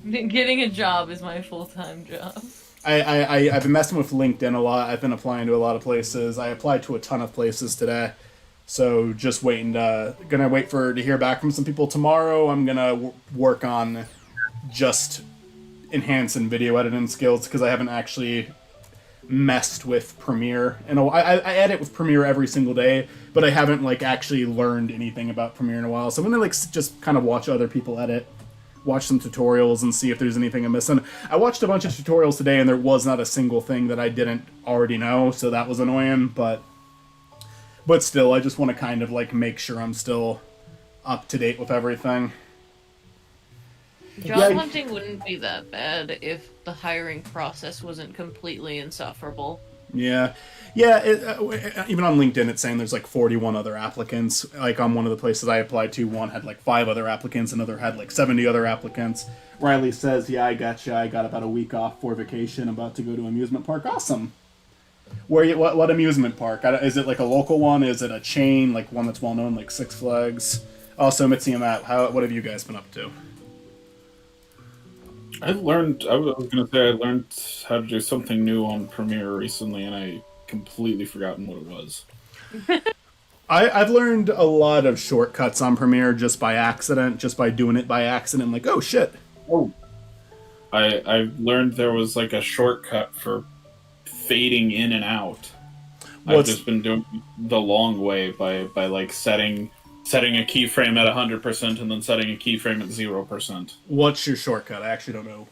B: Getting a job is my full-time job.
A: I've been messing with LinkedIn a lot. I've been applying to a lot of places. I applied to a ton of places today. So just gonna wait to hear back from some people tomorrow. I'm gonna work on just enhancing video editing skills because I haven't actually messed with Premiere. And I edit with Premiere every single day, but I haven't like actually learned anything about Premiere in a while. So I'm gonna like just kind of watch other people edit, watch some tutorials, and see if there's anything I'm missing. I watched a bunch of tutorials today, and there was not a single thing that I didn't already know, so that was annoying. But still, I just want to kind of like make sure I'm still up to date with everything.
B: Job hunting wouldn't be that bad if the hiring process wasn't completely insufferable.
A: Yeah. Even on LinkedIn, it's saying there's like 41 other applicants. Like on one of the places I applied to, one had like 5 other applicants, another had like 70 other applicants. Riley says, "Yeah, I gotcha. I got about a week off for vacation. About to go to amusement park. Awesome. What amusement park? Is it like a local one? Is it a chain, like one that's well known, like Six Flags? Also, Mitzi and Matt, what have you guys been up to?
D: I learned how to do something new on Premiere recently, and I completely forgotten what it was.
A: I've learned a lot of shortcuts on Premiere just by accident, just by doing it by accident. Like, oh shit.
D: Oh. I learned there was like a shortcut for fading in and out. I've just been doing the long way by like setting a keyframe at 100% and then setting a keyframe at 0%.
A: What's your shortcut? I actually don't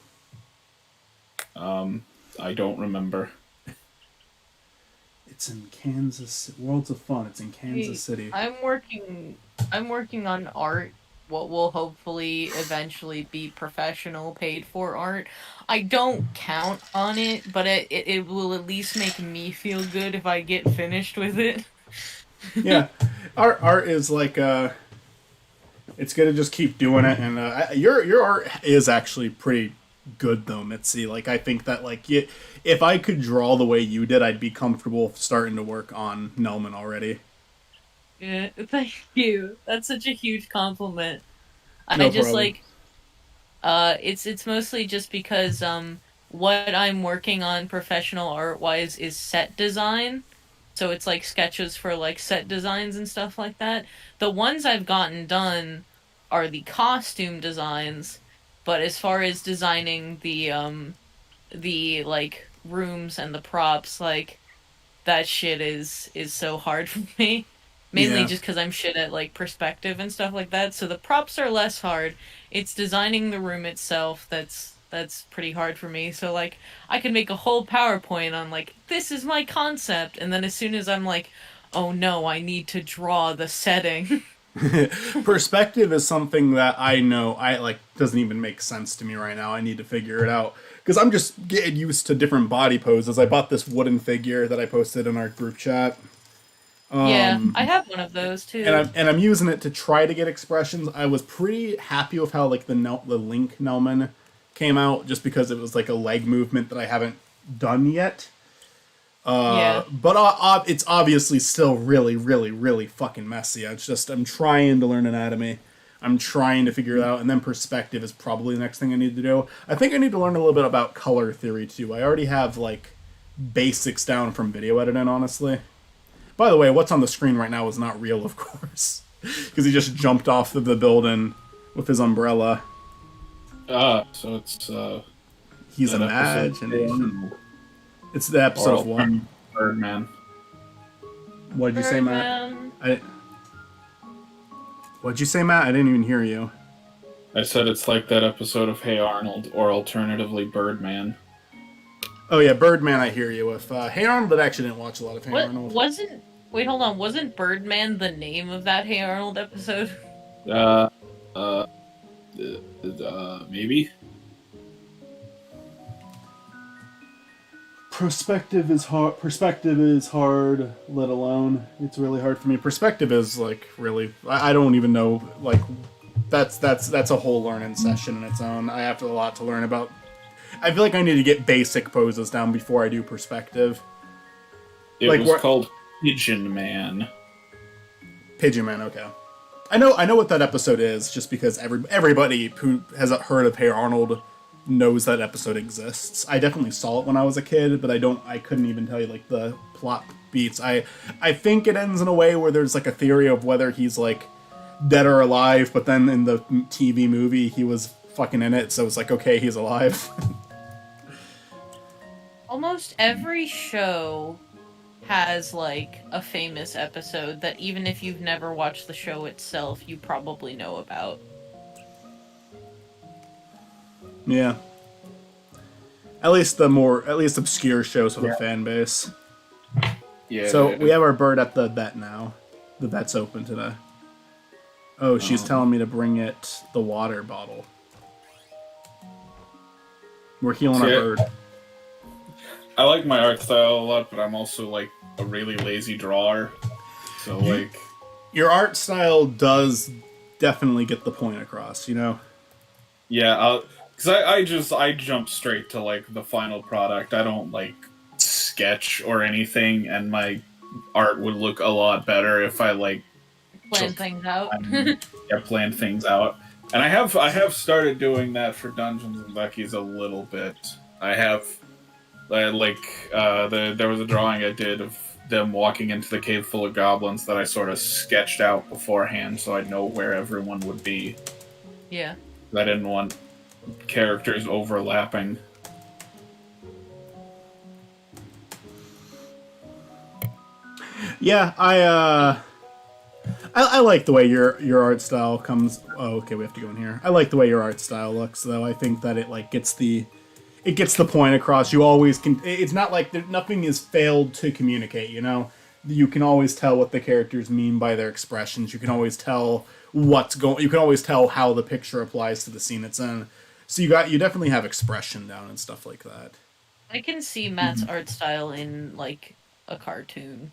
A: know.
D: I don't remember.
A: It's in Kansas. Worlds of Fun. It's in Kansas City.
B: I'm working on art. What will hopefully eventually be professional, paid for art. I don't count on it, but it will at least make me feel good if I get finished with it.
A: Yeah, art is like it's gonna just keep doing it, and your art is actually pretty good though, Mitzi. Like I think that like if I could draw the way you did, I'd be comfortable starting to work on Nelman already.
B: Yeah, thank you. That's such a huge compliment.
A: No
B: I just
A: problem.
B: it's mostly just because what I'm working on professional art wise is set design. So it's like sketches for like set designs and stuff like that. The ones I've gotten done are the costume designs, but as far as designing the like rooms and the props, like that shit is so hard for me. Mainly just because I'm shit at like perspective and stuff like that. So the props are less hard. It's designing the room itself that's pretty hard for me. So like I could make a whole PowerPoint on like this is my concept, and then as soon as I'm like, oh no, I need to draw the setting.
A: Perspective is something that I know I like doesn't even make sense to me right now. I need to figure it out because I'm just getting used to different body poses. I bought this wooden figure that I posted in our group chat.
B: Yeah, I have one of those too.
A: And I'm using it to try to get expressions. I was pretty happy with how like the Link Nelman came out, just because it was like a leg movement that I haven't done yet. But it's obviously still really, really, really fucking messy. I'm trying to learn anatomy. I'm trying to figure it out, and then perspective is probably the next thing I need to do. I think I need to learn a little bit about color theory too. I already have like basics down from video editing, honestly. By the way, what's on the screen right now is not real, of course, because he just jumped off of the building with his umbrella.
D: So it's
A: He's imagination. It's the episode of one.
D: Birdman.
A: What'd you say, Matt? What'd you say, Matt? I didn't even hear you.
D: I said it's like that episode of Hey Arnold, or alternatively Birdman.
A: Oh yeah, Birdman. I hear you with Hey Arnold, but I actually didn't watch a lot of Hey Arnold.
B: Wait, hold on. Wasn't Birdman the name of that Hey Arnold episode?
D: Maybe.
A: Perspective is hard, let alone it's really hard for me. Perspective is like really, I don't even know, like that's a whole learning session in its own. I have a lot to learn about. I feel like I need to get basic poses down before I do perspective.
D: It was called Pigeon Man.
A: Pigeon Man, okay. I know what that episode is, just because everybody who has heard of Hey Arnold knows that episode exists. I definitely saw it when I was a kid, but I couldn't even tell you like the plot beats. I think it ends in a way where there's like a theory of whether he's like dead or alive, but then in the TV movie he was fucking in it, so it's like, okay, he's alive.
B: Almost every show has like a famous episode that even if you've never watched the show itself, you probably know about.
A: Yeah. At least obscure shows with a fan base.
D: Yeah.
A: So we have our bird at the vet now. The vet's open today. Oh, she's telling me to bring it the water bottle. We're healing our bird.
D: I like my art style a lot, but I'm also like a really lazy drawer. So like,
A: your art style does definitely get the point across, you know?
D: Yeah, because I jump straight to like the final product. I don't like sketch or anything, and my art would look a lot better if I like
B: Plan things out.
D: plan things out. And I have started doing that for Dungeons and Lucky's a little bit. I have there was a drawing I did of them walking into the cave full of goblins that I sort of sketched out beforehand, so I'd know where everyone would be.
B: Yeah.
D: I didn't want characters overlapping.
A: Yeah, I like the way your art style comes. Oh, okay, we have to go in here. I like the way your art style looks, though. I think that it like gets the point across. You always can. It's not like nothing is failed to communicate. You know, you can always tell what the characters mean by their expressions. You can always tell what's going. You can always tell how the picture applies to the scene it's in. So you definitely have expression down and stuff like that.
B: I can see Matt's art style in like a cartoon.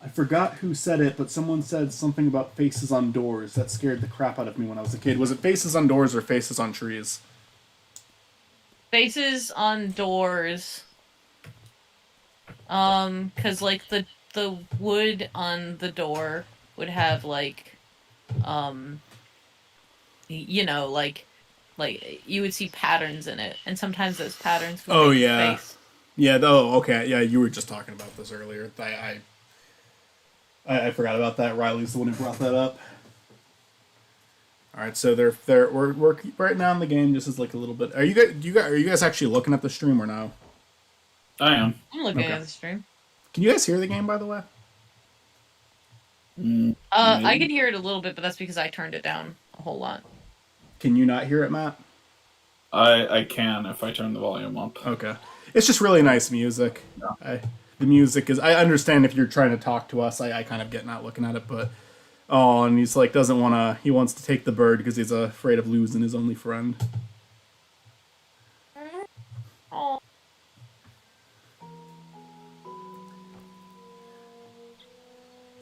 A: I forgot who said it, but someone said something about faces on doors. That scared the crap out of me when I was a kid. Was it faces on doors or faces on trees?
B: Faces on doors. Cause like the wood on the door would have like, you know, like you would see patterns in it, and sometimes those patterns would make a face.
A: Yeah. Oh, okay. Yeah, you were just talking about this earlier. I forgot about that. Riley's the one who brought that up. All right, so we're right now in the game. Just as like a little bit. Are you guys actually looking at the stream or no?
D: I am.
B: I'm looking at the stream.
A: Can you guys hear the game, by the way?
B: I can hear it a little bit, but that's because I turned it down a whole lot.
A: Can you not hear it, Matt?
D: I can if I turn the volume up.
A: Okay. It's just really nice music.
D: Yeah.
A: The music is... I understand if you're trying to talk to us. I kind of get not looking at it, but... Oh, and he's like, doesn't want to... He wants to take the bird because he's afraid of losing his only friend.
B: Oh.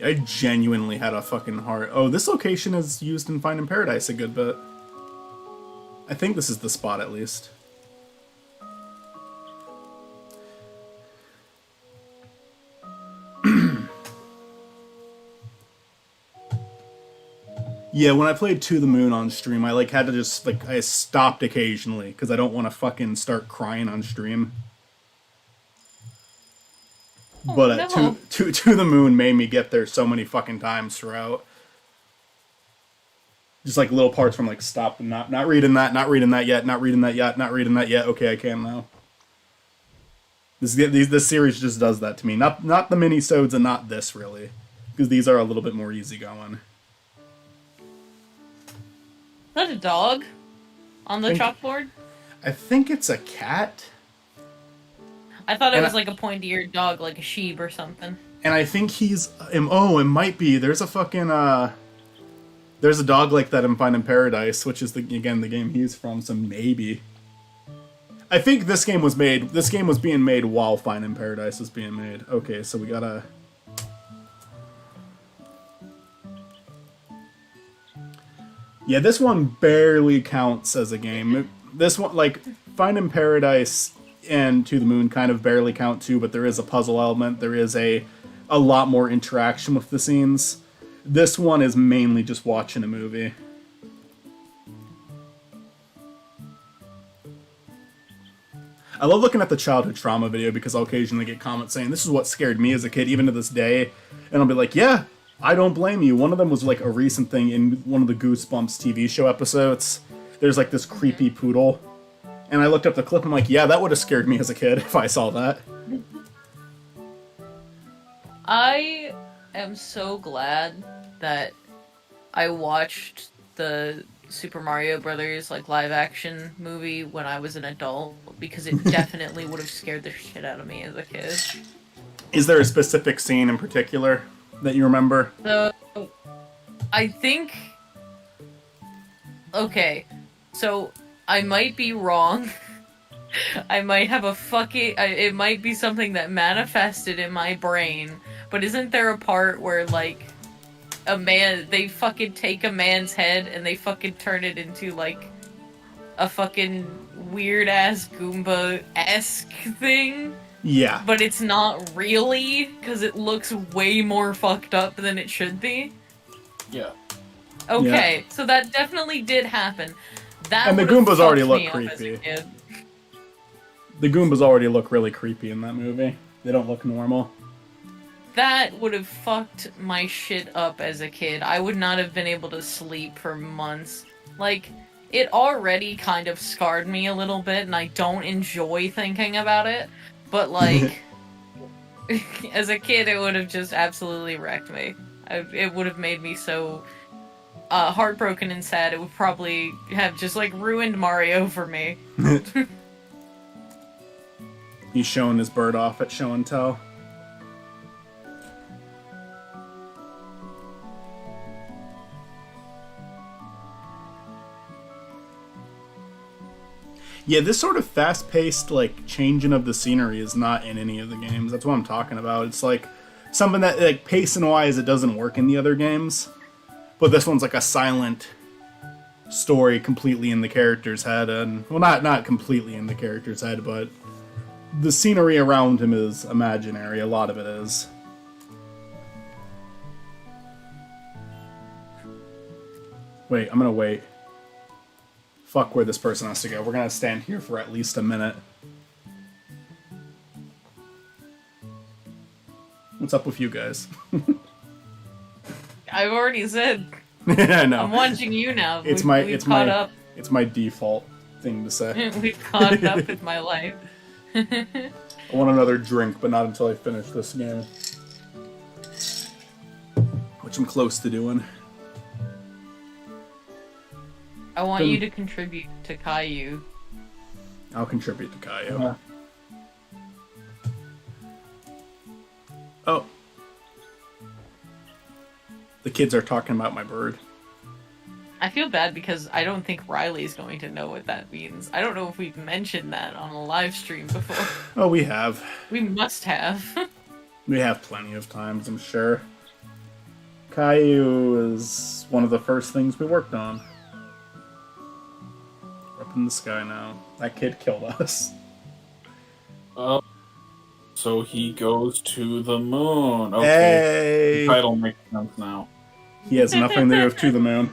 A: I genuinely had a fucking heart. Oh, this location is used in Finding Paradise a good bit. I think this is the spot, at least. Yeah, when I played To the Moon on stream, I had to just I stopped occasionally because I don't want to fucking start crying on stream. But to the Moon made me get there so many fucking times throughout. Just little parts from stop and not reading that, not reading that yet, not reading that yet, not reading that yet. Okay, I can now. This series just does that to me. Not the minisodes and not this really, because these are a little bit more easygoing.
B: Is that a dog on the chalkboard?
A: I think it's a cat.
B: I thought it was a pointy-eared dog, like a sheep or something.
A: And I think he's... Oh, it might be. There's a fucking... There's a dog like that in Finding Paradise, which is, again, the game he's from, so maybe. I think this game was made... This game was being made while Finding Paradise was being made. Okay, so we gotta... Yeah, this one barely counts as a game. This one, Finding Paradise and To the Moon kind of barely count too, but there is a puzzle element. There is a lot more interaction with the scenes. This one is mainly just watching a movie. I love looking at the childhood trauma video because I'll occasionally get comments saying, this is what scared me as a kid, even to this day. And I'll be like, yeah, I don't blame you. One of them was like a recent thing in one of the Goosebumps TV show episodes. There's like this creepy poodle. And I looked up the clip and I'm like, yeah, that would have scared me as a kid if I saw that.
B: I am so glad that I watched the Super Mario Brothers like live action movie when I was an adult, because it definitely would have scared the shit out of me as a kid.
A: Is there a specific scene in particular that you remember?
B: So, I think... Okay, so I might be wrong. I might have a fucking... It might be something that manifested in my brain, but isn't there a part where, like, they fucking take a man's head and they fucking turn it into, like, a fucking weird-ass Goomba-esque thing?
A: Yeah.
B: But it's not really, because it looks way more fucked up than it should be?
D: Yeah.
B: Okay, so that definitely did happen. That
A: And the
B: would've
A: Goombas already
B: fucked
A: look
B: me up as a
A: creepy.
B: kid.
A: The Goombas already look really creepy in that movie. They don't look normal.
B: That would have fucked my shit up as a kid. I would not have been able to sleep for months. Like, it already kind of scarred me a little bit, and I don't enjoy thinking about it. But, like, as a kid, it would have just absolutely wrecked me. It would have made me so heartbroken and sad. It would probably have just, like, ruined Mario for me.
A: He's showing his bird off at show and tell. Yeah, this sort of fast-paced, like, changing of the scenery is not in any of the games. That's what I'm talking about. It's like something that, like, pacing-wise, it doesn't work in the other games. But this one's like a silent story completely in the character's head, and well, not completely in the character's head, but the scenery around him is imaginary. A lot of it is. Wait, I'm gonna wait. Fuck where this person has to go. We're gonna stand here for at least a minute. What's up with you guys?
B: I've already said.
A: I know.
B: I'm watching you now.
A: It's
B: We've caught up.
A: It's my default thing to say.
B: We've caught up with my life.
A: I want another drink, but not until I finish this game. Which I'm close to doing.
B: I want you to contribute to Caillou.
A: I'll contribute to Caillou.
D: Yeah.
A: Oh. The kids are talking about my bird.
B: I feel bad because I don't think Riley's going to know what that means. I don't know if we've mentioned that on a live stream before.
A: Oh, we have.
B: We must have.
A: We have plenty of times, I'm sure. Caillou is one of the first things we worked on. We're up in the sky now. That kid killed us.
D: So he goes to the moon. Okay.
A: Hey!
D: The title makes sense now.
A: He has nothing to do with To the Moon.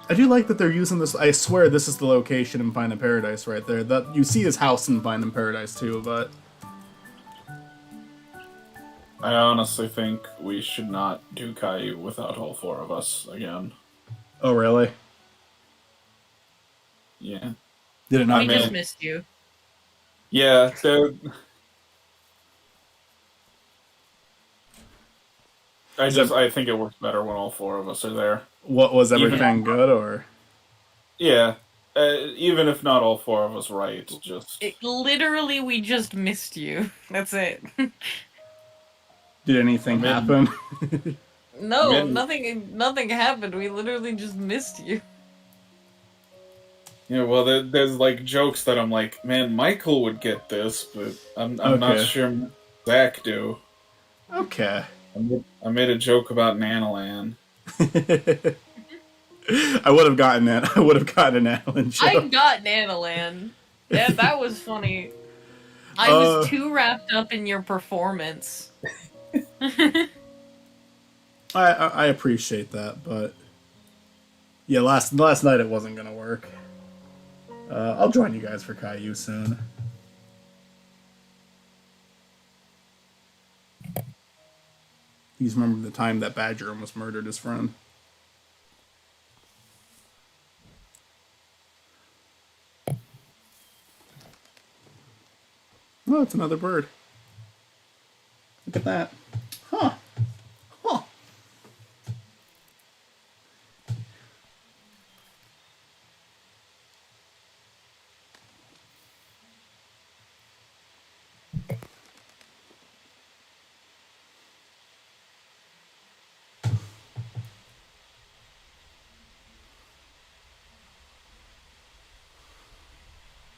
A: I do like that they're using this. I swear this is the location in Finding Paradise right there. That you see his house in Finding Paradise too, but
D: I honestly think we should not do Caillou without all four of us again.
A: oh really?
D: Yeah.
A: Did it not?
B: We
D: man.
B: just missed you.
D: Yeah, I think it works better when all four of us are there.
A: What was everything good or?
D: Yeah. Even if not all four of us right, just...
B: Literally, we just missed you. That's it.
A: Did anything happen?
B: No,
D: Man.
B: nothing happened. We literally just missed you.
D: Yeah, well, there's like jokes that I'm like, man, Michael would get this, but I'm not
A: Okay.
D: sure Zach do.
A: Okay.
D: I made a joke about Nanolan.
A: I would have gotten that. I would have gotten an Alan joke.
B: I got Nanoland. Yeah, that was funny. I was too wrapped up in your performance.
A: I appreciate that, but yeah, last night it wasn't gonna work. I'll join you guys for Caillou soon. He's remembered the time that Badger almost murdered his friend. Oh, it's another bird. Look at that. Huh. Huh.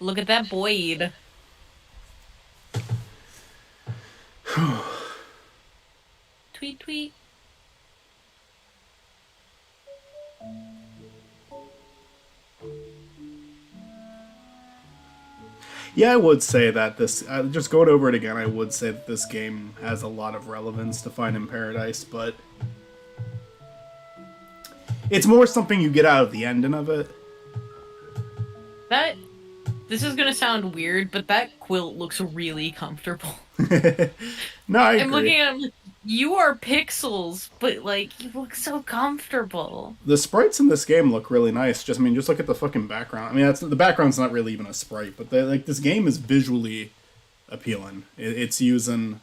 B: Look at that Boyd. Tweet, tweet.
A: Yeah, I would say that this, just going over it again, I would say that this game has a lot of relevance to Find in Paradise, but it's more something you get out of the ending of it.
B: This is gonna sound weird, but that quilt looks really comfortable.
A: No, I agree.
B: I'm looking at him, you are pixels, but like, you look so comfortable.
A: The sprites in this game look really nice. Just look at the fucking background. I mean, the background's not really even a sprite, but this game is visually appealing. It's using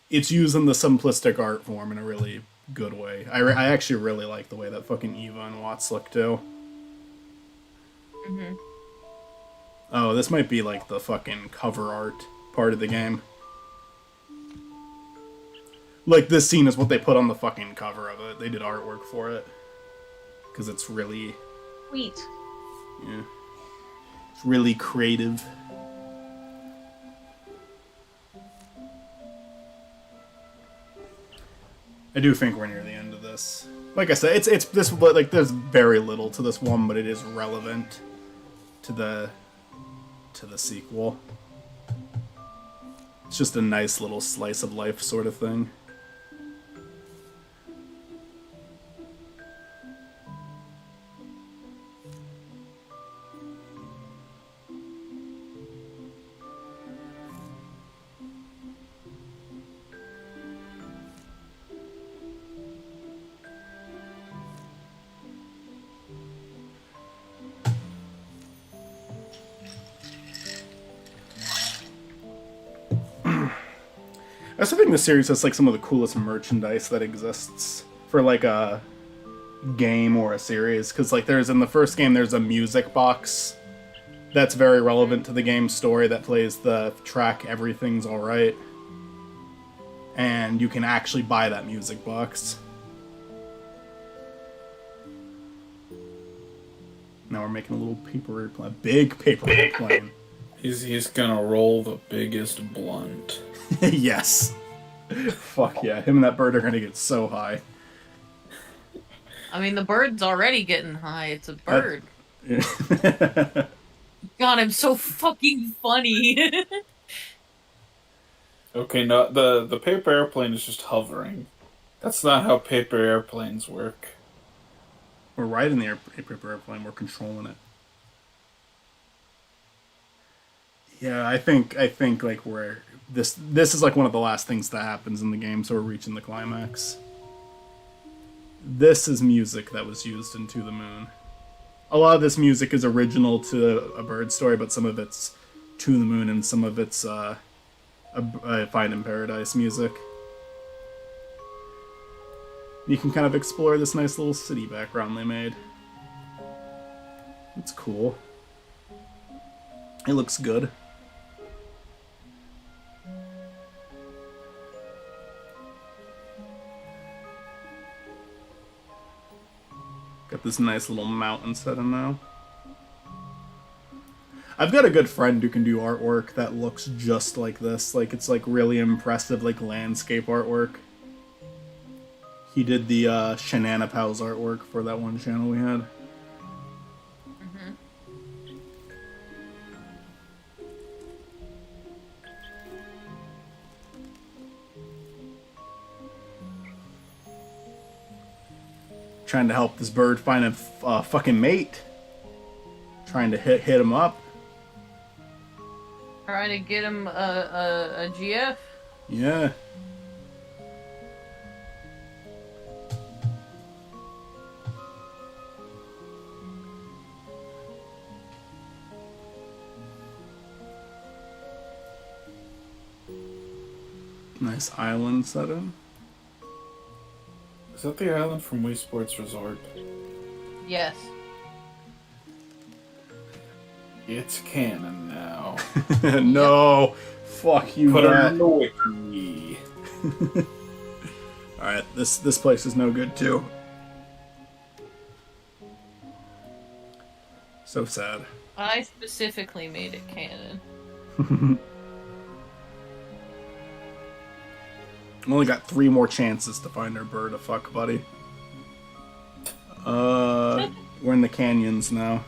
A: the simplistic art form in a really good way. I actually really like the way that fucking Eva and Watts look too.
B: Mm-hmm.
A: Oh, this might be like the fucking cover art part of the game. Like, this scene is what they put on the fucking cover of it. They did artwork for it. Because it's really...
B: Sweet.
A: Yeah. It's really creative. I do think we're near the end of this. Like I said, it's this, like, there's very little to this one, but it is relevant to the sequel. It's just a nice little slice of life sort of thing. I also think the series has like some of the coolest merchandise that exists for like a game or a series. Because like in the first game there's a music box that's very relevant to the game's story that plays the track "Everything's Alright," and you can actually buy that music box. Now we're making a little paper airplane, a big paper airplane.
D: He's gonna roll the biggest blunt.
A: Yes. Fuck yeah. Him and that bird are gonna get so high.
B: I mean, the bird's already getting high. It's a bird.
A: Yeah.
B: God, I'm so fucking funny.
D: Okay, no, the paper airplane is just hovering. That's not how paper airplanes work.
A: We're riding the paper airplane. We're controlling it. Yeah, I think like this is like one of the last things that happens in the game, so we're reaching the climax. This is music that was used in To the Moon. A lot of this music is original to A Bird Story, but some of it's To the Moon and some of it's Find in Paradise music. You can kind of explore this nice little city background they made. It's cool. It looks good. Got this nice little mountain setting now. I've got a good friend who can do artwork that looks just like this. Like, it's like really impressive, like landscape artwork. He did the Shenanapals artwork for that one channel we had.
B: Mm-hmm.
A: trying to help this bird find a fucking mate. Trying to hit him up.
B: Trying to get him a GF.
A: Yeah. Nice island setting.
D: Is that the island from Wii Sports Resort?
B: Yes.
D: It's canon now.
A: No. Fuck you,
D: Put it
A: Matt.
D: on the wiki.
A: Alright, this place is no good too. So sad.
B: I specifically made it canon.
A: We only got 3 more chances to find our bird a fuck buddy. We're in the canyons now.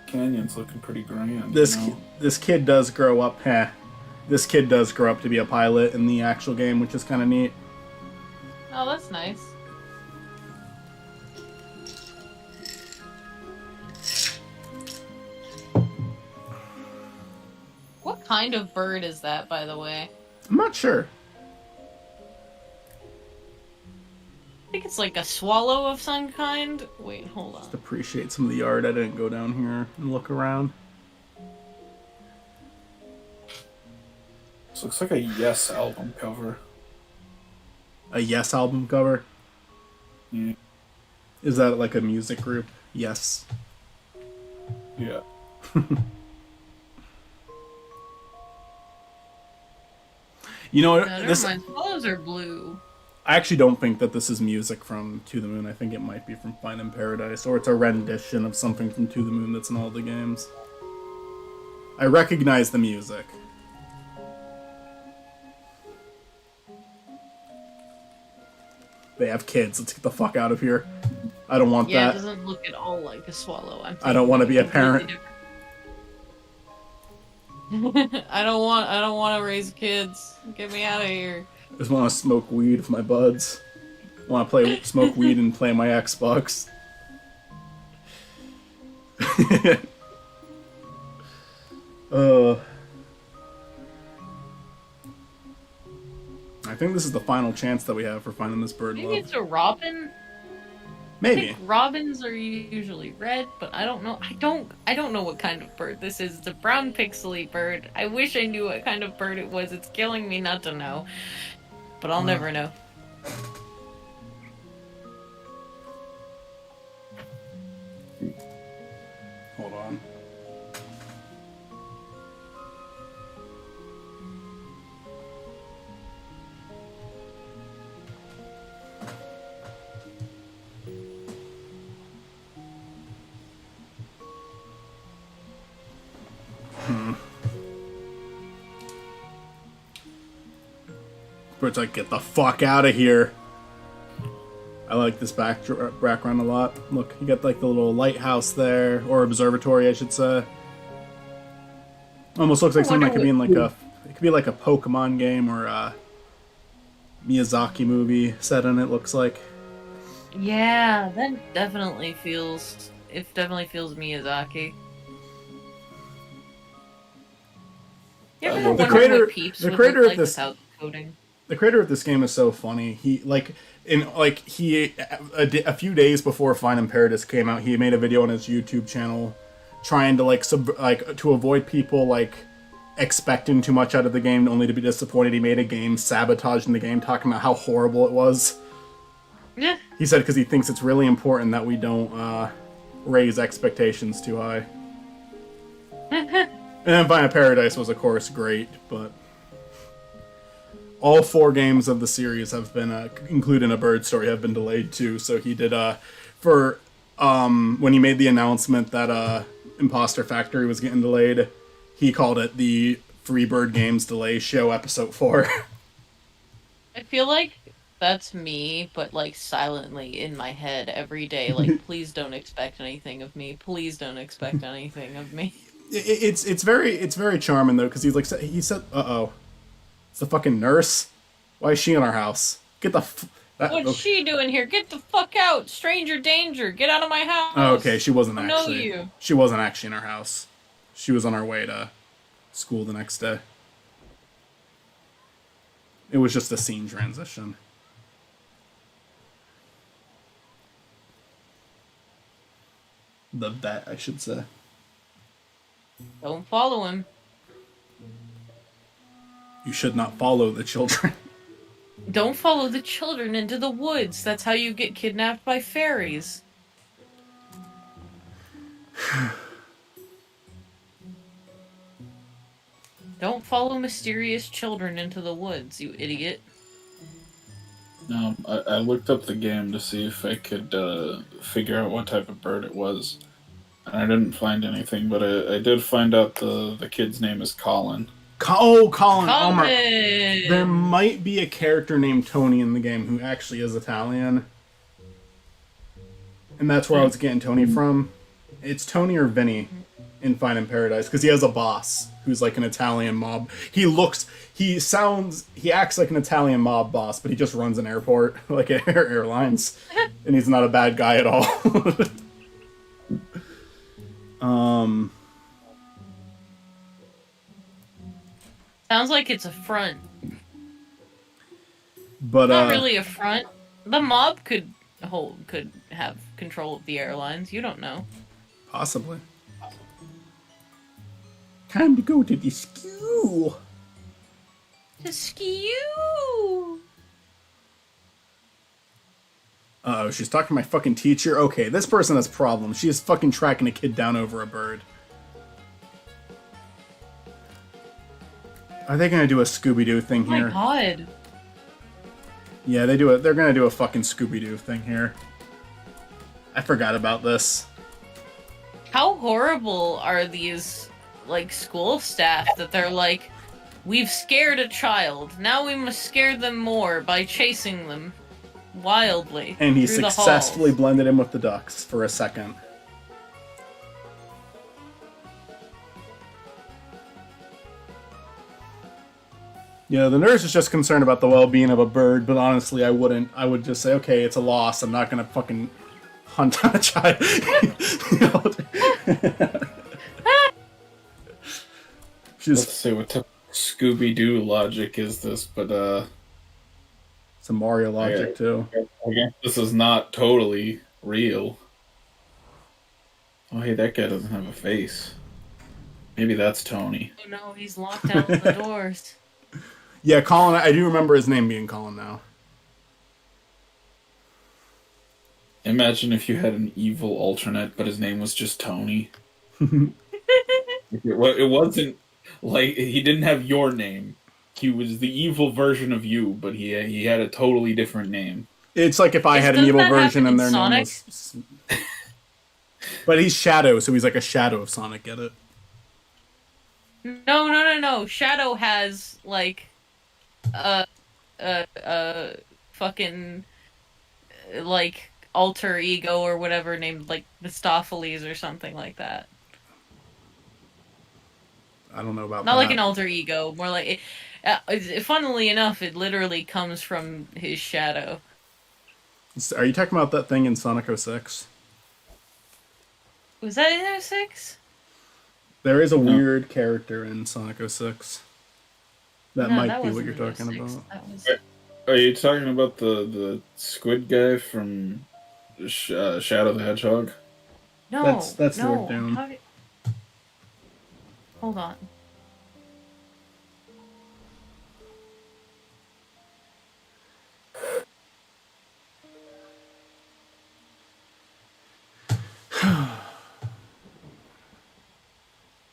D: Canyon's looking pretty grand.
A: This
D: you know?
A: this kid does grow up. This kid does grow up to be a pilot in the actual game, which is kind of neat.
B: Oh, that's nice. What kind of bird is that, by the way?
A: I'm not sure.
B: I think it's like a swallow of some kind. Wait, hold on.
A: Just appreciate some of the art. I didn't go down here and look around.
D: This looks like a Yes album cover.
A: A Yes album cover?
D: Yeah.
A: Is that like a music group? Yes.
D: Yeah.
A: You know,
B: No, never mind. Swallows are blue.
A: I actually don't think that this is music from To the Moon. I think it might be from Find in Paradise, or it's a rendition of something from To the Moon that's in all the games. I recognize the music. They have kids. Let's get the fuck out of here. I don't want
B: Yeah,
A: that.
B: it doesn't look at all like a swallow.
A: I don't want to be a parent.
B: I don't want to raise kids. Get me out of here.
A: I just want to smoke weed with my buds. I want to smoke weed and play my Xbox. I think this is the final chance that we have for finding this bird
B: Maybe
A: love.
B: it's a robin. I
A: Maybe.
B: think robins are usually red, but I don't know. I don't know what kind of bird this is. It's a brown pixely bird. I wish I knew what kind of bird it was. It's killing me not to know. But I'll never know.
A: Hold on. Bird's like, get the fuck out of here. I like this background a lot. Look, you got like the little lighthouse there, or observatory, I should say. Almost looks like something that could be in like it could be like a Pokemon game or a Miyazaki movie set in it. Looks like.
B: Yeah, that definitely feels. It definitely feels Miyazaki. You ever wonder what Peeps would look like without coding?
A: The creator of this game is so funny. He a few days before Find in Paradise came out, he made a video on his YouTube channel trying to to avoid people like expecting too much out of the game only to be disappointed. He made a game sabotaging the game, talking about how horrible it was.
B: Yeah.
A: He said because he thinks it's really important that we don't raise expectations too high. And Find in Paradise was of course great, but all 4 games of the series have been, including a bird story, have been delayed too. So he did, when he made the announcement that Imposter Factory was getting delayed, he called it the Free Bird Games Delay Show Episode 4.
B: I feel like that's me, but like silently in my head every day. Like, please don't expect anything of me. Please don't expect anything of me.
A: It's very charming though, because he said, it's the fucking nurse. Why is she in our house? Get the.
B: What's she doing here? Get the fuck out! Stranger danger! Get out of my house!
A: Oh, okay, she wasn't
B: I know
A: actually.
B: you.
A: She wasn't actually in our house. She was on our way to school the next day. It was just a scene transition. The vet, I should say.
B: Don't follow him.
A: You should not follow the children.
B: Don't follow the children into the woods. That's how you get kidnapped by fairies. Don't follow mysterious children into the woods, you idiot.
D: I looked up the game to see if I could figure out what type of bird it was. And I didn't find anything, but I did find out the kid's name is Colin.
A: Oh, Colin.
B: Colin!
A: Oh my. There might be a character named Tony in the game who actually is Italian. And that's where I was getting Tony from. It's Tony or Vinny in Fine in Paradise, because he has a boss who's like an Italian mob. He acts like an Italian mob boss, but he just runs an airport, like airlines. And he's not a bad guy at all.
B: Sounds like it's a front.
A: But
B: Not really a front. The mob could have control of the airlines. You don't know.
A: Possibly. Time to go to the school.
B: To skew.
A: Uh-oh, she's talking to my fucking teacher? Okay, this person has problems. She is fucking tracking a kid down over a bird. Are they gonna do a Scooby-Doo thing
B: Oh my
A: here?
B: god.
A: Yeah, they're gonna do a fucking Scooby-Doo thing here. I forgot about this.
B: How horrible are these, like, school staff that they're like, we've scared a child, now we must scare them more by chasing them wildly
A: And he
B: through the
A: successfully
B: halls.
A: blended in with the ducks for a second. Yeah, the nurse is just concerned about the well-being of a bird, but honestly, I wouldn't. I would just say, okay, it's a loss. I'm not gonna fucking hunt on a child. She's
D: Let's see what type of Scooby-Doo logic is this, but
A: some Mario logic too.
D: I guess this is not totally real. Oh, hey, that guy doesn't have a face. Maybe that's Tony.
B: Oh no, he's locked out the doors.
A: Yeah, Colin. I do remember his name being Colin now.
D: Imagine if you had an evil alternate, but his name was just Tony. It wasn't like he didn't have your name. He was the evil version of you, but he had a totally different name.
A: It's like if I had an
B: Doesn't
A: evil
B: that
A: version
B: happen
A: and
B: in
A: their name
B: Sonic?
A: was. But he's Shadow, so he's like a shadow of Sonic. Get it?
B: No. Shadow has, like, fucking, like, alter ego or whatever named, like, Mistopheles or something like that.
A: I don't know about
B: Not
A: that.
B: like an alter ego, more like... funnily enough, it literally comes from his shadow.
A: Are you talking about that thing in Sonic 06?
B: Was that in 06?
A: There is a weird character in Sonic 06. That
B: No,
A: might
B: that
A: be what
B: wasn't
A: you're
B: in
A: talking
B: 06.
A: about.
B: That was...
D: Are you talking about the squid guy from Shadow the Hedgehog?
B: No,
A: That's
B: no.
A: Lord Doom.
B: Hold on.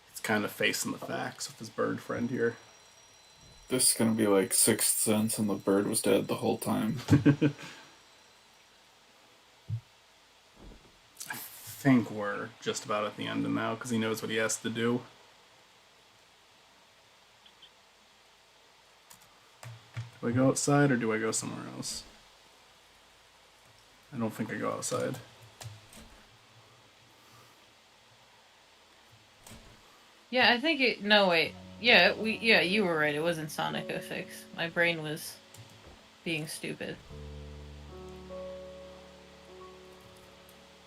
A: It's kind of facing the facts with his bird friend here.
D: This is gonna be like Sixth Sense, and the bird was dead the whole time.
A: I think we're just about at the end now because he knows what he has to do. Do I go outside or do I go somewhere else? I don't think I go outside.
B: Yeah, I think it... No, wait. Yeah, you were right. It wasn't Sonic 06. My brain was being stupid.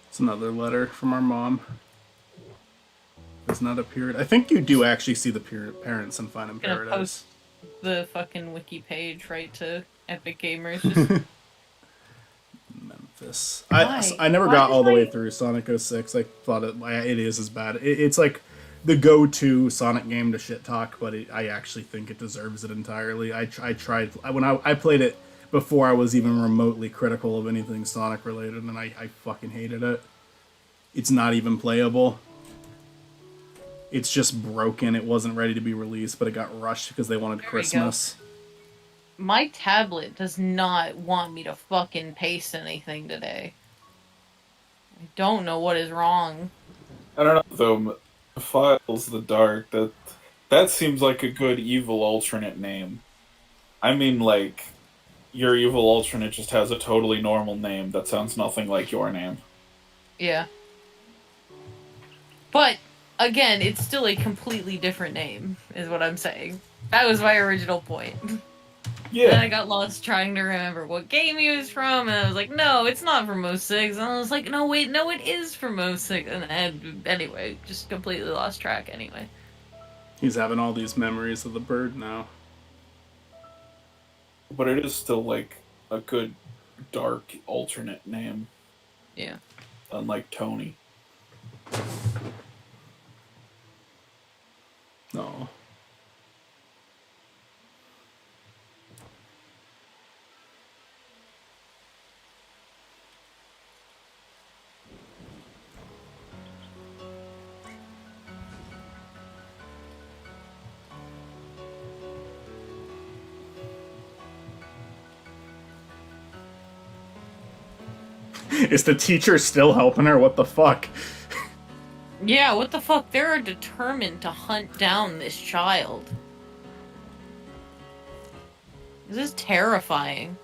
A: It's another letter from our mom. Does not appear. I think you do actually see the parents in Finding
B: Gonna
A: Paradise.
B: post the fucking wiki page right to Epic Gamers. Just
A: Memphis.
B: Why?
A: I never
B: Why
A: got
B: does
A: all the way
B: my-
A: through Sonic 06. I thought it is as bad. It's like the go-to Sonic game to shit talk, but I actually think it deserves it entirely. I tried when I played it before I was even remotely critical of anything Sonic related, and I fucking hated it. It's not even playable. It's just broken. It wasn't ready to be released, but it got rushed because they wanted
B: There we go.
A: Christmas.
B: My tablet does not want me to fucking paste anything today. I don't know what is wrong.
D: I don't know though. Files the Dark. That seems like a good evil alternate name. I mean, like your evil alternate just has a totally normal name that sounds nothing like your name.
B: Yeah. But, again, it's still a completely different name, is what I'm saying. That was my original point.
D: Yeah.
B: Then I got lost trying to remember what game he was from, and I was like, no, it's not from 06. And I was like, no, wait, no, it is from 06. And anyway, just completely lost track anyway.
A: He's having all these memories of the bird now.
D: But it is still like a good dark alternate name,
B: Yeah.
D: unlike Tony.
A: No. Is the teacher still helping her? What the fuck?
B: Yeah, what the fuck? They're determined to hunt down this child. This is terrifying.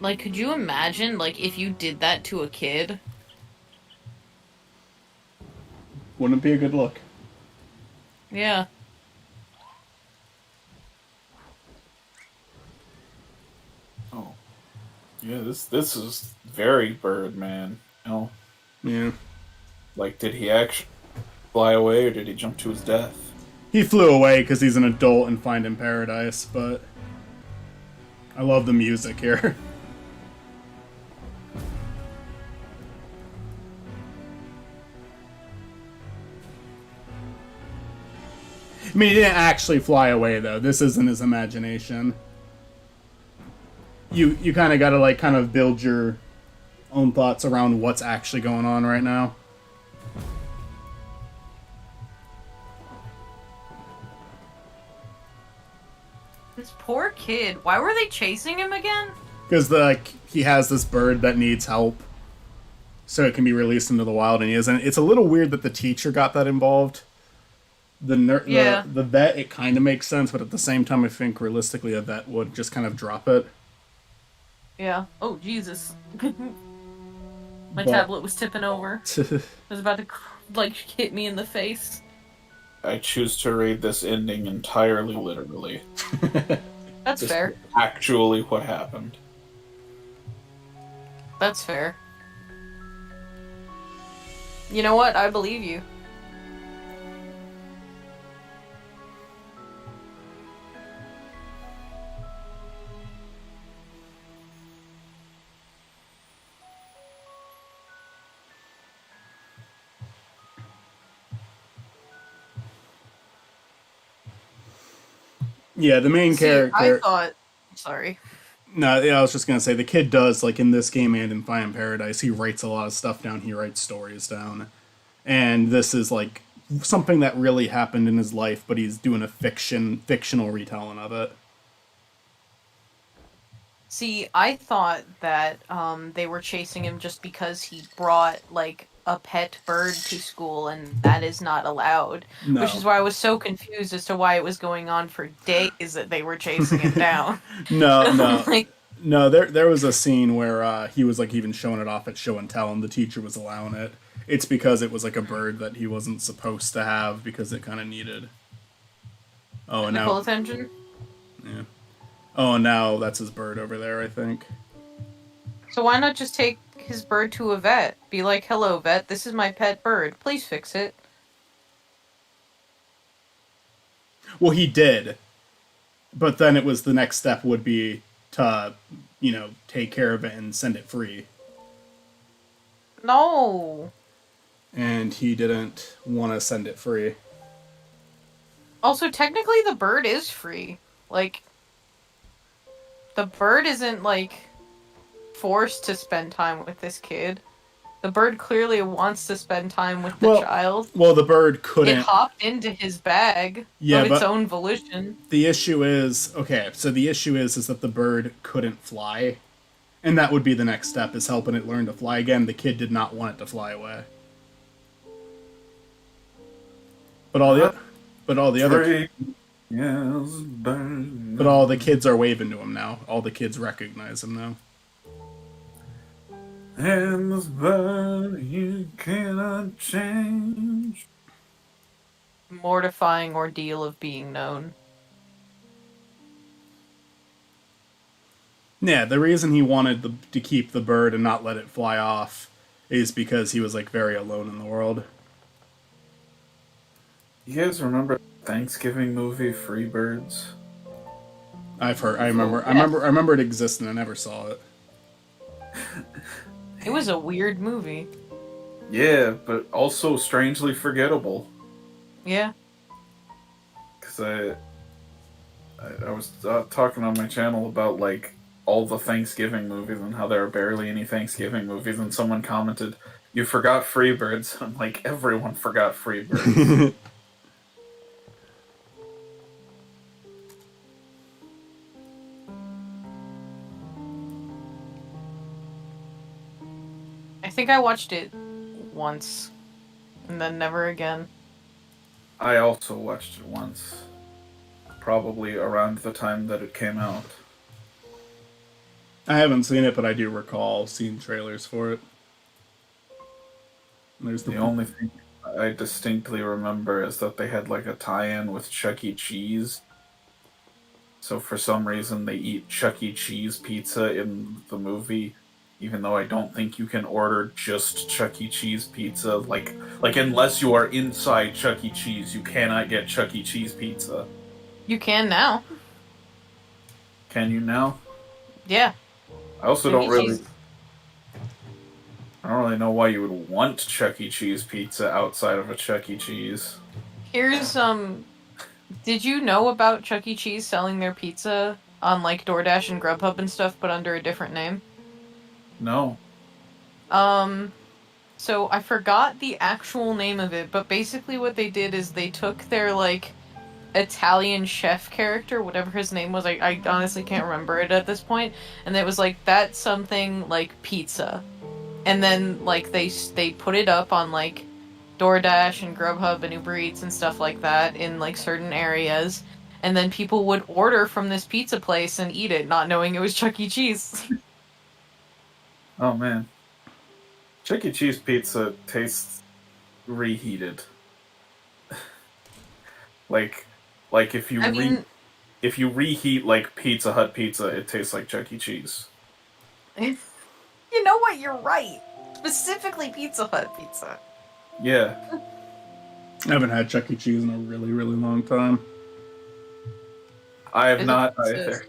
B: Like, could you imagine, like, if you did that to a kid?
A: Wouldn't it be a good look?
B: Yeah.
D: Oh, yeah. This is very Birdman. You know,
A: Yeah.
D: like did he actually fly away or did he jump to his death?
A: He flew away because he's an adult and Finding Paradise, but I love the music here. I mean, he didn't actually fly away though. This isn't his imagination. You kind of got to like kind of build your own thoughts around what's actually going on right now.
B: This poor kid. Why were they chasing him again?
A: Because he has this bird that needs help, so it can be released into the wild, and he isn't. It's a little weird that the teacher got that involved.
B: Yeah.
A: The vet, it kind of makes sense, but at the same time, I think realistically a vet would just kind of drop it.
B: Yeah. Oh, Jesus. My
A: But-
B: tablet was tipping over. It was about to, like, hit me in the face.
D: I choose to read this ending entirely literally.
B: That's
D: Just
B: fair.
D: actually what happened.
B: That's fair. You know what? I believe you.
A: Yeah, the main
B: See,
A: character.
B: I thought... Sorry.
A: No, yeah, I was just gonna say the kid does, like in this game and in Finding Paradise, he writes a lot of stuff down. He writes stories down, and this is like something that really happened in his life, but he's doing a fictional retelling of it.
B: See, I thought that they were chasing him just because he brought, like, a pet bird to school, and that is not allowed.
A: No.
B: Which is why I was so confused as to why it was going on for days that they were chasing him down.
A: No.
B: Like,
A: No, there was a scene where he was like even showing it off at show and tell, and the teacher was allowing it. It's because it was like a bird that he wasn't supposed to have because it kind of needed. Oh, and
B: Technical
A: now,
B: attention.
A: yeah. Oh, and now that's his bird over there, I think.
B: So why not just take his bird to a vet? Be like, hello, vet, this is my pet bird. Please fix it.
A: Well, he did, but then it was the next step would be to, take care of it and send it free.
B: No.
A: And he didn't want to send it free.
B: Also, technically, the bird is free. Like, the bird isn't, like, forced to spend time with this kid. The bird clearly wants to spend time with the child.
A: Well, the bird
B: It
A: couldn't.
B: hopped into his bag
A: Yeah,
B: of its
A: but
B: own volition.
A: the issue is so the issue is that the bird couldn't fly, and that would be the next step is helping it learn to fly again. The kid did not want it to fly away. But all the other but all the kids are waving to him now. All the kids recognize him now.
D: And this bird you cannot change.
B: Mortifying ordeal of being known.
A: Yeah, the reason he wanted to keep the bird and not let it fly off is because he was like very alone in the world.
D: You guys remember Thanksgiving movie Freebirds?
A: I've heard. I remember it existed. I never saw it.
B: It was a weird movie.
D: Yeah, but also strangely forgettable.
B: Yeah.
D: Because I was talking on my channel about like all the Thanksgiving movies and how there are barely any Thanksgiving movies, and someone commented, "You forgot Freebirds." I'm like, everyone forgot Freebirds.
B: I think I watched it once. And then never again.
D: I also watched it once. Probably around the time that it came out.
A: I haven't seen it, but I do recall seeing trailers for it. There's
D: The only thing I distinctly remember is that they had like a tie-in with Chuck E. Cheese. So for some reason they eat Chuck E. Cheese pizza in the movie, even though I don't think you can order just Chuck E. Cheese pizza. Like unless you are inside Chuck E. Cheese, you cannot get Chuck E. Cheese pizza.
B: You can now.
D: Can you now?
B: Yeah.
D: I also
B: Chuck E.
D: don't really...
B: Cheese.
D: I don't really know why you would want Chuck E. Cheese pizza outside of a Chuck E. Cheese.
B: Here's did you know about Chuck E. Cheese selling their pizza on like DoorDash and Grubhub and stuff, but under a different name?
D: No.
B: So I forgot the actual name of it, but basically what they did is they took their like Italian chef character, whatever his name was, I honestly can't remember it at this point, and it was like that's something like pizza. And then like they put it up on like DoorDash and Grubhub and Uber Eats and stuff like that in like certain areas, and then people would order from this pizza place and eat it, not knowing it was Chuck E. Cheese.
D: Oh man. Chuck E. Cheese pizza tastes reheated. like if you if you reheat like Pizza Hut pizza, it tastes like Chuck E. Cheese.
B: You know what? You're right. Specifically Pizza Hut pizza.
D: Yeah.
A: I haven't had Chuck E. Cheese in a really, really long time.
D: I have not either.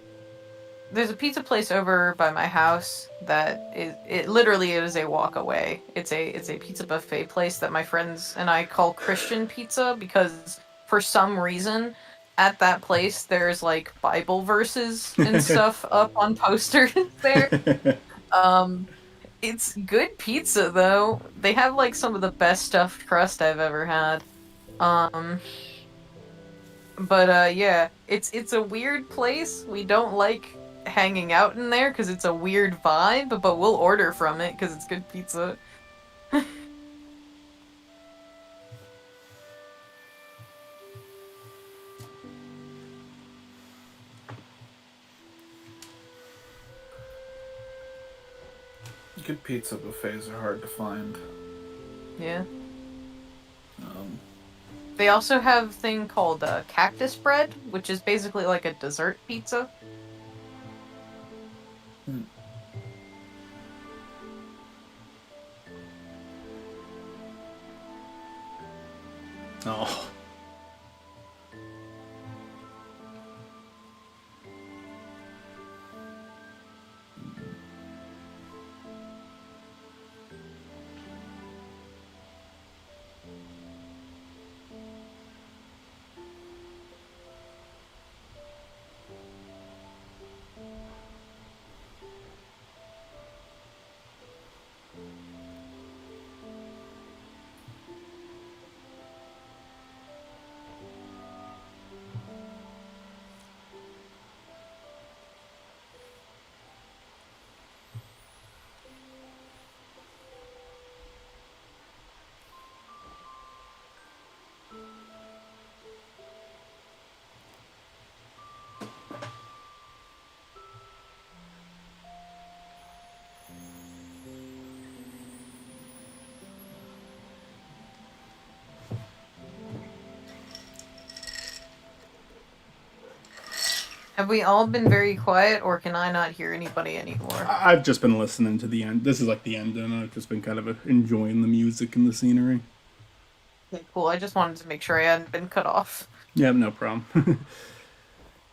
B: There's a pizza place over by my house that it literally is a walk away. It's a pizza buffet place that my friends and I call Christian pizza because for some reason at that place there's like Bible verses and stuff up on posters there. It's good pizza though. They have like some of the best stuffed crust I've ever had. But yeah, it's a weird place. We don't like hanging out in there because it's a weird vibe, but we'll order from it because it's good pizza.
D: Good pizza buffets are hard to find.
B: Yeah.
D: Um,
B: They also have a thing called cactus bread, which is basically like a dessert pizza.
A: Oh.
B: Have we all been very quiet, or can I not hear anybody anymore?
A: I've just been listening to the end. This is like the end, and I've just been kind of enjoying the music and the scenery.
B: Okay, cool. I just wanted to make sure I hadn't been cut off.
A: Yeah, no problem.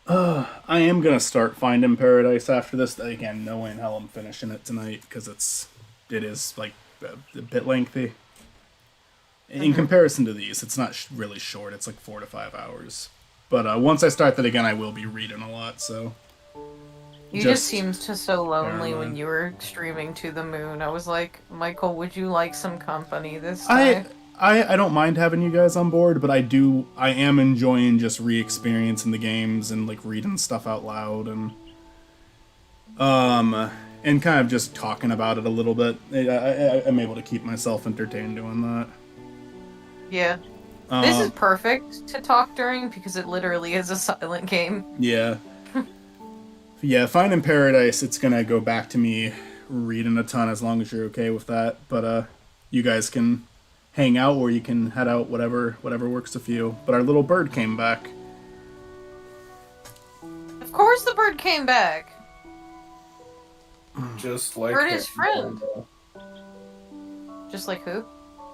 A: I am gonna start Finding Paradise after this. Again, knowing how I'm finishing it tonight because it is like a bit lengthy. In comparison to these, it's not really short. It's like 4 to 5 hours. But once I start that again, I will be reading a lot. So
B: You just seemed so lonely when you were streaming to the moon. I was like, Michael, would you like some company this time?
A: I don't mind having you guys on board, but I am enjoying just re-experiencing the games and like reading stuff out loud and kind of just talking about it a little bit. I'm able to keep myself entertained doing that.
B: Yeah. This is perfect to talk during because it literally is a silent game.
A: Yeah. Yeah, Finding Paradise, it's gonna go back to me reading a ton as long as you're okay with that. But you guys can hang out or you can head out, whatever works for you. But our little bird came back.
B: Of course the bird came back.
D: just like
B: Bird
D: hair
B: is friend.
D: metal
B: Just like who?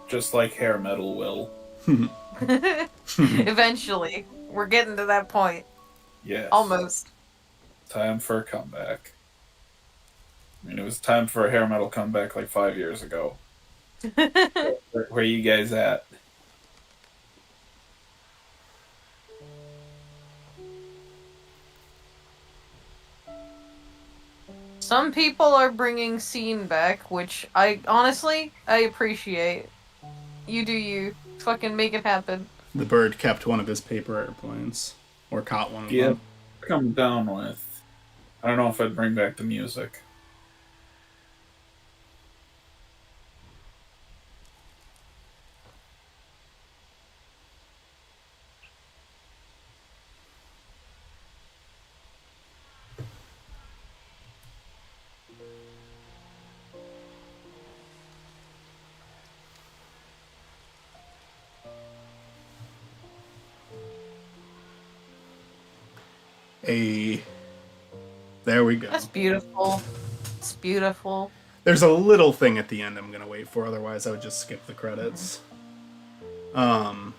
D: just like hair metal will.
B: Eventually. We're getting to that point.
D: Yes.
B: Almost.
D: Time for a comeback. I mean, it was time for a hair metal comeback like 5 years ago. Where you guys at?
B: Some people are bringing scene back, which I appreciate. You do you. Fucking make it happen.
A: The bird kept one of his paper airplanes. Or caught one of them.
D: Come down with. I don't know if I'd bring back the music.
A: There we go.
B: That's beautiful. It's beautiful.
A: There's a little thing at the end I'm gonna wait for, otherwise I would just skip the credits. Because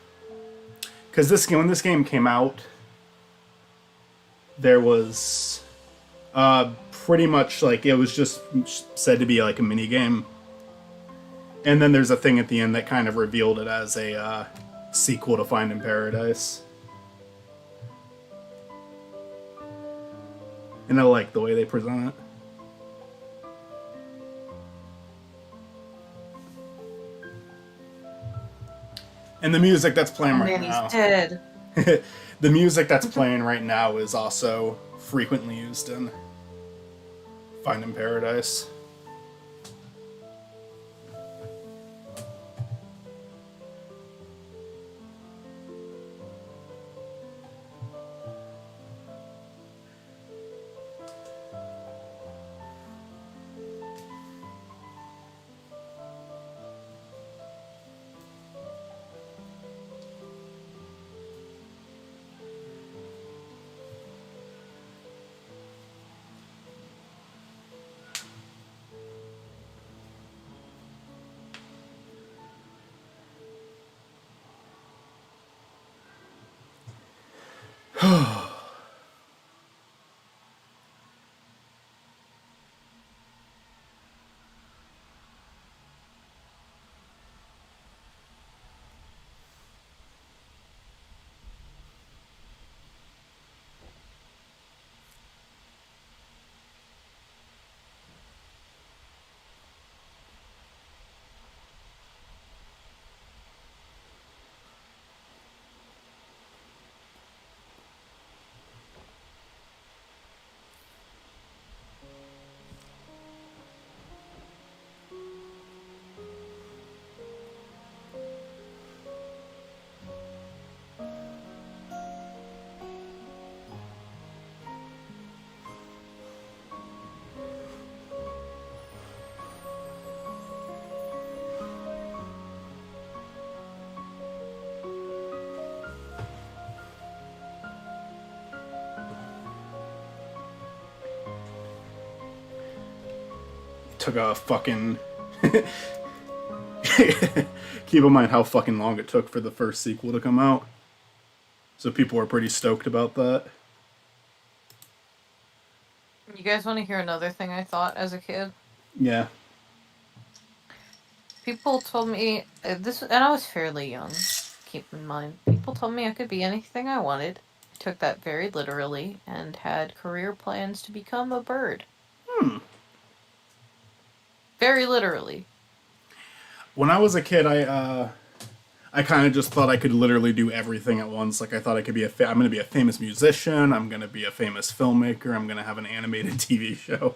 A: when this game came out, there was pretty much like it was just said to be like a mini game, and then there's a thing at the end that kind of revealed it as a sequel to Finding Paradise. And I like the way they present it. And the music that's playing right now.
B: He's dead.
A: The music that's playing right now is also frequently used in Finding Paradise. Took a fucking. Keep in mind how fucking long it took for the first sequel to come out. So people were pretty stoked about that.
B: You guys want to hear another thing I thought as a kid?
A: Yeah.
B: People told me this, and I was fairly young. Keep in mind, people told me I could be anything I wanted. I took that very literally and had career plans to become a bird. Very literally.
A: When I was a kid, I kind of just thought I could literally do everything at once. Like I thought I could be I'm going to be a famous musician. I'm going to be a famous filmmaker. I'm going to have an animated TV show.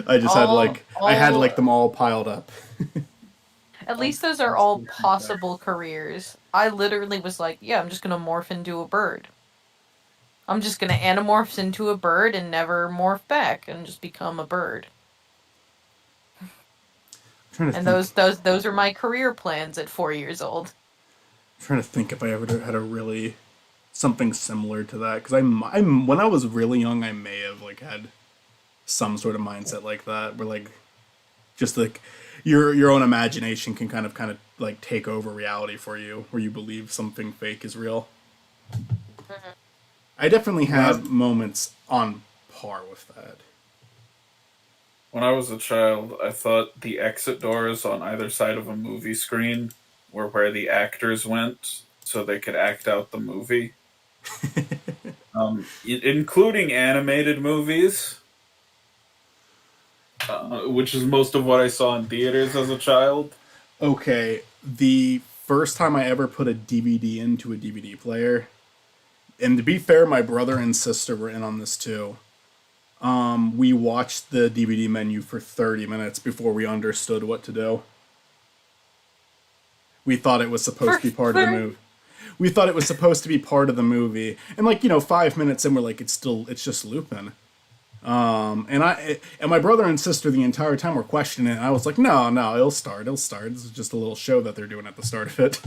A: I just I had like them all piled up.
B: At least those are all possible careers. I literally was like, yeah, I'm just gonna morph into a bird. I'm just gonna anamorph into a bird and never morph back and just become a bird. And those are my career plans at 4 years old.
A: I'm trying to think if I ever had a really something similar to that because I'm when I was really young, I may have like had some sort of mindset like that where like just like your own imagination can kind of like take over reality for you where you believe something fake is real.
B: Mm-hmm.
A: I definitely had moments on par with that.
D: When I was a child, I thought the exit doors on either side of a movie screen were where the actors went so they could act out the movie. Including animated movies, which is most of what I saw in theaters as a child.
A: Okay, the first time I ever put a DVD into a DVD player, and to be fair, my brother and sister were in on this too. We watched the DVD menu for 30 minutes before we understood what to do. We thought it was supposed to be part of the movie. We thought it was supposed to be part of the movie, and like 5 minutes in, we're like, it's just looping. And my brother and sister the entire time were questioning it. And I was like, no, it'll start. This is just a little show that they're doing at the start of it.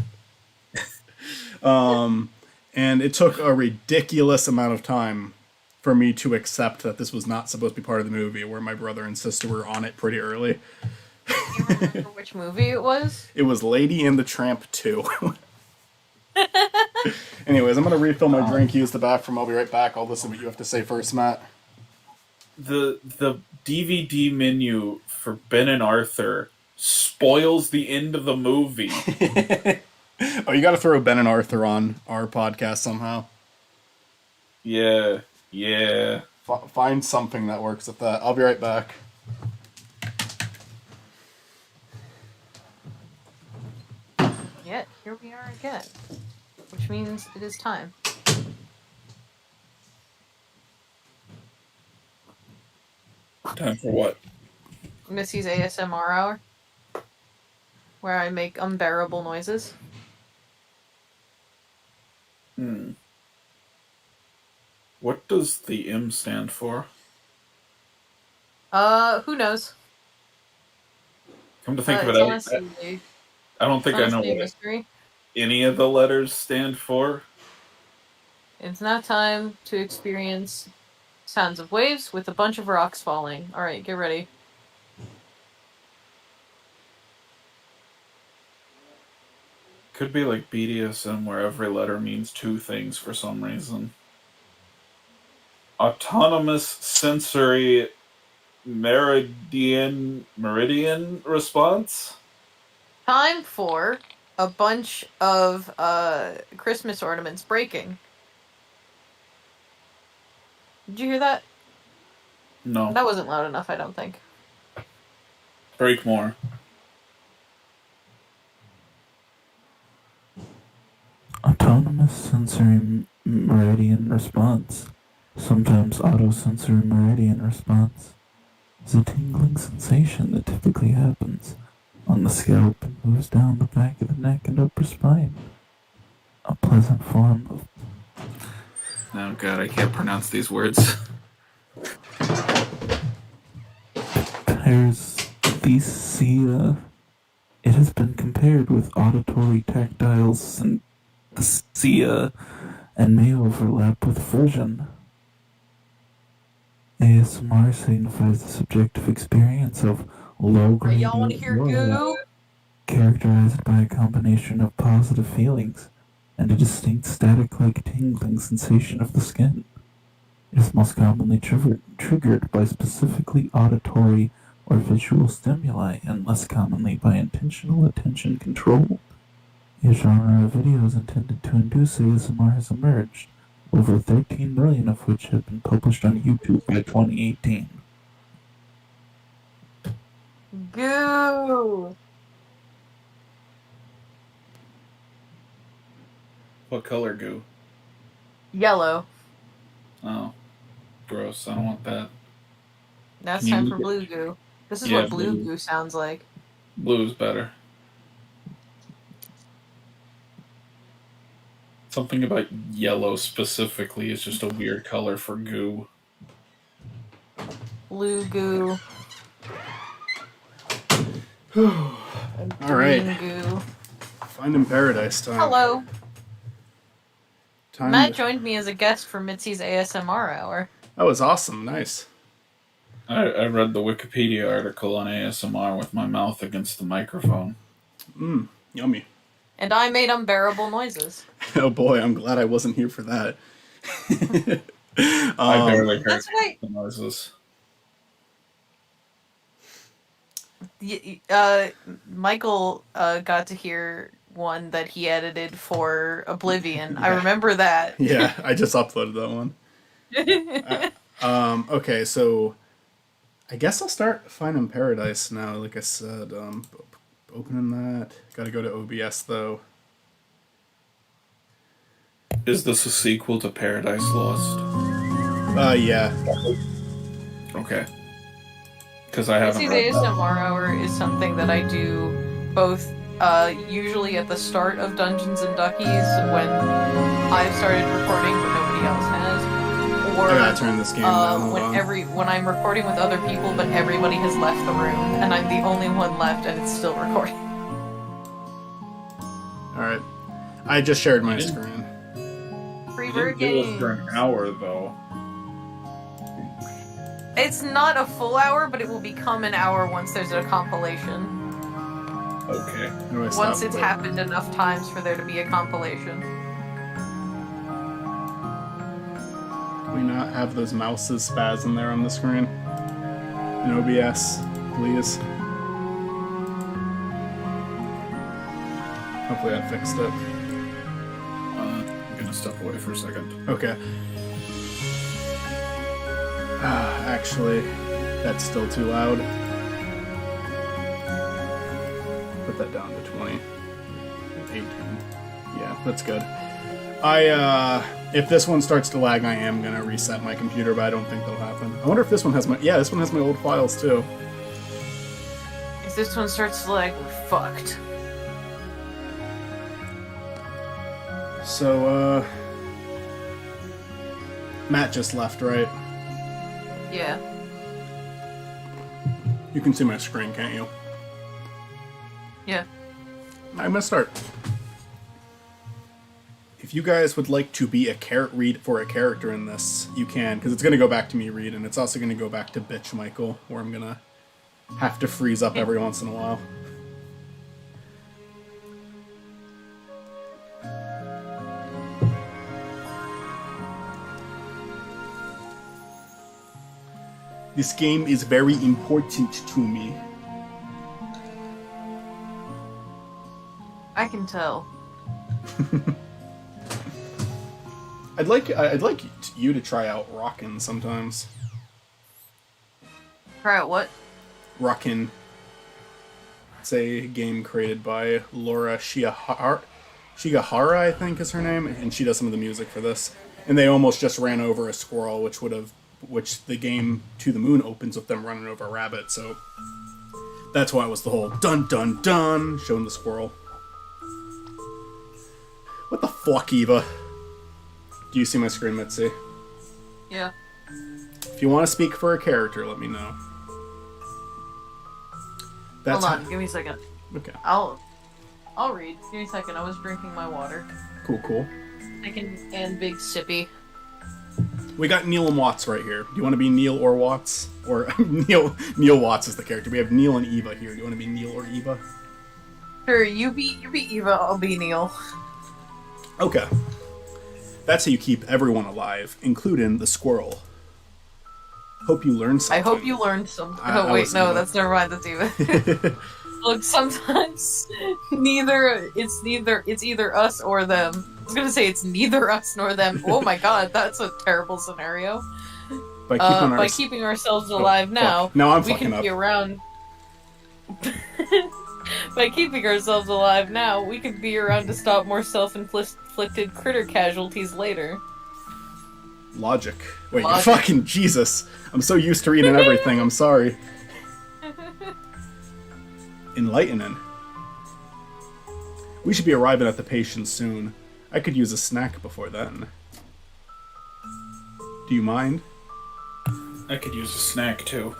A: And it took a ridiculous amount of time for me to accept that this was not supposed to be part of the movie, where my brother and sister were on it pretty early.
B: Do you remember which movie it was?
A: It was Lady and the Tramp 2. Anyways, I'm going to refill my drink, use the bathroom. I'll be right back. I'll listen to what you have to say first, Matt.
D: The DVD menu for Ben and Arthur spoils the end of the movie.
A: Oh, you got to throw Ben and Arthur on our podcast somehow.
D: Yeah.
A: Find something that works with that. I'll be right back.
B: Yet, here we are again. Which means it is time.
D: Time for what?
B: Missy's ASMR hour. Where I make unbearable noises.
D: What does the M stand for?
B: Who knows?
D: Come to think of it, I don't think I know what
B: mystery.
D: Any of the letters stand for.
B: It's now time to experience sounds of waves with a bunch of rocks falling. Alright, get ready.
D: Could be like BDSM where every letter means two things for some reason. autonomous sensory meridian response.
B: Time for a bunch of Christmas ornaments breaking. Did you hear that?
D: No,
B: That wasn't loud enough, I don't think.
D: break more.
E: Autonomous sensory meridian response, sometimes autosensory meridian response, is a tingling sensation that typically happens on the scalp and moves down the back of the neck and upper spine. A pleasant form of
D: Oh god, I can't pronounce these words.
E: paresthesia. It has been compared with auditory tactile synesthesia and may overlap with vision. ASMR signifies the subjective experience of low-grade
B: Y'all want to hear
E: aurora,
B: goo?
E: characterized by a combination of positive feelings and a distinct static-like tingling sensation of the skin. It is most commonly triggered by specifically auditory or visual stimuli, and less commonly by intentional attention control. A genre of videos intended to induce ASMR has emerged, over 13 million of which have been published on YouTube by 2018.
B: Goo!
D: What color goo?
B: Yellow.
D: Oh, gross. I don't want that.
B: Now it's
D: Can you
B: time
D: make
B: for
D: it-
B: blue goo. This is
D: Yeah,
B: what blue
D: blue.
B: goo sounds like.
D: Blue is better. Something about yellow specifically is just a weird color for goo.
B: Blue goo.
A: All right.
B: Green goo.
A: Finding Paradise time.
B: Hello.
A: Time
B: Matt
A: to-
B: joined me as a guest for Mitzi's ASMR hour.
A: That was awesome. Nice.
D: I read the Wikipedia article on ASMR with my mouth against the microphone.
A: Yummy.
B: And I made unbearable noises.
A: Oh boy, I'm glad I wasn't here for that.
D: I barely heard
B: That's right.
D: the noises.
B: Michael got to hear one that he edited for Oblivion. I
A: Yeah.
B: remember that.
A: Yeah, I just uploaded that one. Okay, so I guess I'll start Finding Paradise now. Like I said, opening that. Got to go to OBS though.
D: Is this a sequel to Paradise Lost?
A: Yeah.
D: Okay. Because I haven't
B: Mitzi's
D: read that.
B: ASMR hour is something that I do both usually at the start of Dungeons and Duckies when I've started recording but nobody else has. Or
A: I gotta turn this game down. Hold on.
B: when I'm recording with other people but everybody has left the room and I'm the only one left and it's still recording.
A: All right. I just shared my
D: You didn't-
A: screen.
B: Free
D: You
B: bird
D: didn't do it
B: games.
D: for an hour, though.
B: It's not a full hour, but it will become an hour once there's a compilation.
D: Okay.
A: How do I stop?
B: Once it's
A: Wait.
B: happened enough times for there to be a compilation.
A: Can we not have those mouses spazzing there on the screen? In OBS, please. Hopefully I fixed it.
D: I'm gonna step away for a second.
A: Okay. Actually, that's still too loud. Put that down to 20. 18. Yeah, that's good. If this one starts to lag, I am gonna reset my computer, but I don't think that'll happen. I wonder if this one has my... Yeah, this one has my old files, too.
B: If this one starts to lag, we're fucked.
A: So, Matt just left, right?
B: Yeah.
A: You can see my screen, can't you?
B: Yeah.
A: I'm gonna start. If you guys would like to be a read for a character in this, you can, because it's gonna go back to me read, and it's also gonna go back to Bitch Michael, where I'm gonna have to freeze up every once in a while. This game is very important to me.
B: I can tell.
A: I'd like you to try out Rockin' sometimes.
B: Try out what?
A: Rockin'. It's a game created by Laura Shigahara, I think is her name, and she does some of the music for this. And they almost just ran over a squirrel, which the game To the Moon opens with them running over a rabbit, so that's why it was the whole dun dun dun showing the squirrel. What the fuck, Eva? Do you see my screen, Mitzi?
B: Yeah.
A: If you want to speak for a character, let me know.
B: Hold on, give me a second.
A: Okay.
B: I'll read. Give me a second. I was drinking my water.
A: Cool.
B: And big sippy.
A: We got Neil and Watts right here. Do you want to be Neil or Watts? Or Neil Watts is the character. We have Neil and Eva here. Do you want to be Neil or Eva?
B: Sure, you be Eva, I'll be Neil.
A: Okay. That's how you keep everyone alive, including the squirrel. Hope you learned something.
B: I hope you learned something.
A: I
B: wait,
A: was
B: no,
A: Eva.
B: that's never mind, that's Eva. Look, sometimes it's either us or them. I was gonna say it's neither us nor them. Oh my god, that's a terrible scenario. By keeping ourselves alive now,
A: now I'm
B: we
A: fucking
B: can
A: up.
B: be around. By keeping ourselves alive now, we can be around to stop more self-inflicted critter casualties later.
A: Logic. Wait, fucking Jesus. I'm so used to reading everything, I'm sorry. Enlightening. We should be arriving at the patient soon. I could use a snack before then. Do you mind?
D: I could use a snack too.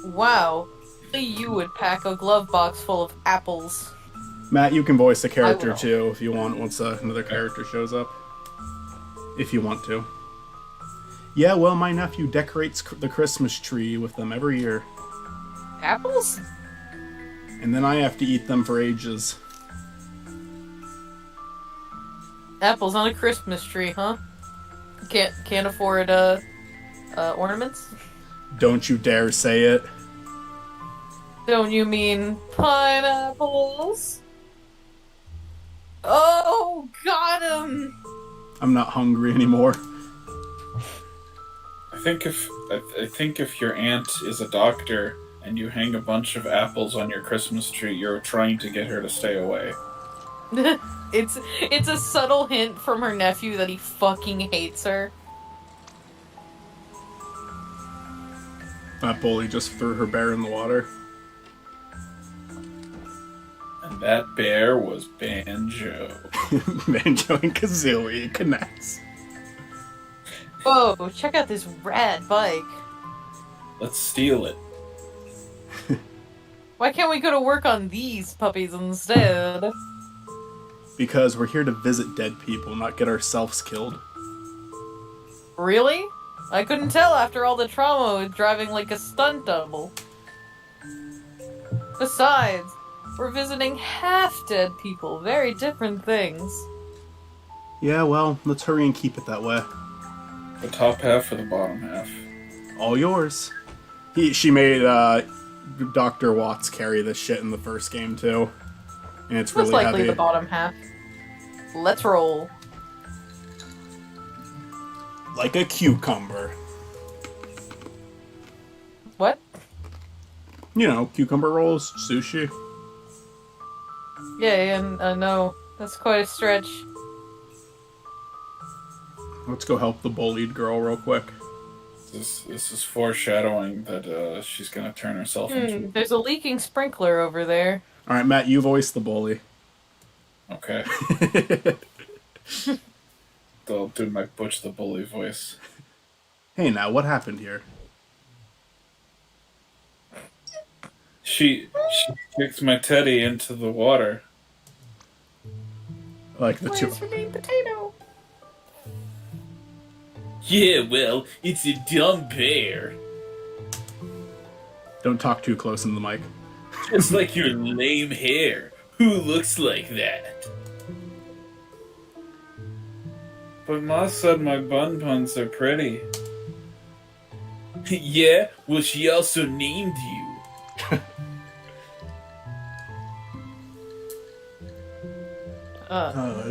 B: Wow. Only you would pack a glove box full of apples.
A: Matt, you can voice a character
B: will.
A: too if you want once another character shows up. If you want to. Yeah, well, my nephew decorates the Christmas tree with them every year.
B: Apples?
A: And then I have to eat them for ages.
B: Apples on a Christmas tree, huh? Can't afford ornaments?
A: Don't you dare say it.
B: Don't you mean pineapples? Oh, got him!
A: I'm not hungry anymore.
D: I think if your aunt is a doctor and you hang a bunch of apples on your Christmas tree, you're trying to get her to stay away.
B: It's a subtle hint from her nephew that he fucking hates her.
A: That bully just threw her bear in the water.
D: And that bear was Banjo.
A: Banjo and Kazooie connects.
B: Whoa, check out this rad bike.
D: Let's steal it.
B: Why can't we go to work on these puppies instead?
A: Because we're here to visit dead people, not get ourselves killed.
B: Really? I couldn't tell after all the trauma with driving like a stunt double. Besides, we're visiting half-dead people. Very different things.
A: Yeah, well, let's hurry and keep it that way.
D: The top half or the bottom half?
A: All yours. She made Dr. Watts carry this shit in the first game too. And it's
B: Most
A: really
B: likely
A: heavy.
B: the bottom half. Let's roll.
A: Like a cucumber.
B: What?
A: You know, cucumber rolls, sushi.
B: Yeah, no. That's quite a stretch.
A: Let's go help the bullied girl real quick.
D: This is foreshadowing that she's gonna turn herself into...
B: There's a leaking sprinkler over there.
A: Alright, Matt, you voice the bully.
D: Okay. I'll do my Butch the Bully voice.
A: Hey now, what happened here?
D: She kicked my teddy into the water.
A: Like the two.
B: potato?
D: Yeah, well, it's a dumb bear.
A: Don't talk too close into the mic.
D: Just like your lame hair. Who looks like that? But Ma said my bun puns are pretty. Yeah, well, she also named you.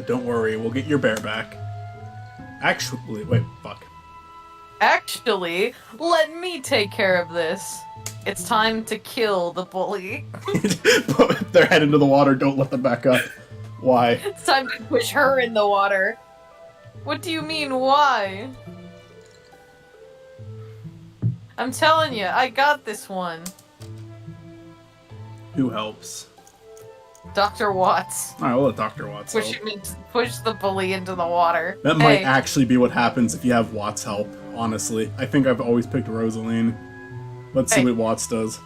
A: Don't worry, we'll get your bear back. Actually, wait, fuck.
B: Actually, let me take care of this. It's time to kill the bully.
A: Put their head into the water, don't let them back up. Why?
B: It's time to push her in the water. What do you mean, why? I'm telling you, I got this one.
A: Who helps?
B: Dr. Watts.
A: Alright, we'll let Dr. Watts help.
B: Push the bully into the water.
A: That might actually be what happens if you have Watts help, honestly. I think I've always picked Rosaline. Let's see what Watts does.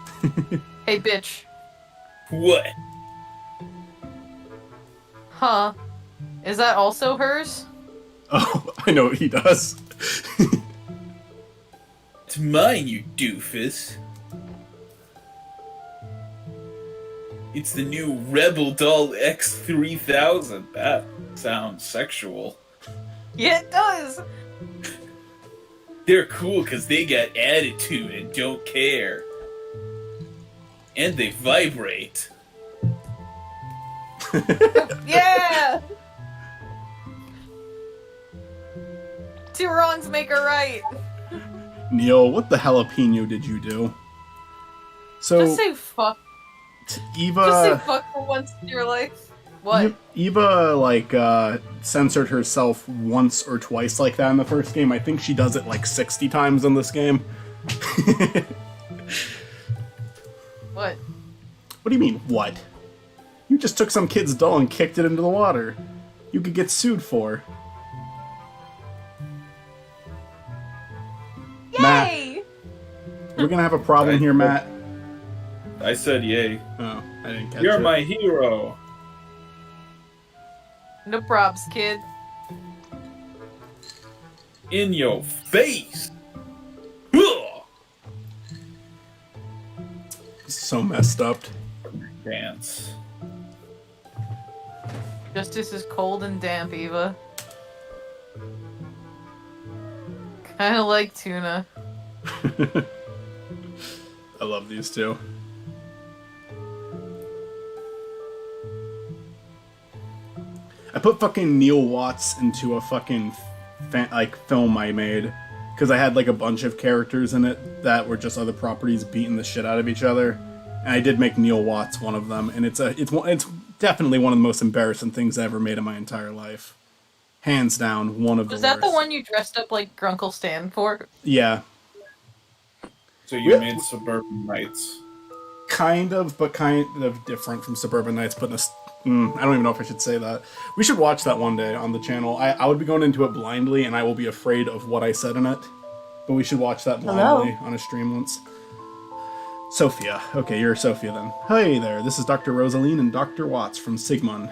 B: Hey, bitch.
D: What?
B: Huh. Is that also hers?
A: Oh, I know what he does.
D: It's mine, you doofus. It's the new Rebel Doll X3000. That sounds sexual.
B: Yeah, it does.
D: They're cool because they got attitude and don't care. And they vibrate.
B: Yeah! Two wrongs make a right.
A: Neil, what the jalapeno did you do? So,
B: Just say fuck.
A: Eva...
B: Just say fuck for once in your life. What?
A: Eva, like, censored herself once or twice like that in the first game. I think she does it like 60 times in this game.
B: What?
A: What do you mean, what? You just took some kid's doll and kicked it into the water. You could get sued for. Matt,
B: Yay!
A: we're gonna have a problem here, Matt.
D: I said yay.
A: Oh, I didn't catch it.
D: You're my hero.
B: No probs, kid.
D: In your face. Ugh.
A: So messed up.
D: Dance.
B: Justice is cold and damp, Eva. Kinda like tuna.
A: I love these two. I put fucking Neil Watts into a fucking film I made because I had like a bunch of characters in it that were just other properties beating the shit out of each other, and I did make Neil Watts one of them, and it's definitely one of the most embarrassing things I ever made in my entire life, hands down. One of the
B: Was that the
A: worst.
B: one you dressed up like Grunkle Stan for?
A: Yeah,
D: So you made Suburban Nights.
A: kind of, but kind of different from Suburban Nights. But I don't even know if I should say that. We should watch that one day on the channel. I would be going into it blindly, and I will be afraid of what I said in it. But we should watch that blindly on a stream once. Sophia. Okay, you're Sophia then. Hey there, this is Dr. Rosaline and Dr. Watts from Sigmund.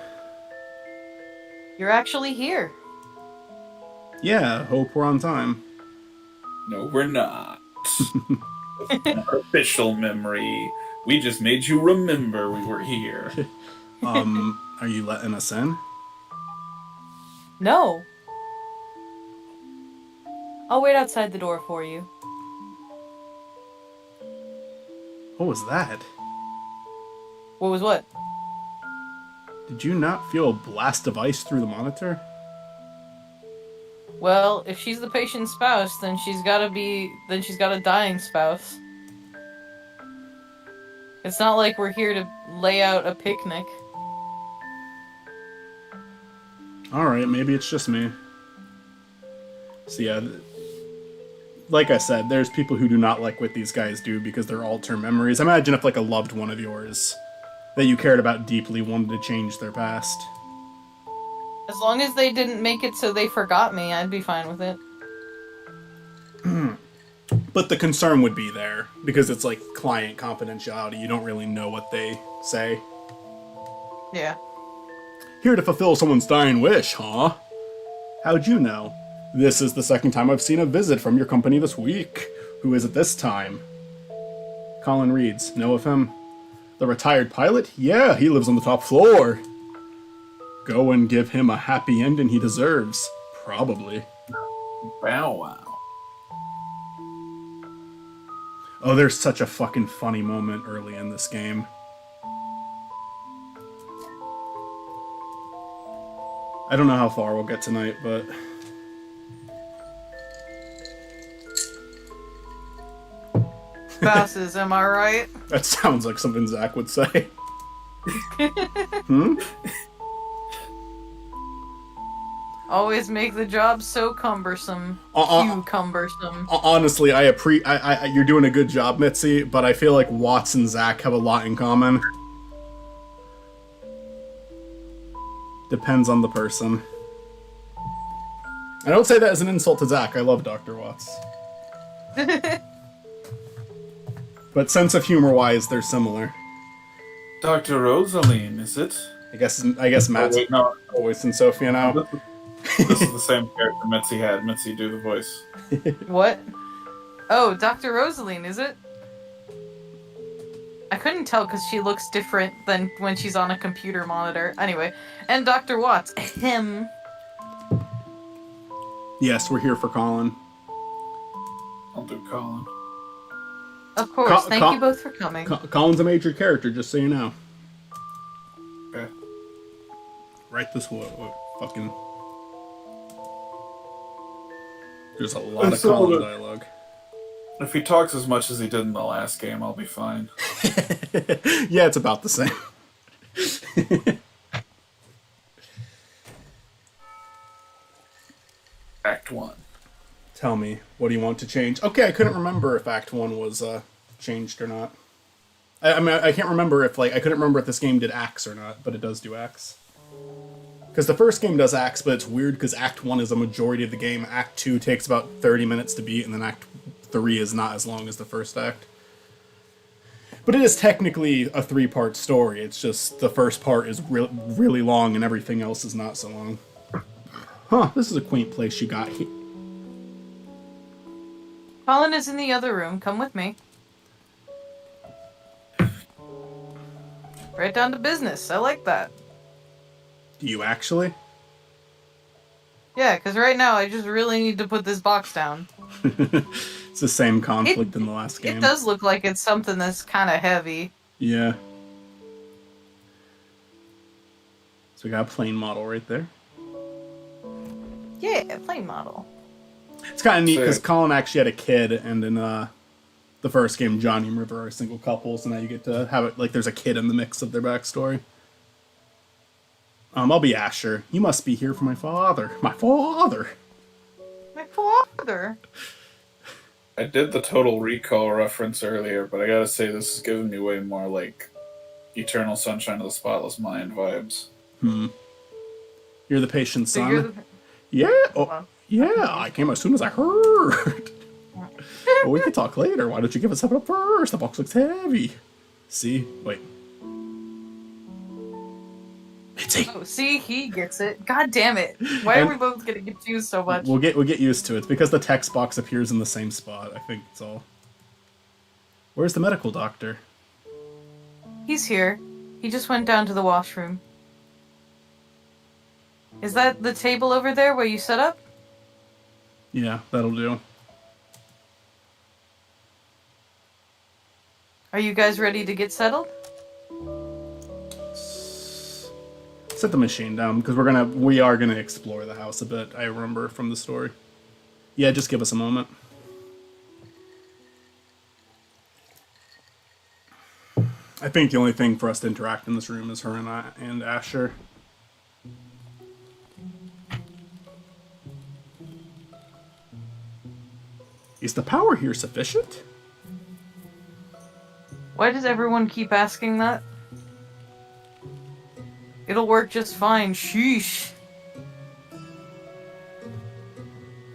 B: You're actually here.
A: Yeah, hope we're on time.
D: No, we're not. Artificial memory. We just made you remember we were here.
A: Are you letting us in?
B: No. I'll wait outside the door for you.
A: What was that?
B: What was what?
A: Did you not feel a blast of ice through the monitor?
B: Well, if she's the patient's spouse, then she's got a dying spouse. It's not like we're here to lay out a picnic.
A: Alright, maybe it's just me. So yeah, like I said, there's people who do not like what these guys do because they're all-term memories. Imagine if like a loved one of yours that you cared about deeply wanted to change their past.
B: As long as they didn't make it so they forgot me, I'd be fine with it.
A: But the concern would be there, because it's like client confidentiality. You don't really know what they say.
B: Yeah.
A: Here to fulfill someone's dying wish, huh? How'd you know? This is the second time I've seen a visit from your company this week. Who is it this time? Colin Reeds. Know of him? The retired pilot? Yeah, he lives on the top floor. Go and give him a happy ending he deserves. Probably.
D: Bow wow.
A: Oh, there's such a fucking funny moment early in this game. I don't know how far we'll get tonight, but...
B: Passes, am I right?
A: That sounds like something Zach would say. Hmm?
B: Always make the job so cumbersome. Cumbersome.
A: Honestly, you're doing a good job, Mitzi, but I feel like Watts and Zach have a lot in common. Depends on the person. I don't say that as an insult to Zach. I love Dr. Watts. But sense of humor-wise, they're similar.
D: Dr. Rosaline, is it?
A: I guess Matt's
D: wait, no.
A: voicing Sophia now.
D: This is the same character Mitzi had. Mitzi, do the voice.
B: What? Oh, Dr. Rosaline, is it? I couldn't tell because she looks different than when she's on a computer monitor. Anyway, and Dr. Watts. Him.
A: Yes, we're here for Colin.
D: I'll do Colin.
B: Of course, thank you both for coming.
A: Colin's a major character, just so you know.
D: Okay.
A: Right this way. Fucking... There's a lot of Colin dialogue.
D: If he talks as much as he did in the last game, I'll be fine.
A: Yeah, it's about the same.
D: Act 1.
A: Tell me, what do you want to change? Okay, I couldn't remember if Act 1 was changed or not. I mean, I can't remember if, I couldn't remember if this game did acts or not, but it does do acts. Because the first game does acts, but it's weird because Act 1 is a majority of the game. Act 2 takes about 30 minutes to beat, and then Act 3 is not as long as the first act. But it is technically a 3-part story. It's just the first part is really long, and everything else is not so long. Huh, this is a quaint place you got here.
B: Colin is in the other room. Come with me. Right down to business. I like that.
A: Do you actually?
B: Yeah, because right now I just really need to put this box down.
A: It's the same conflict in the last game.
B: It does look like it's something that's kind of heavy.
A: Yeah. So we got a plane model right there.
B: Yeah, plane model.
A: It's kind of neat because Colin actually had a kid, and in the first game, Johnny and River are single couples, and now you get to have it like there's a kid in the mix of their backstory. I'll be Asher. You must be here for my father. My father!
B: My father!
D: I did the Total Recall reference earlier, but I gotta say this is giving me way more, like, Eternal Sunshine of the Spotless Mind vibes.
A: You're the patient
B: So
A: son?
B: you're the...
A: Yeah! Oh, yeah, I came as soon as I heard! Well, we can talk later. Why don't you give us something up first? The box looks heavy. See? Wait. Mitzi!
B: Oh, see, he gets it. God damn it! Why are we both getting confused so much?
A: We'll get used to it. It's because the text box appears in the same spot. I think it's all. Where's the medical doctor?
B: He's here. He just went down to the washroom. Is that the table over there where you set up?
A: Yeah, that'll do.
B: Are you guys ready to get settled?
A: Set the machine down because we are gonna explore the house a bit. I remember from the story. Yeah, just give us a moment. I think the only thing for us to interact in this room is her and Asher. Is the power here sufficient?
B: Why does everyone keep asking that? It'll work just fine, sheesh.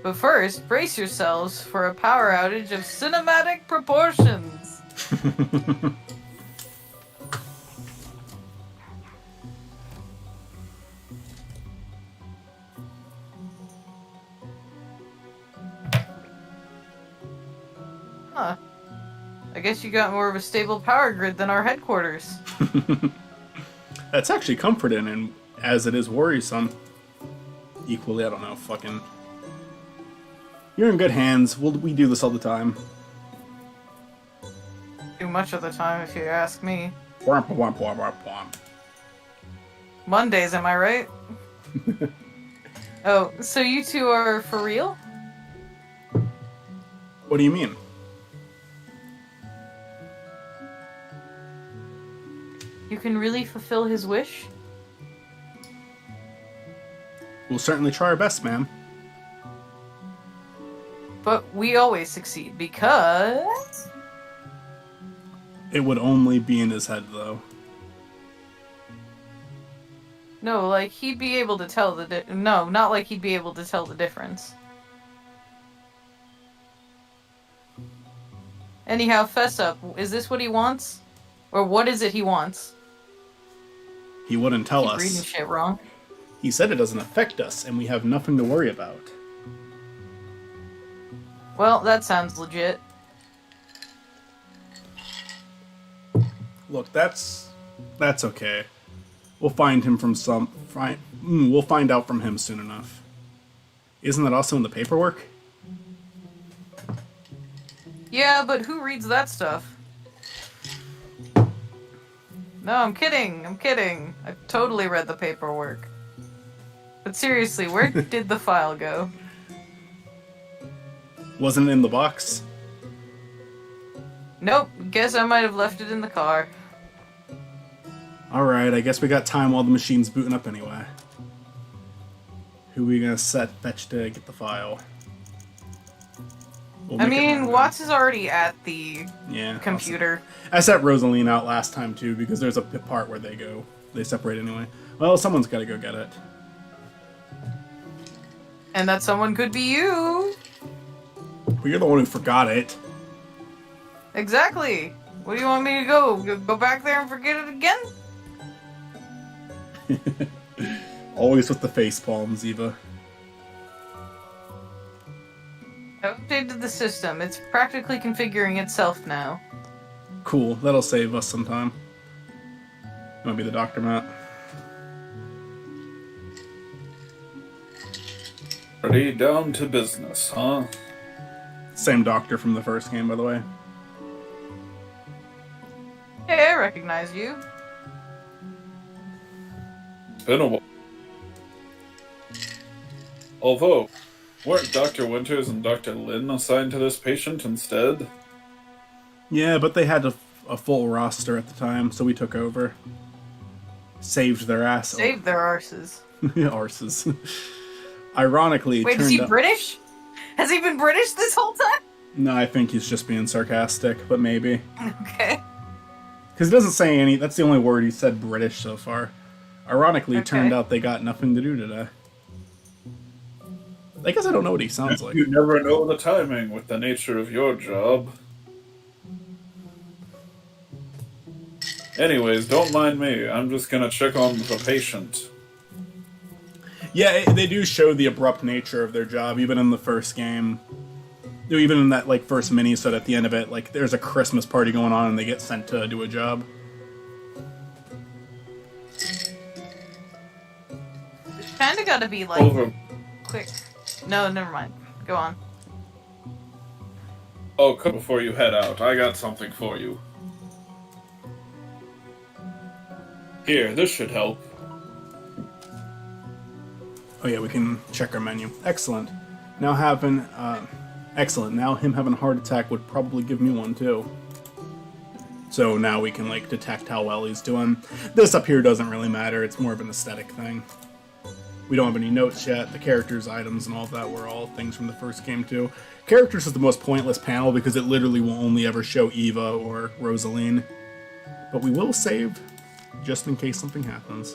B: But first, brace yourselves for a power outage of cinematic proportions. Huh. I guess you got more of a stable power grid than our headquarters.
A: That's actually comforting, and as it is worrisome. Equally, I don't know, fucking... You're in good hands. We do this all the time.
B: Too much of the time, if you ask me.
A: Womp, womp, womp, womp, womp.
B: Mondays, am I right? Oh, so you two are for real?
A: What do you mean?
B: You can really fulfill his wish?
A: We'll certainly try our best, ma'am.
B: But we always succeed because...
A: It would only be in his head, though.
B: No, like, he'd be able to tell the No, not like he'd be able to tell the difference. Anyhow, fess up. Is this what he wants? Or what is it he wants?
A: He wouldn't tell
B: Keep
A: us.
B: reading shit wrong.
A: He said it doesn't affect us, and we have nothing to worry about.
B: Well, that sounds legit.
A: Look, that's okay. We'll find him from we'll find out from him soon enough. Isn't that also in the paperwork?
B: Yeah, but who reads that stuff? No, I'm kidding. I totally read the paperwork. But seriously, where did the file go?
A: Wasn't it in the box?
B: Nope, guess I might have left it in the car.
A: Alright, I guess we got time while the machine's booting up anyway. Who are we gonna fetch to get the file? We'll
B: I
A: make it
B: mean,
A: random.
B: Watts is already at the
A: Yeah,
B: computer.
A: awesome. I set Rosaline out last time too because there's a part where they separate anyway. Well, someone's gotta go get it.
B: And that someone could be you!
A: Well, you're the one who forgot it.
B: Exactly! Where do you want me to go? Go back there and forget it again?
A: Always with the face palms, Eva.
B: I updated the system. It's practically configuring itself now.
A: Cool, that'll save us some time. You wanna be the doctor, Matt?
D: Ready down to business, huh?
A: Same doctor from the first game, by the way.
B: Hey, I recognize you.
D: It's been a while. Although, weren't Dr. Winters and Dr. Lin assigned to this patient instead?
A: Yeah, but they had a full roster at the time, so we took over. Saved their ass.
B: Save their arses.
A: Arses. Ironically,
B: Wait, is he
A: turned out...
B: British? Has he been British this whole time?
A: No, I think he's just being sarcastic, but maybe.
B: Okay.
A: Because he doesn't say any... That's the only word he said British so far. Ironically, it turned
B: Okay.
A: out they got nothing to do today. I guess I don't know what he sounds like.
D: You never know the timing with the nature of your job. Anyways, don't mind me. I'm just gonna check on the patient.
A: Yeah, they do show the abrupt nature of their job, even in the first game. Even in that like first mini-sode at the end of it, like there's a Christmas party going on and they get sent to do a job.
B: It's kinda gotta be like
D: Over.
B: quick. No, never mind. Go on.
D: Oh, come before you head out. I got something for you. Here, this should help.
A: Oh yeah, we can check our menu. Excellent. Now excellent. Now him having a heart attack would probably give me one too. So now we can like detect how well he's doing. This up here doesn't really matter. It's more of an aesthetic thing. We don't have any notes yet. The characters, items, and all of that were all things from the first game too. Characters is the most pointless panel because it literally will only ever show Eva or Rosaline. But we will save just in case something happens.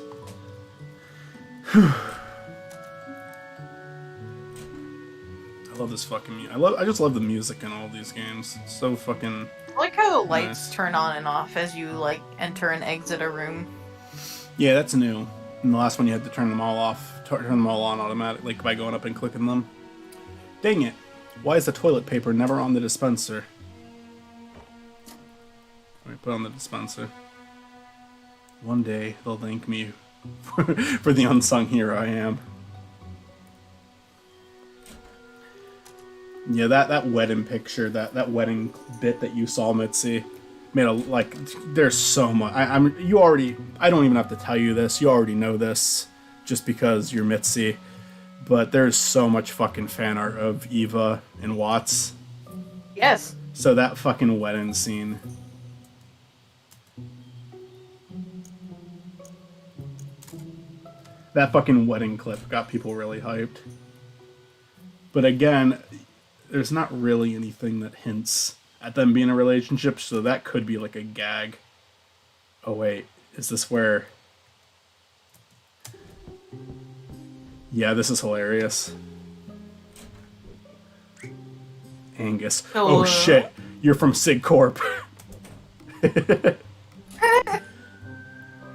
A: I love this fucking music. I just love the music in all these games. It's so fucking...
B: I like how the lights
A: Nice.
B: turn on and off as you like enter and exit a room.
A: Yeah, that's new. In the last one you had to turn them all off, turn them all on automatically by going up and clicking them. Dang it. Why is the toilet paper never on the dispenser? Alright, put on the dispenser. One day they'll thank me for the unsung hero I am. Yeah, that wedding picture, that wedding bit that you saw, Mitzi, like, there's so much. I don't even have to tell you this. You already know this, just because you're Mitzi. But there's so much fucking fan art of Eva and Watts.
B: Yes.
A: So that fucking wedding scene. That fucking wedding clip got people really hyped. But again, there's not really anything that hints at them being in a relationship, so that could be like a gag. Oh wait, is this where... Yeah, this is hilarious. Angus.
B: Hello?
A: Oh shit, you're from Sig Corp.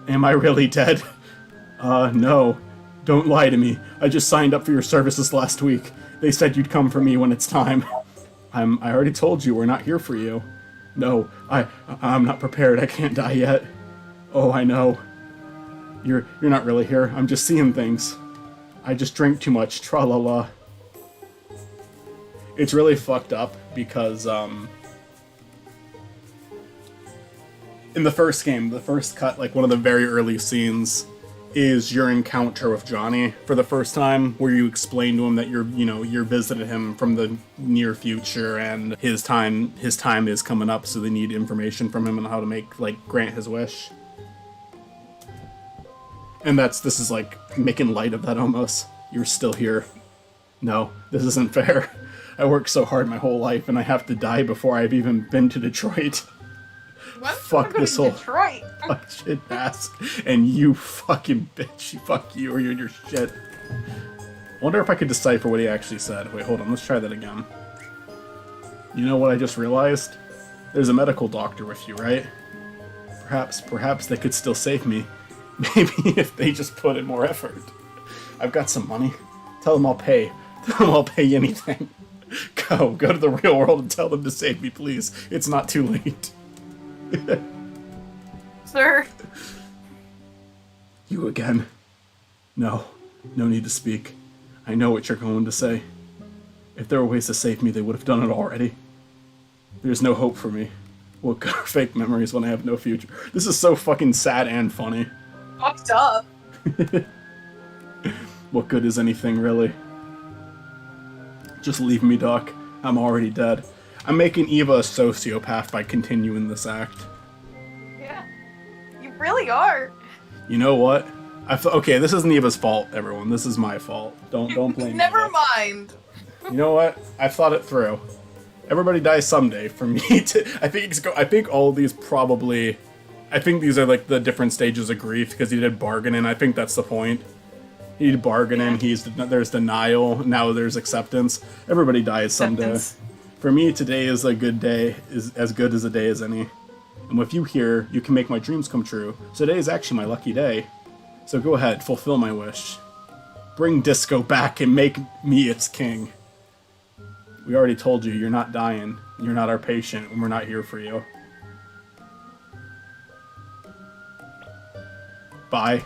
A: Am I really dead? No. Don't lie to me. I just signed up for your services last week. They said you'd come for me when it's time. I already told you we're not here for you. No, I'm not prepared. I can't die yet. Oh, I know. You're not really here. I'm just seeing things. I just drink too much. Tra-la-la. It's really fucked up because, in the first game, the first cut, like one of the very early scenes, is your encounter with Johnny for the first time, where you explain to him that you're visiting him from the near future, and his time is coming up, so they need information from him on how to grant his wish. And this is like making light of that almost. You're still here. No, this isn't fair. I worked so hard my whole life, and I have to die before I've even been to Detroit.
B: What?
A: Fuck this whole
B: Detroit.
A: fuck shit ass, and you fucking bitch. Fuck you, or you're in your shit. I wonder if I could decipher what he actually said. Wait, hold on. Let's try that again. You know what I just realized? There's a medical doctor with you, right? Perhaps they could still save me. Maybe if they just put in more effort. I've got some money. Tell them I'll pay. Tell them I'll pay anything. Go to the real world and tell them to save me, please. It's not too late.
B: Sir.
A: You again? No need to speak. I know what you're going to say. If there were ways to save me, they would have done it already. There's no hope for me. What good are fake memories when I have no future? This is so fucking sad and funny.
B: Fucked up.
A: What good is anything, really? Just leave me, Doc. I'm already dead. I'm making Eva a sociopath by continuing this act.
B: Yeah. You really are.
A: You know what? Okay, this isn't Eva's fault, everyone. This is my fault. Don't blame me.
B: Never mind.
A: You know what? I've thought it through. Everybody dies someday. For me to, I think all of these probably, I think these are like the different stages of grief because he did bargaining. I think that's the point. He did bargaining. There's denial. Now there's acceptance. Everybody dies someday. For me, today is a good day. Is as good as a day as any. And with you here, you can make my dreams come true. So today is actually my lucky day. So go ahead, fulfill my wish. Bring disco back and make me its king. We already told you, you're not dying. You're not our patient, and we're not here for you. Bye.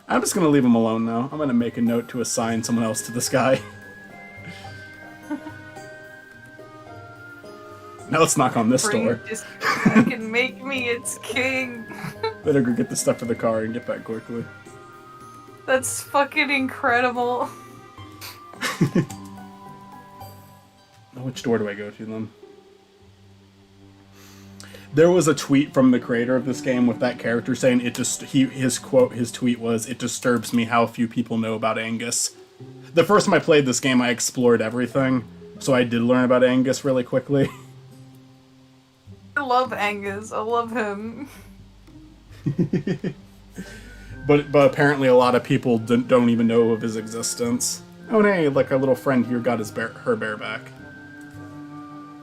A: I'm just gonna leave him alone now. I'm gonna make a note to assign someone else to this guy. Now let's knock on this door.
B: Just can make me its king.
A: Better go get the stuff for the car and get back quickly.
B: That's fucking incredible.
A: Which door do I go to then? There was a tweet from the creator of this game with that character saying his tweet was, "It disturbs me how few people know about Angus." The first time I played this game, I explored everything, so I did learn about Angus really quickly.
B: I love Angus. I love him.
A: But apparently a lot of people don't even know of his existence. Oh, and hey, like our little friend here got her bear back.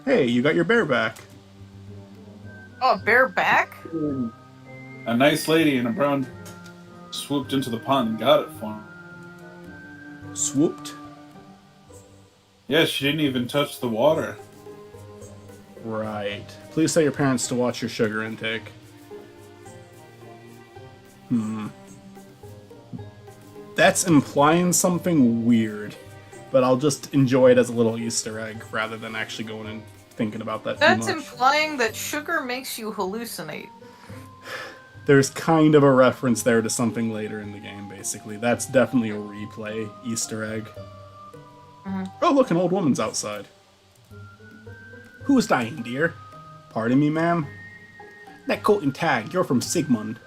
A: Hey, you got your bear back.
B: Oh, bareback?
D: A nice lady in a brown swooped into the pond and got it for him.
A: Swooped?
D: Yeah, she didn't even touch the water.
A: Right. Please tell your parents to watch your sugar intake. That's implying something weird, but I'll just enjoy it as a little Easter egg rather than actually going and thinking about that
B: That's
A: too much.
B: implying that sugar makes you hallucinate.
A: There's kind of a reference there to something later in the game, basically. That's definitely a replay Easter egg. Oh, look, an old woman's outside. Who is dying, dear? Pardon me, ma'am? That coat and tag, you're from Sigmund.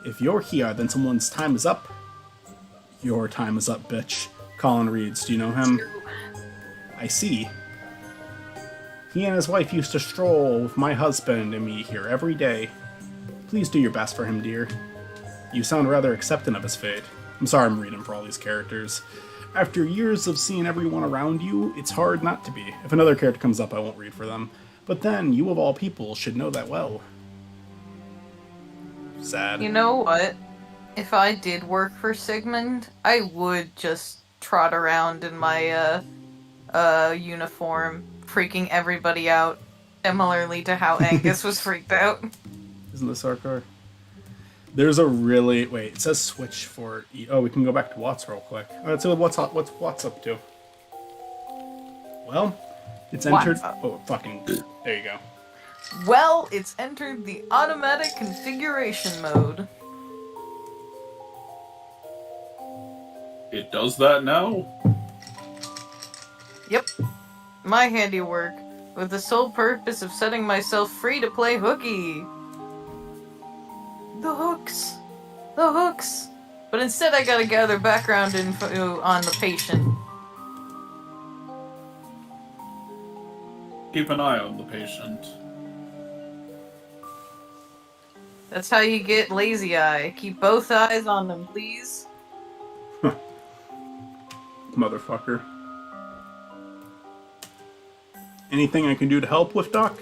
A: If you're here, then someone's time is up. Your time is up, bitch. Colin Reeds, do you know him? I see. He and his wife used to stroll with my husband and me here every day. Please do your best for him, dear. You sound rather accepting of his fate. I'm sorry I'm reading for all these characters. After years of seeing everyone around you, it's hard not to be. If another character comes up, I won't read for them. But then, you of all people should know that well. Sad.
B: You know what? If I did work for Sigmund, I would just trot around in my uniform, freaking everybody out, similarly to how Angus was freaked out.
A: Isn't this our car? There's a really... Wait, it says switch for... Oh, we can go back to Watts real quick. Let's see what what's up to. Well, it's entered... Oh, fucking... There you go.
B: Well, it's entered the automatic configuration mode.
D: It does that now?
B: Yep. My handiwork, with the sole purpose of setting myself free to play hooky. The hooks! The hooks! But instead I gotta gather background info on the patient.
D: Keep an eye on the patient.
B: That's how you get lazy eye. Keep both eyes on them, please.
A: Motherfucker. Anything I can do to help with, Doc?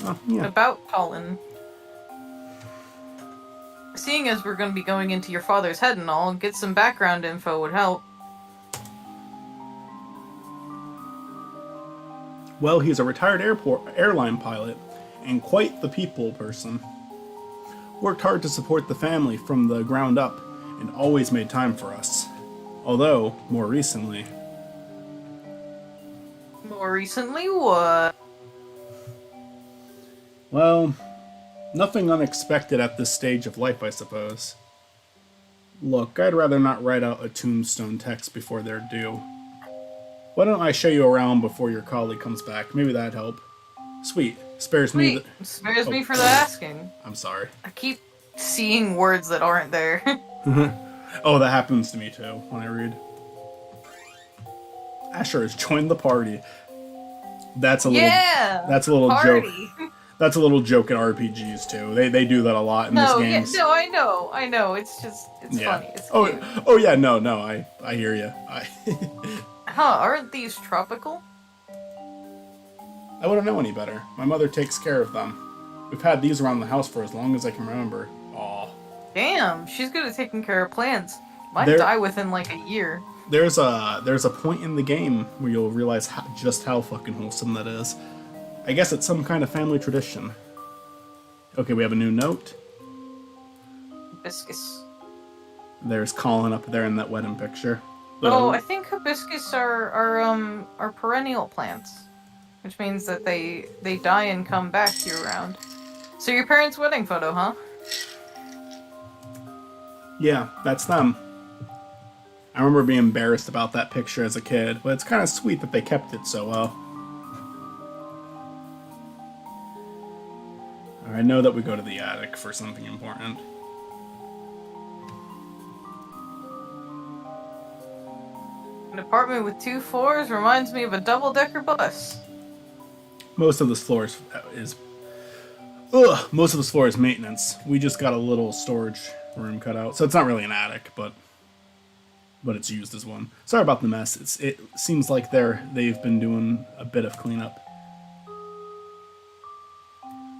A: Oh, yeah.
B: About Colin. Seeing as we're going to be going into your father's head and all, get some background info would help.
A: Well, he's a retired airline pilot, and quite the people person. Worked hard to support the family from the ground up, and always made time for us. Although, more recently...
B: More recently, what?
A: Well, nothing unexpected at this stage of life, I suppose. Look, I'd rather not write out a tombstone text before they're due. Why don't I show you around before your colleague comes back? Maybe that'd help. Sweet. Spares me
B: Sweet. Spares me for the asking.
A: I'm sorry.
B: I keep seeing words that aren't there.
A: Oh, that happens to me too, when I read. Asher has joined the party. That's a little...
B: Yeah!
A: That's a little
B: Party.
A: joke. That's a little joke in RPGs too. They do that a lot in these games.
B: Yeah, no, I know. It's just, it's funny. It's cute.
A: Oh yeah, no, I hear you.
B: Huh, aren't these tropical?
A: I wouldn't know any better. My mother takes care of them. We've had these around the house for as long as I can remember. Aw.
B: Damn, she's good at taking care of plants. Might
A: There-
B: die within like a year.
A: There's a point in the game where you'll realize just how fucking wholesome that is. I guess it's some kind of family tradition. Okay, we have a new note.
B: Hibiscus.
A: There's Colin up there in that wedding picture.
B: Oh, I think hibiscus are perennial plants, which means that they die and come back year round. So your parents' wedding photo, huh?
A: Yeah, that's them. I remember being embarrassed about that picture as a kid, but it's kind of sweet that they kept it so well. I know that we go to the attic for something important.
B: An apartment with 2 floors reminds me of a double-decker bus.
A: Most of this floor is most of this floor is maintenance. We just got a little storage room cut out, so it's not really an attic, but it's used as one. Sorry about the mess. It seems like they've been doing a bit of cleanup.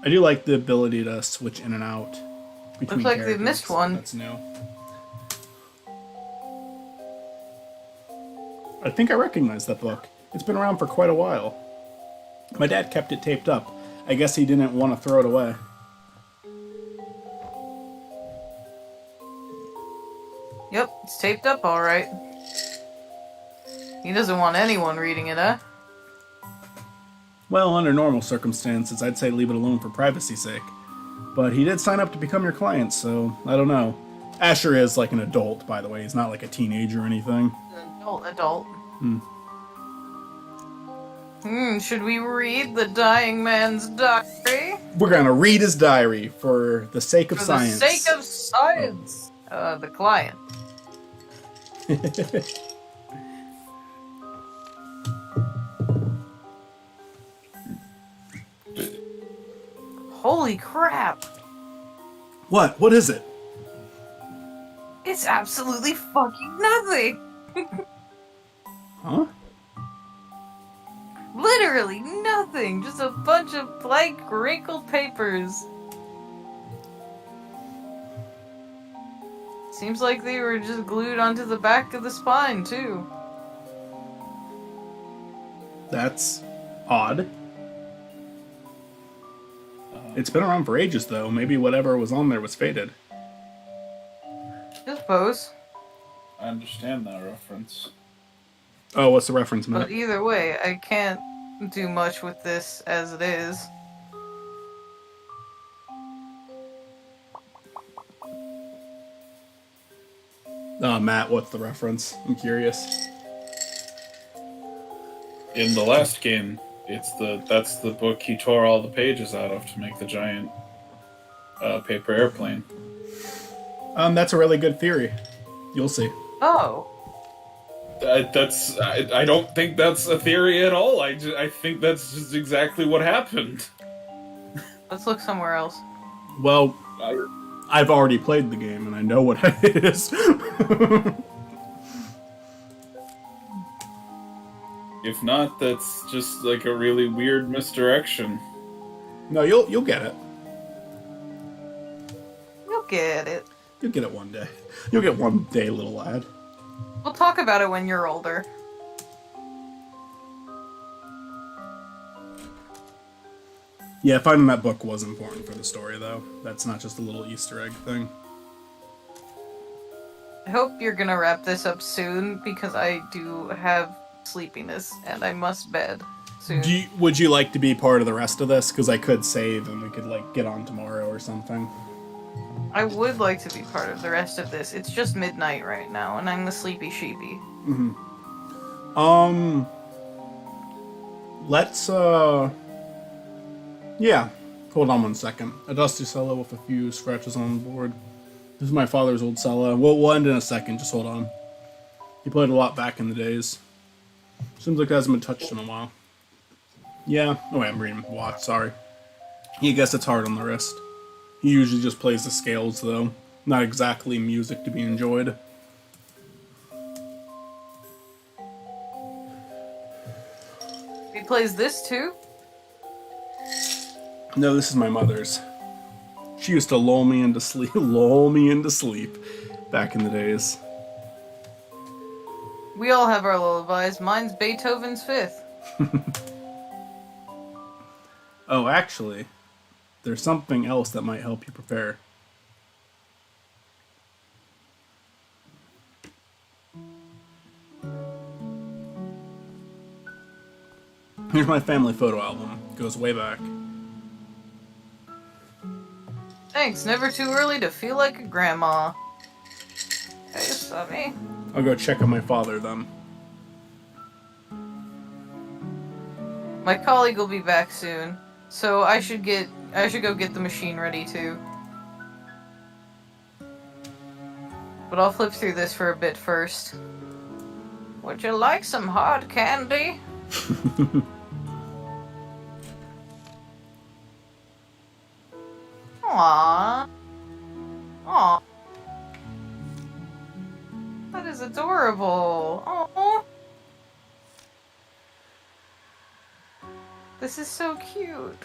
A: I do like the ability to switch in and out between
B: Looks like
A: characters.
B: they've missed one.
A: That's new. I think I recognize that book. It's been around for quite a while. My dad kept it taped up. I guess he didn't want to throw it away.
B: Yep, it's taped up alright. He doesn't want anyone reading it, huh?
A: Well, under normal circumstances, I'd say leave it alone for privacy's sake. But he did sign up to become your client, so I don't know. Asher is like an adult, by the way. He's not like a teenager or anything.
B: Adult. Should we read the dying man's diary?
A: We're gonna read his diary for the sake of science.
B: For the sake of science. The client. Holy crap!
A: What? What is it?
B: It's absolutely fucking nothing!
A: Huh?
B: Literally nothing! Just a bunch of blank, wrinkled papers. Seems like they were just glued onto the back of the spine, too.
A: That's odd. It's been around for ages, though. Maybe whatever was on there was faded.
B: I suppose.
D: I understand that reference.
A: Oh, what's the reference, Matt?
B: But either way, I can't do much with this as it is.
A: Matt, what's the reference? I'm curious.
D: In the last game, that's the book he tore all the pages out of to make the giant paper airplane.
A: That's a really good theory. You'll see.
B: Oh.
D: I don't think that's a theory at all. I think that's just exactly what happened.
B: Let's look somewhere else.
A: Well, I've already played the game and I know what it is.
D: If not, that's just like a really weird misdirection.
A: No, you'll get it.
B: You'll get it.
A: You'll get it one day. You'll get one day, little lad.
B: We'll talk about it when you're older.
A: Yeah, finding that book was important for the story, though. That's not just a little Easter egg thing.
B: I hope you're gonna wrap this up soon, because I do have sleepiness, and I must bed soon.
A: Would you like to be part of the rest of this? Because I could save and we could, like, get on tomorrow or something.
B: I would like to be part of the rest of this. It's just midnight right now, and I'm the sleepy sheepy.
A: Let's, yeah. Hold on one second. A dusty cello with a few scratches on the board. This is my father's old cello. We'll end in a second, just hold on. He played a lot back in the days. Seems like it hasn't been touched in a while. Yeah. Oh wait, I'm reading Watts, sorry. He guess it's hard on the wrist. He usually just plays the scales, though. Not exactly music to be enjoyed.
B: He plays this too?
A: No, this is my mother's. She used to lull me into sleep back in the days.
B: We all have our lullabies. Mine's Beethoven's Fifth.
A: Oh, actually, there's something else that might help you prepare. Here's my family photo album. It goes way back.
B: Thanks, never too early to feel like a grandma. Hey, Sonny.
A: I'll go check on my father then.
B: My colleague will be back soon, so I should go get the machine ready too. But I'll flip through this for a bit first. Would you like some hard candy? Aww. Aww. That is adorable. Aww. This is so cute.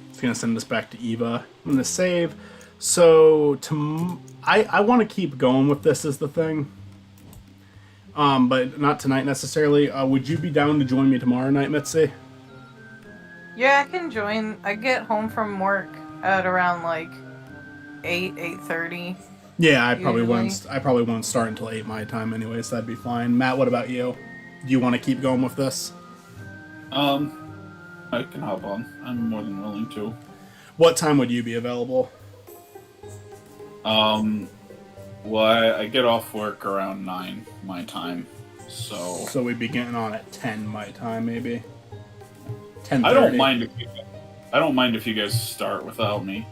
A: It's gonna send us back to Eva. I'm gonna save. So I want to keep going with this is the thing. But not tonight necessarily. Would you be down to join me tomorrow night, Mitzi?
B: Yeah, I can join. I get home from work at around like 8:30.
A: Yeah,
B: Usually.
A: I probably won't start until 8 my time anyway, so that'd be fine. Matt, what about you? Do you want to keep going with this?
D: Um, I can hop on. I'm more than willing to.
A: What time would you be available?
D: Um, well, I get off work around 9 my time, so
A: So we'd be getting on at 10 my time, maybe. 10:30.
D: I don't mind if you guys start without me.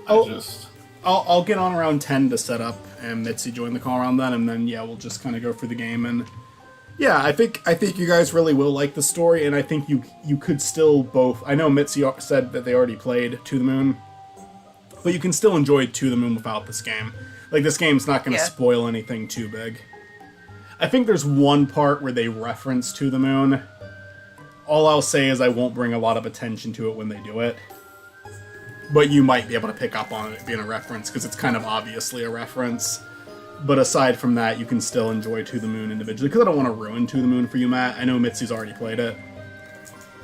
A: Oh.
D: I just
A: I'll get on around 10 to set up, and Mitzi join the call around then, and then yeah, we'll just kind of go through the game. And yeah, I think you guys really will like the story, and I think you could still both. I know Mitzi said that they already played To the Moon, but you can still enjoy To the Moon without this game. Like, this game's not going to
B: Yeah.
A: spoil anything too big. I think there's one part where they reference To the Moon. All I'll say is I won't bring a lot of attention to it when they do it. But you might be able to pick up on it being a reference, because it's kind of obviously a reference. But aside from that, you can still enjoy To the Moon individually, because I don't want to ruin To the Moon for you, Matt. I know Mitzi's already played it.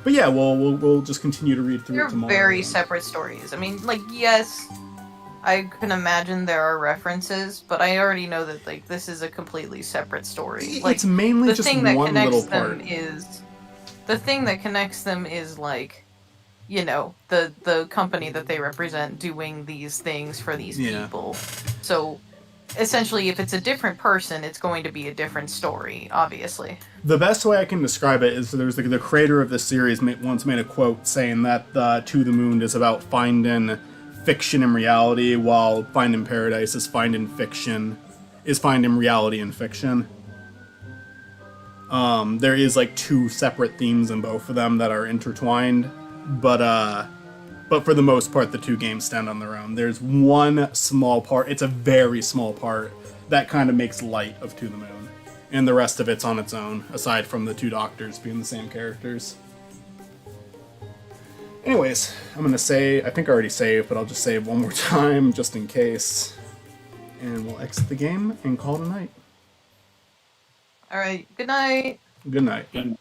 A: But yeah, we'll just continue to read through
B: They're
A: it tomorrow.
B: very separate stories. I mean, like, yes, I can imagine there are references, but I already know that, like, this is a completely separate story. Like,
A: It's mainly
B: the
A: just
B: thing that
A: one
B: connects
A: little
B: them
A: part.
B: is the thing that connects them is like, you know, the company that they represent doing these things for these
A: Yeah.
B: people. So essentially, if it's a different person, it's going to be a different story, obviously.
A: The best way I can describe it is there's the creator of this series once made a quote saying that To the Moon is about finding fiction in reality, while Finding Paradise is finding reality in fiction. There is like two separate themes in both of them that are intertwined, but for the most part, the two games stand on their own. There's one small part, it's a very small part, that kind of makes light of To the Moon. And the rest of it's on its own, aside from the two doctors being the same characters. Anyways, I'm going to say, I think I already saved, but I'll just save one more time, just in case. And we'll exit the game and call it a night.
B: All right, good night.
A: Good night.
D: can